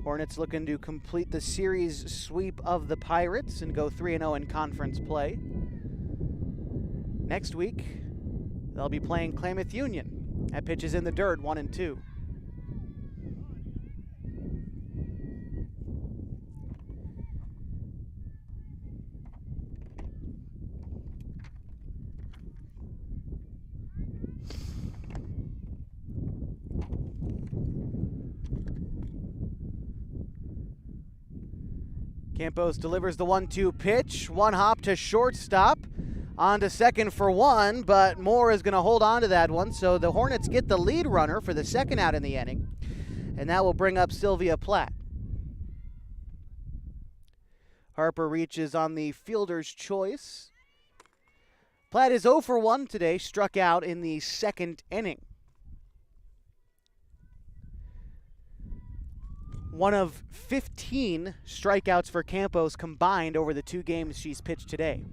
Speaker 1: Hornets looking to complete the series sweep of the Pirates and go 3-0 in conference play. Next week, they'll be playing Klamath Union. That pitch is in the dirt, 1-2. Campos delivers the 1-2 pitch. One hop to shortstop. On to second for one, but Moore is going to hold on to that one. So the Hornets get the lead runner for the second out in the inning. And that will bring up Sylvia Platt. Harper reaches on the fielder's choice. Platt is 0 for 1 today, struck out in the second inning. One of 15 strikeouts for Campos combined over the 2 games she's pitched today.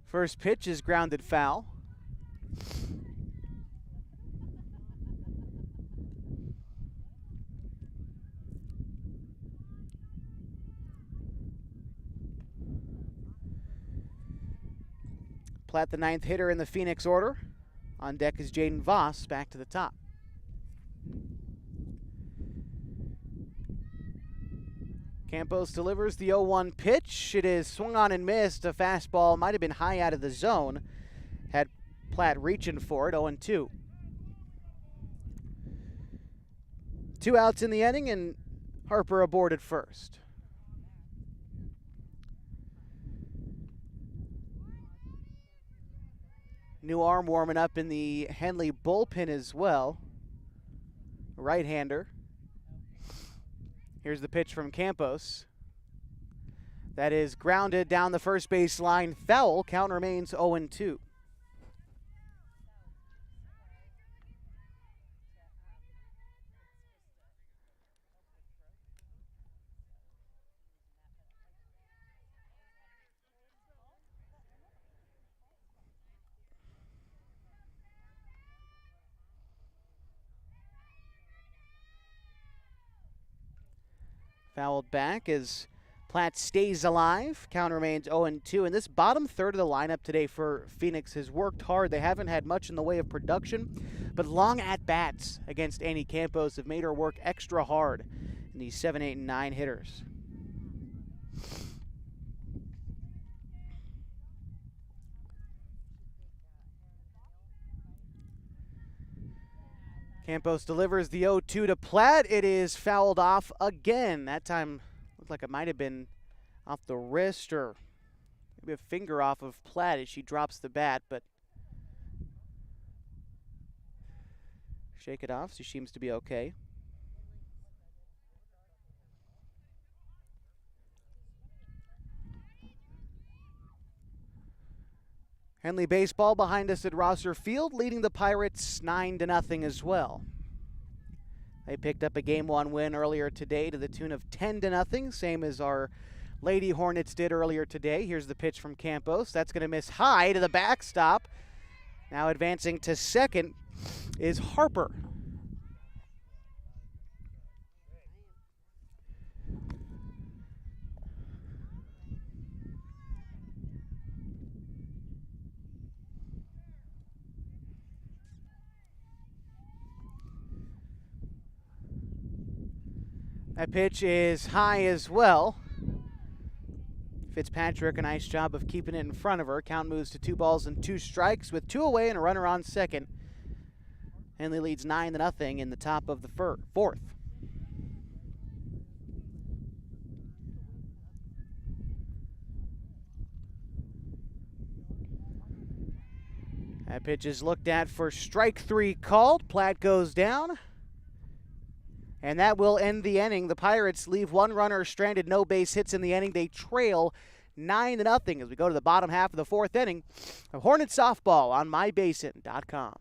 Speaker 1: First pitch is grounded foul. Platt, the 9th hitter in the Phoenix order. On deck is Jaden Voss, back to the top. Campos delivers the 0-1 pitch. It is swung on and missed. A fastball might have been high out of the zone. Had Platt reaching for it, 0-2. 2 outs in the inning, and Harper aboard at first. New arm warming up in the Henley bullpen as well. Right-hander. Here's the pitch from Campos. That is grounded down the first base line. Foul. Count remains 0-2. Fouled back as Platt stays alive. Count remains 0-2. And this bottom third of the lineup today for Phoenix has worked hard. They haven't had much in the way of production, but long at-bats against Annie Campos have made her work extra hard in these 7, 8, and 9 hitters. Campos delivers the 0-2 to Platt. It is fouled off again. That time looked like it might have been off the wrist or maybe a finger off of Platt as she drops the bat, but shake it off. She seems to be okay. Henley baseball behind us at Rosser Field, leading the Pirates 9-0 as well. They picked up a Game 1 win earlier today to the tune of 10-0, same as our Lady Hornets did earlier today. Here's the pitch from Campos. That's going to miss high to the backstop. Now advancing to second is Harper. That pitch is high as well. Fitzpatrick, a nice job of keeping it in front of her. Count moves to 2 balls and 2 strikes with 2 away and a runner on second. Henley leads 9-0 in the top of the fourth. That pitch is looked at for strike 3 called. Platt goes down. And that will end the inning. The Pirates leave one runner stranded, no base hits in the inning. They trail 9-0 as we go to the bottom half of the 4th inning of Hornets softball on mybasin.com.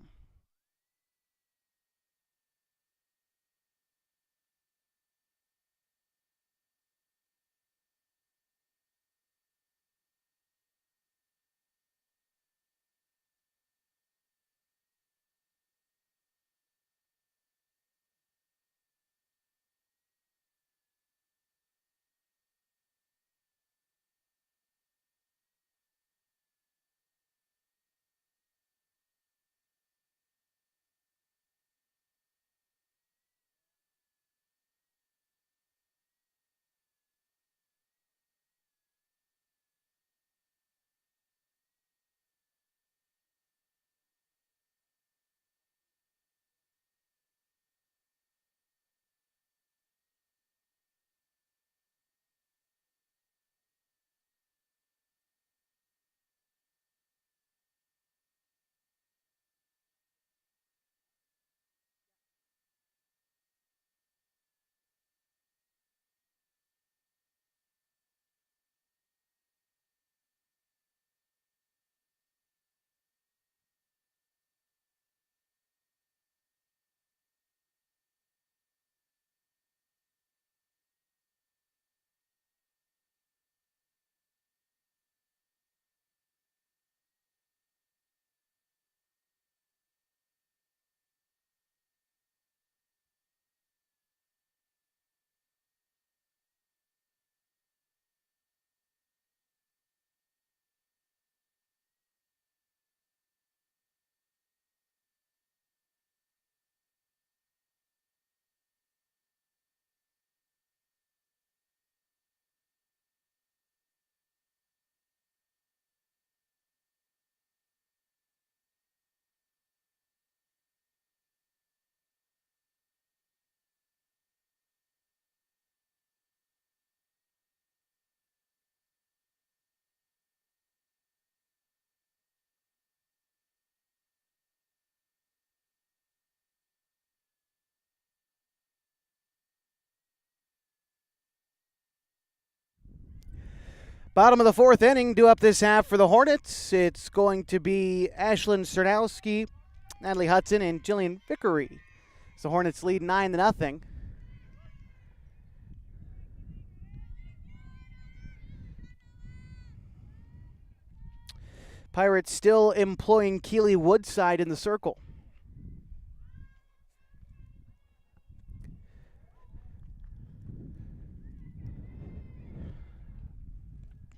Speaker 1: Bottom of the 4th inning, due up this half for the Hornets. It's going to be Ashlyn Cernowski, Natalie Hudson, and Jillian Vickery. So Hornets lead 9-0. Pirates still employing Keely Woodside in the circle.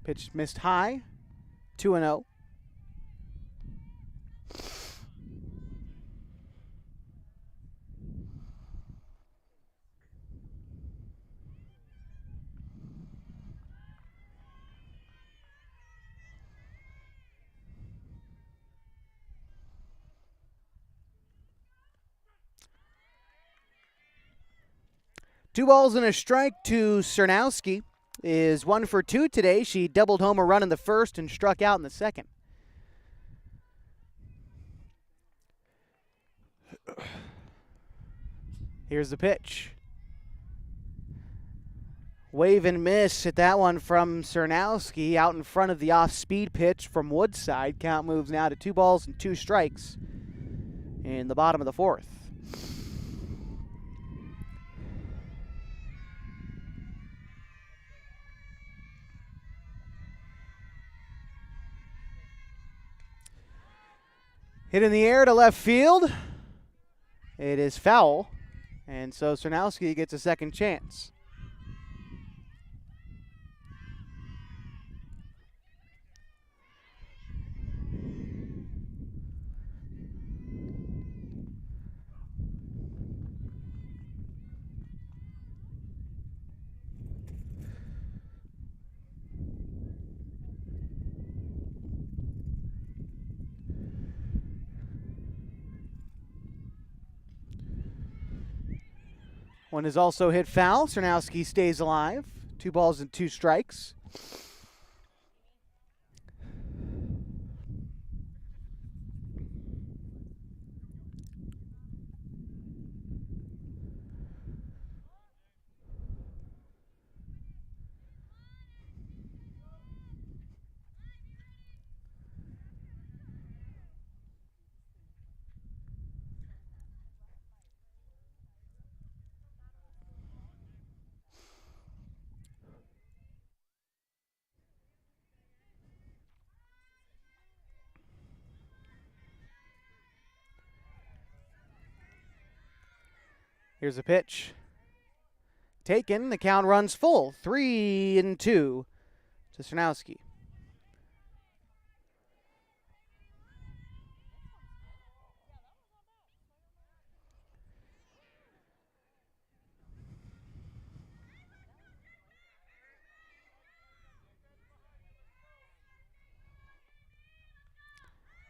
Speaker 1: Pitch missed high, 2-0. Two balls and a strike to Cernowski. Is 1 for 2 today. She doubled home a run in the first and struck out in the second. Here's the pitch. Wave and miss at that one from Cernowski out in front of the off-speed pitch from Woodside. Count moves now to 2 balls and 2 strikes in the bottom of the 4th. Hit in the air to left field. It is foul, and so Cernowski gets a second chance. One is also hit foul. Cernowski stays alive. 2 balls and 2 strikes. Here's a pitch. Taken. The count runs full. 3-2 to Sernowski.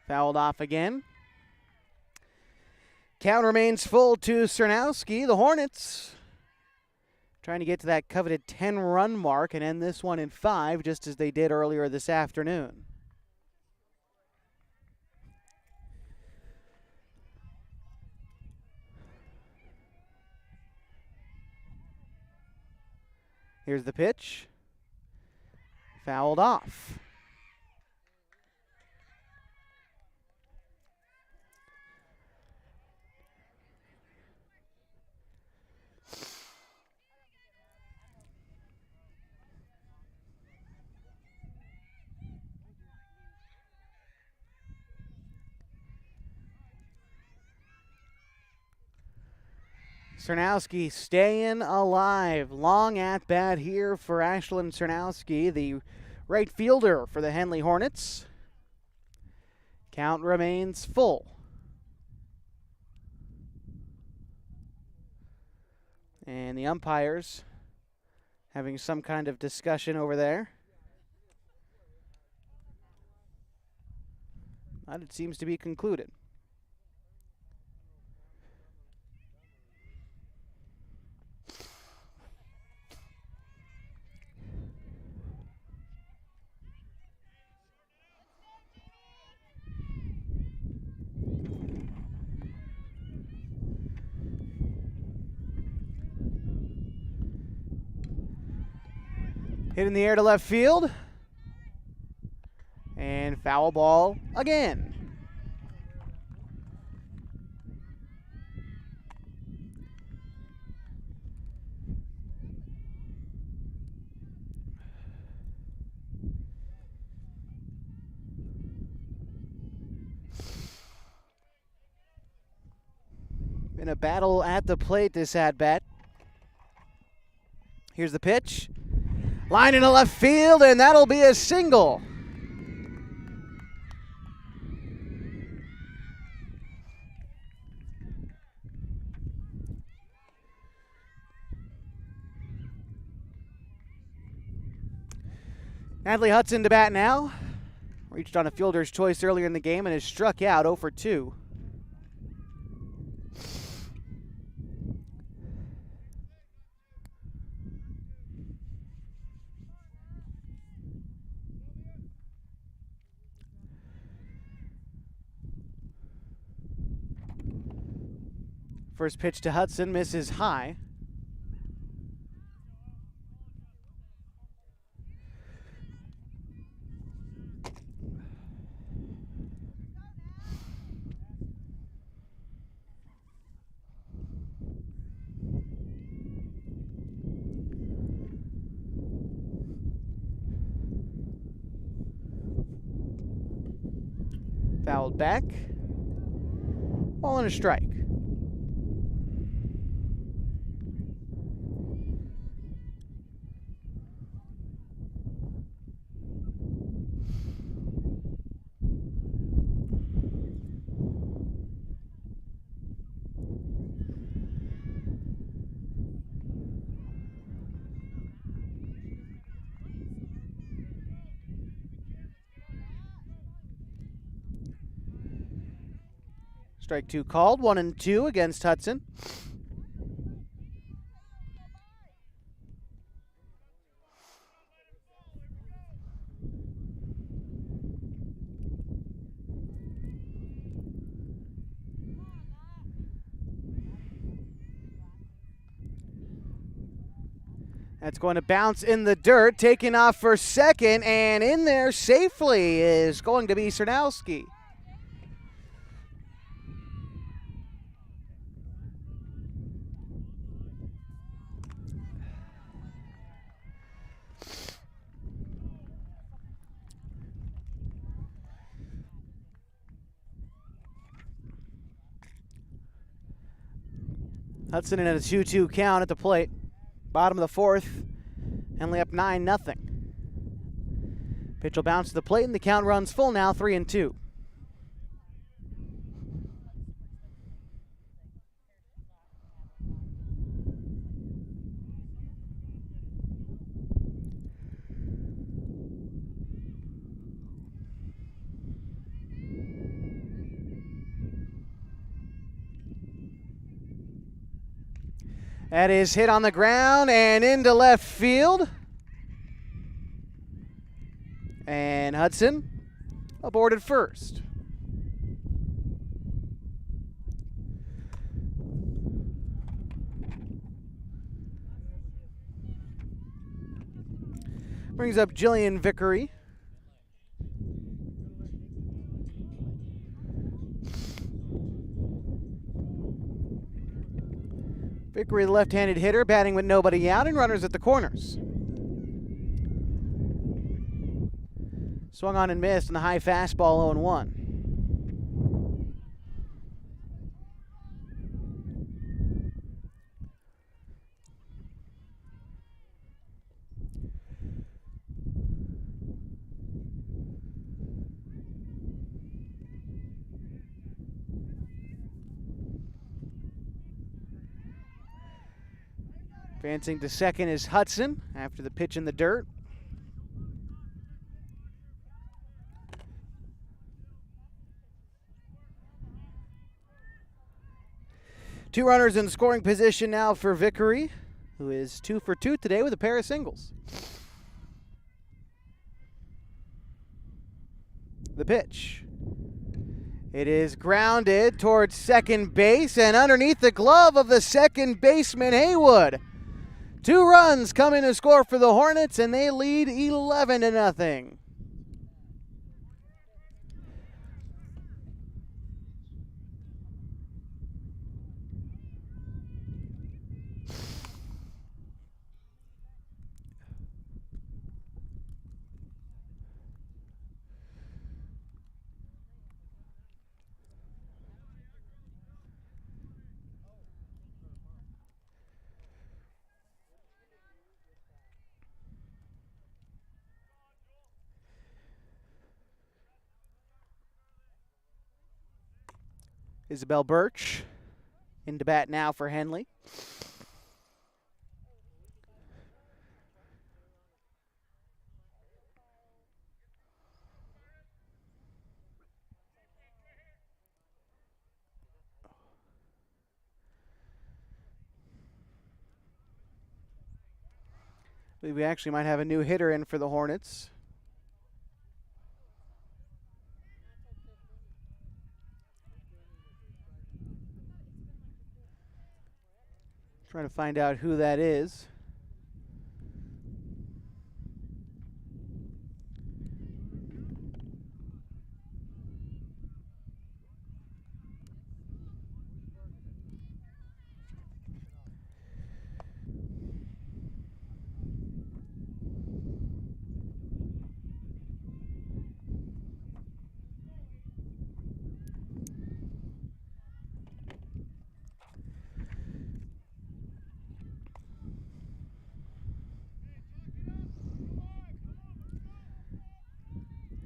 Speaker 1: Fouled off again. Count remains full to Sernowski. The Hornets trying to get to that coveted 10-run mark and end this one in 5, just as they did earlier this afternoon. Here's the pitch. Fouled off. Sernowski staying alive. Long at bat here for Ashlyn Sernowski, the right fielder for the Henley Hornets. Count remains full. And the umpires having some kind of discussion over there. But it seems to be concluded. Hit in the air to left field. And foul ball again. Been a battle at the plate this at-bat. Here's the pitch. Line into left field, and that'll be a single. Natalie Hudson to bat now. Reached on a fielder's choice earlier in the game and has struck out 0 for 2. First pitch to Hudson misses high. Fouled back. Ball and a strike. Strike 2 called, 1-2 against Hudson. That's going to bounce in the dirt, taking off for second, and in there safely is going to be Sernowski. Hudson in a 2-2 count at the plate. Bottom of the fourth. Henley up 9-0. Pitch will bounce to the plate, and the count runs full now, 3-2. That is hit on the ground and into left field. And Hudson aboard at first. Brings up Jillian Vickery. Vickery, the left-handed hitter, batting with nobody out and runners at the corners. Swung on and missed on the high fastball, 0-1. Advancing to second is Hudson after the pitch in the dirt. Two runners in scoring position now for Vickery, who is 2 for 2 today with a pair of singles. The pitch. It is grounded towards second base and underneath the glove of the second baseman, Haywood. 2 runs come in to score for the Hornets, and they lead 11-0. Isabel Birch into bat now for Henley. I believe we actually might have a new hitter in for the Hornets. Trying to find out who that is.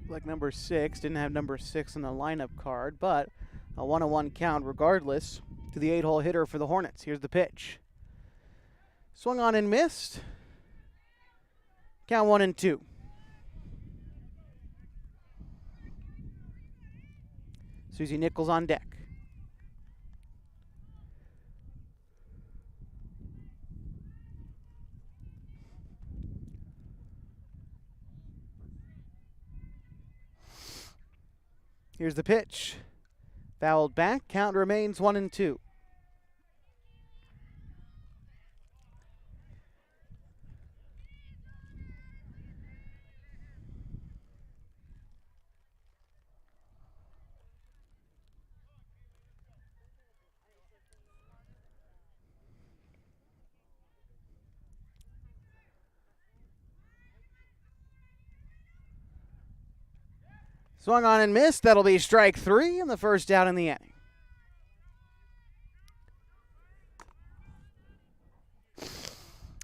Speaker 1: Like number 6, didn't have number 6 on the lineup card, but a 1-1 count regardless to the 8-hole hitter for the Hornets. Here's the pitch. Swung on and missed. Count 1-2. Susie Nichols on deck. Here's the pitch. Fouled back. Count remains 1-2. Swung on and missed. That'll be strike 3 and the first out in the inning.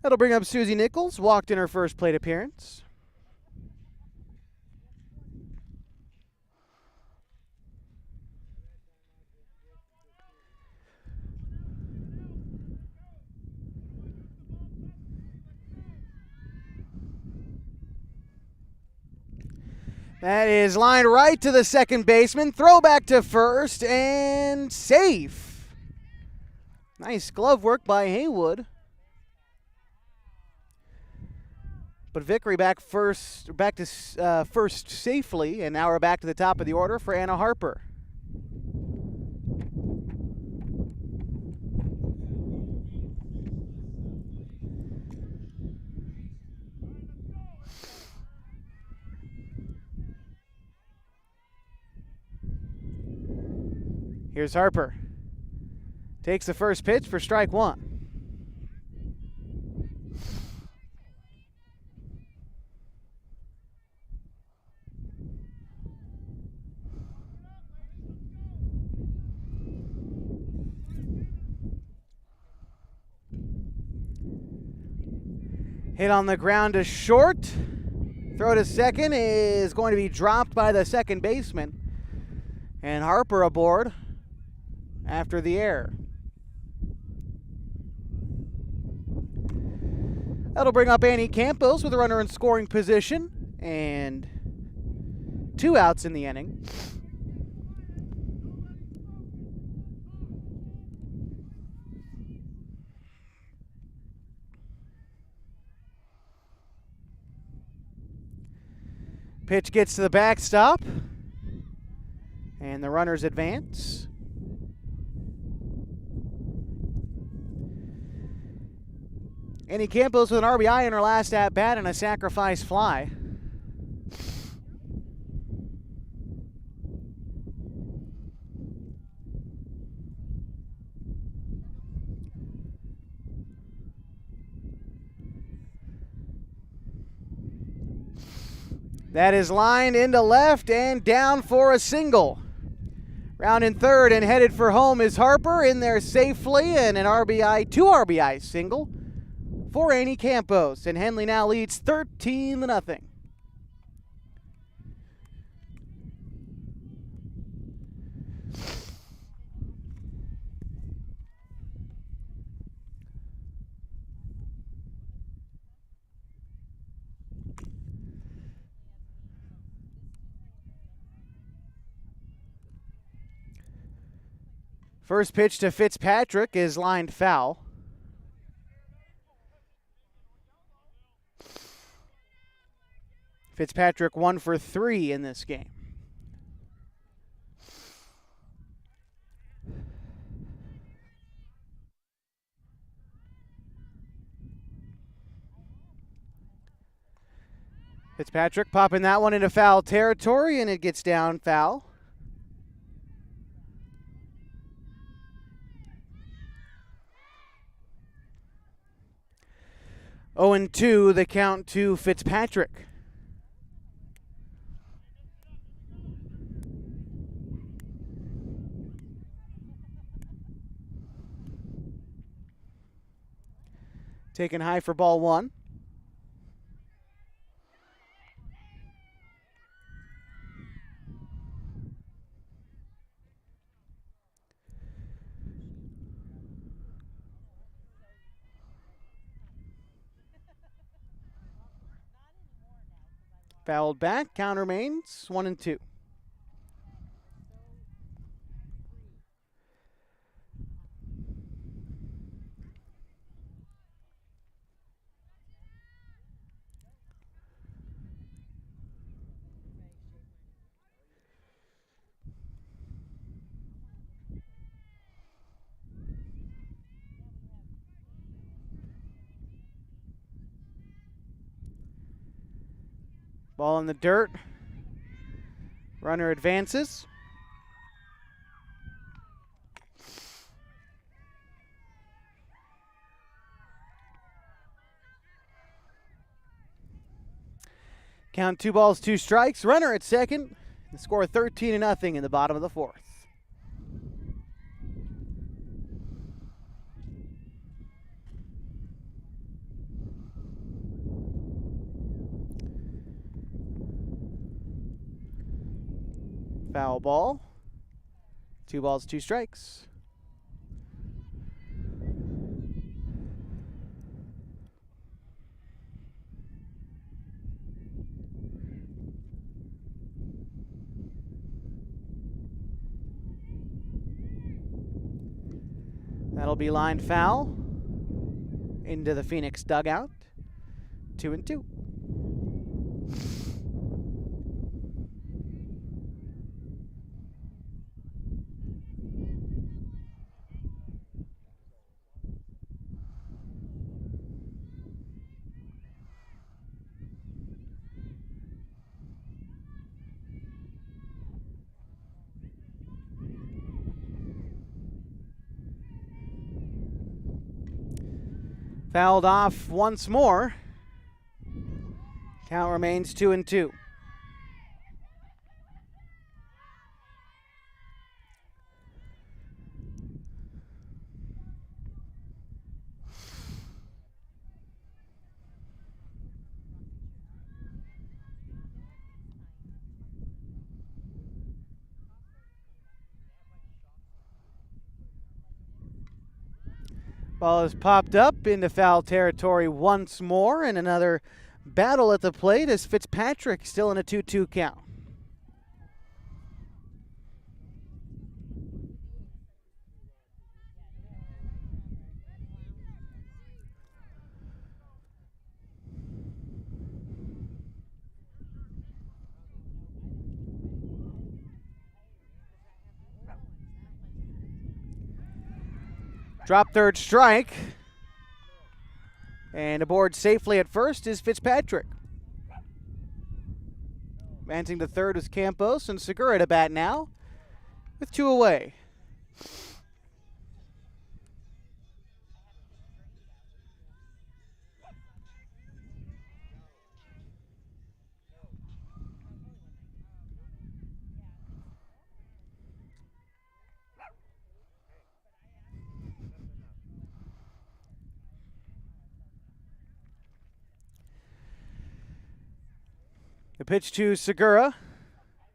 Speaker 1: That'll bring up Susie Nichols, walked in her first plate appearance. That is lined right to the second baseman. Throw back to first and safe. Nice glove work by Haywood. But Vickery back to first safely, and now we're back to the top of the order for Anna Harper. Here's Harper. Takes the first pitch for strike one. Hit on the ground to short. Throw to second is going to be dropped by the second baseman. And Harper aboard after the error. That'll bring up Annie Campos with a runner in scoring position and 2 outs in the inning. Pitch gets to the backstop, and the runners advance. Annie Campos with an RBI in her last at-bat and a sacrifice fly. That is lined into left and down for a single. Rounding third and headed for home is Harper in there safely, and an RBI, 2 RBI single for Annie Campos. And Henley now leads 13-0. First pitch to Fitzpatrick is lined foul. Fitzpatrick 1 for 3 in this game. Fitzpatrick popping that one into foul territory, and it gets down foul. 0-2, the count to Fitzpatrick. Taken high for ball 1. Fouled back, count remains 1-2. Ball in the dirt. Runner advances. Count 2 balls, 2 strikes. Runner at second. The score 13-0 in the bottom of the 4th. Foul ball. 2 balls, 2 strikes. That'll be line foul into the Phoenix dugout. 2-2. Fouled off once more. Count remains 2-2. Ball has popped up into foul territory once more, and another battle at the plate as Fitzpatrick still in a 2-2 count. Drop third strike. And aboard safely at first is Fitzpatrick. Advancing to third is Campos, and Segura to bat now with 2 away. The pitch to Segura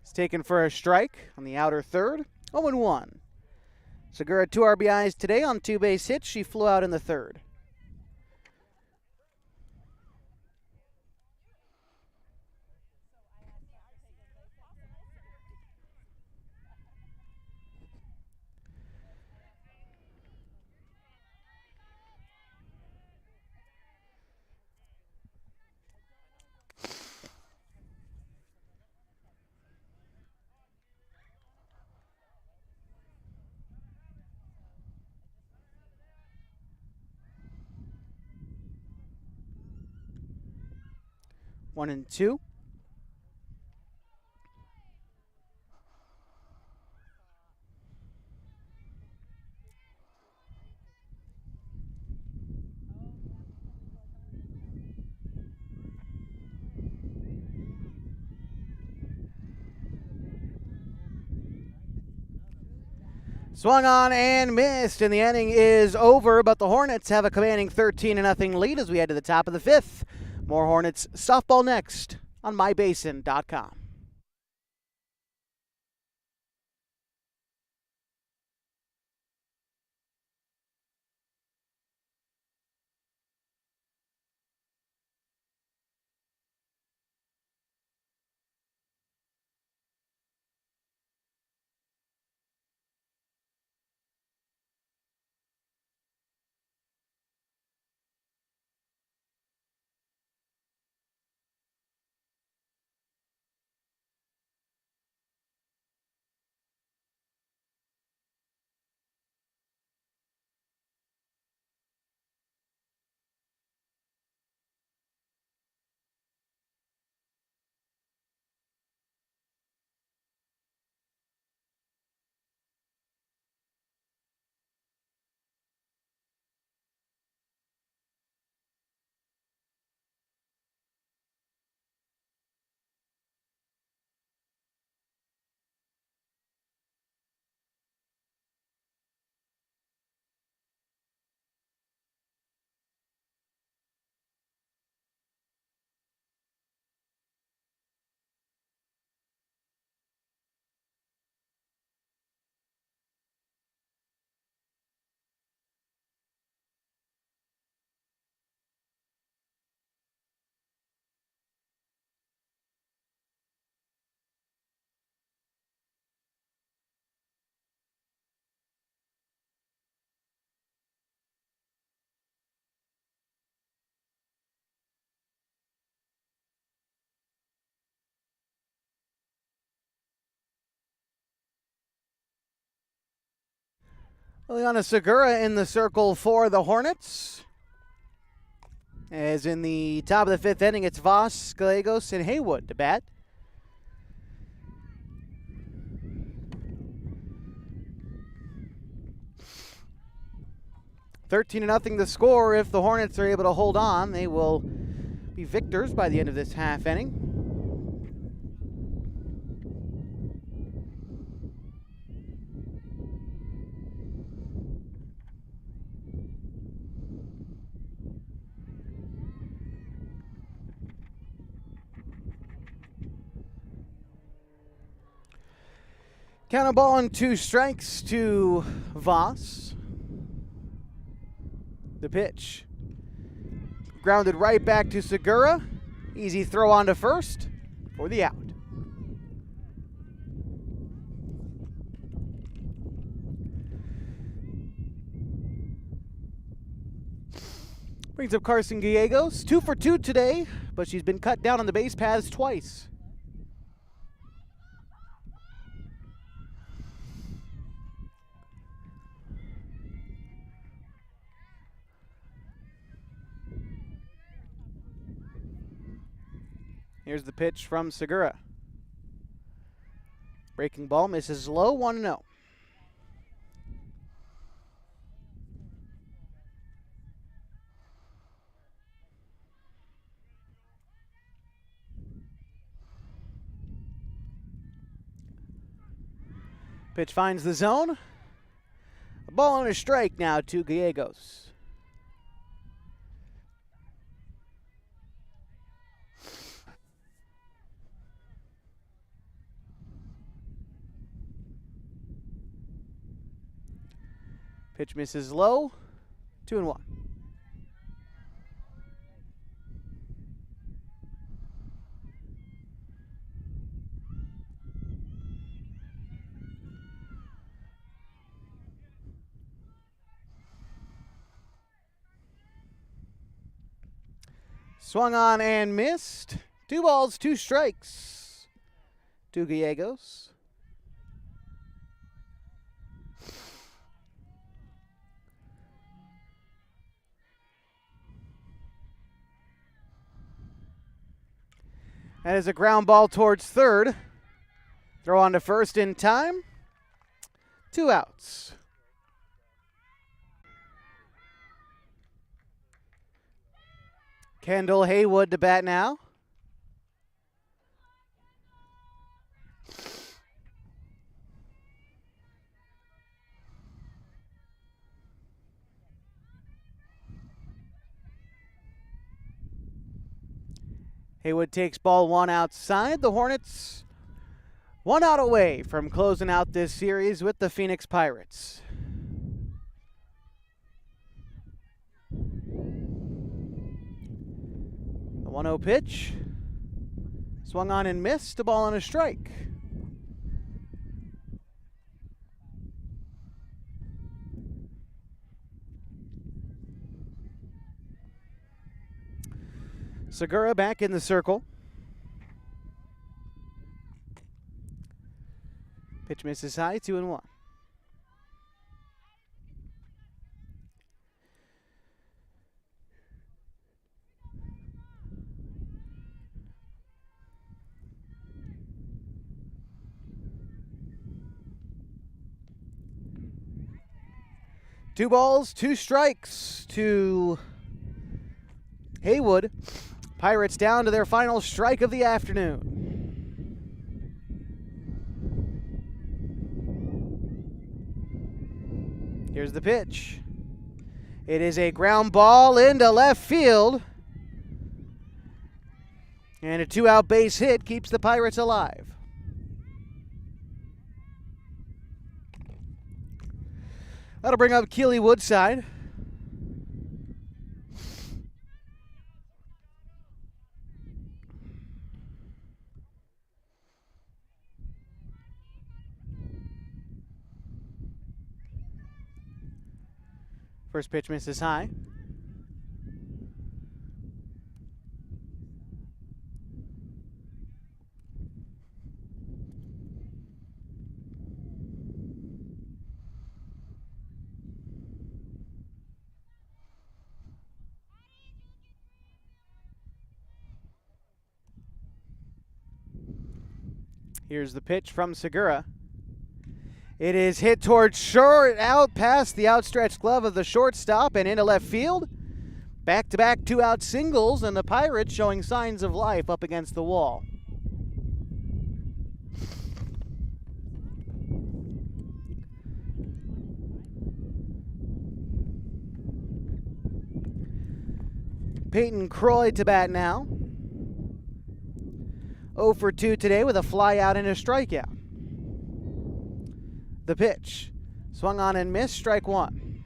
Speaker 1: is taken for a strike on the outer third. 0-1. Segura 2 RBIs today on 2 base hits. She flew out in the third. One and two. Swung on and missed, and the inning is over, but the Hornets have a commanding 13-0 lead as we head to the top of the fifth. More Hornets softball next on mybasin.com. Liliana Segura in the circle for the Hornets. As in the top of the fifth inning, it's Voss, Gallegos, and Haywood to bat. $13-0 the score. If the Hornets are able to hold on, they will be victors by the end of this half inning. Count a ball and 2 strikes to Voss. The pitch. Grounded right back to Segura. Easy throw on to first for the out. Brings up Carson Gallegos. 2 for 2 today, but she's been cut down on the base paths twice. Here's the pitch from Segura. Breaking ball misses low, 1-0. Pitch finds the zone. A ball and a strike now to Gallegos. Pitch misses low, 2-1. Swung on and missed. 2 balls, 2 strikes to Gallegos. That is a ground ball towards third. Throw on to first in time. 2 outs. Kendall Haywood to bat now. Haywood takes ball 1 outside. The Hornets 1 out away from closing out this series with the Phoenix Pirates. The 1-0 pitch. Swung on and missed. A ball and a strike. Segura back in the circle. Pitch misses high, 2-1. Two balls, 2 strikes to Haywood. Pirates down to their final strike of the afternoon. Here's the pitch. It is a ground ball into left field. And a 2-out base hit keeps the Pirates alive. That'll bring up Keely Woodside. First pitch misses high. Here's the pitch from Segura. It is hit towards short, out past the outstretched glove of the shortstop and into left field. Back-to-back 2-out singles, and the Pirates showing signs of life up against the wall. Peyton Croy to bat now. 0 for 2 today with a fly out and a strikeout. The pitch. Swung on and missed, strike one.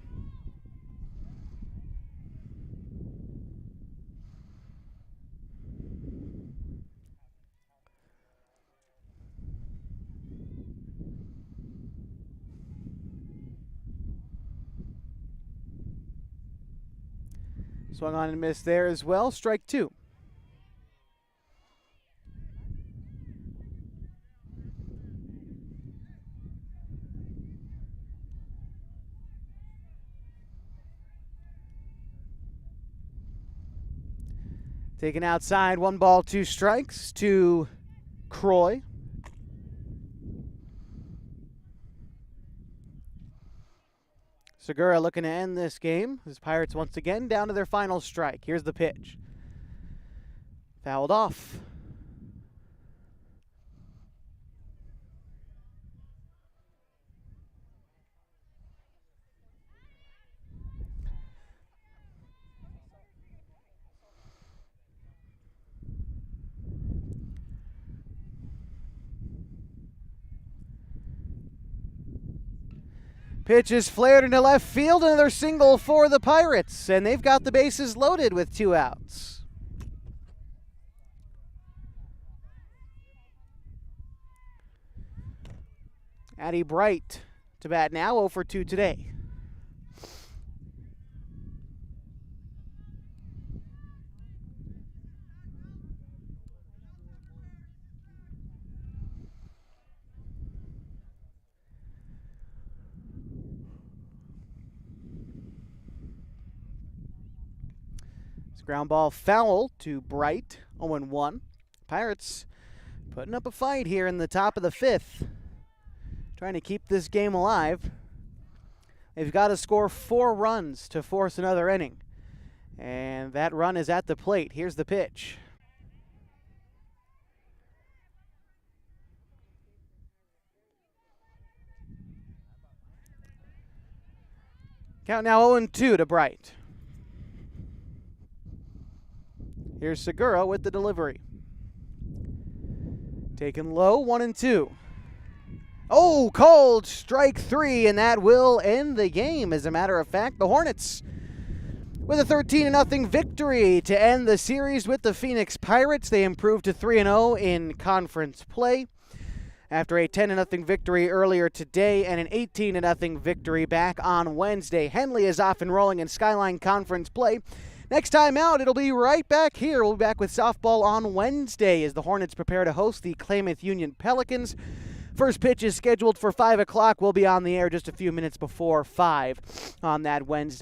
Speaker 1: Swung on and missed there as well, strike two. Taken outside, 1 ball, 2 strikes to Croy. Segura looking to end this game. His Pirates once again down to their final strike. Here's the pitch. Fouled off. Pitch is flared into left field, another single for the Pirates, and they've got the bases loaded with 2 outs. Addie Bright to bat now, 0 for 2 today. Ground ball foul to Bright, 0-1. Pirates putting up a fight here in the top of the 5th. Trying to keep this game alive. They've got to score 4 runs to force another inning. And that run is at the plate. Here's the pitch. Count now 0-2 to Bright. Here's Segura with the delivery. Taken low, 1-2. Oh, called strike 3, and that will end the game. As a matter of fact, the Hornets with a 13-0 victory to end the series with the Phoenix Pirates. They improved to 3-0 in conference play after a 10-0 victory earlier today and an 18-0 victory back on Wednesday. Henley is off and rolling in Skyline Conference play. Next time out, it'll be right back here. We'll be back with softball on Wednesday as the Hornets prepare to host the Klamath Union Pelicans. First pitch is scheduled for 5 o'clock. We'll be on the air just a few minutes before 5 on that Wednesday.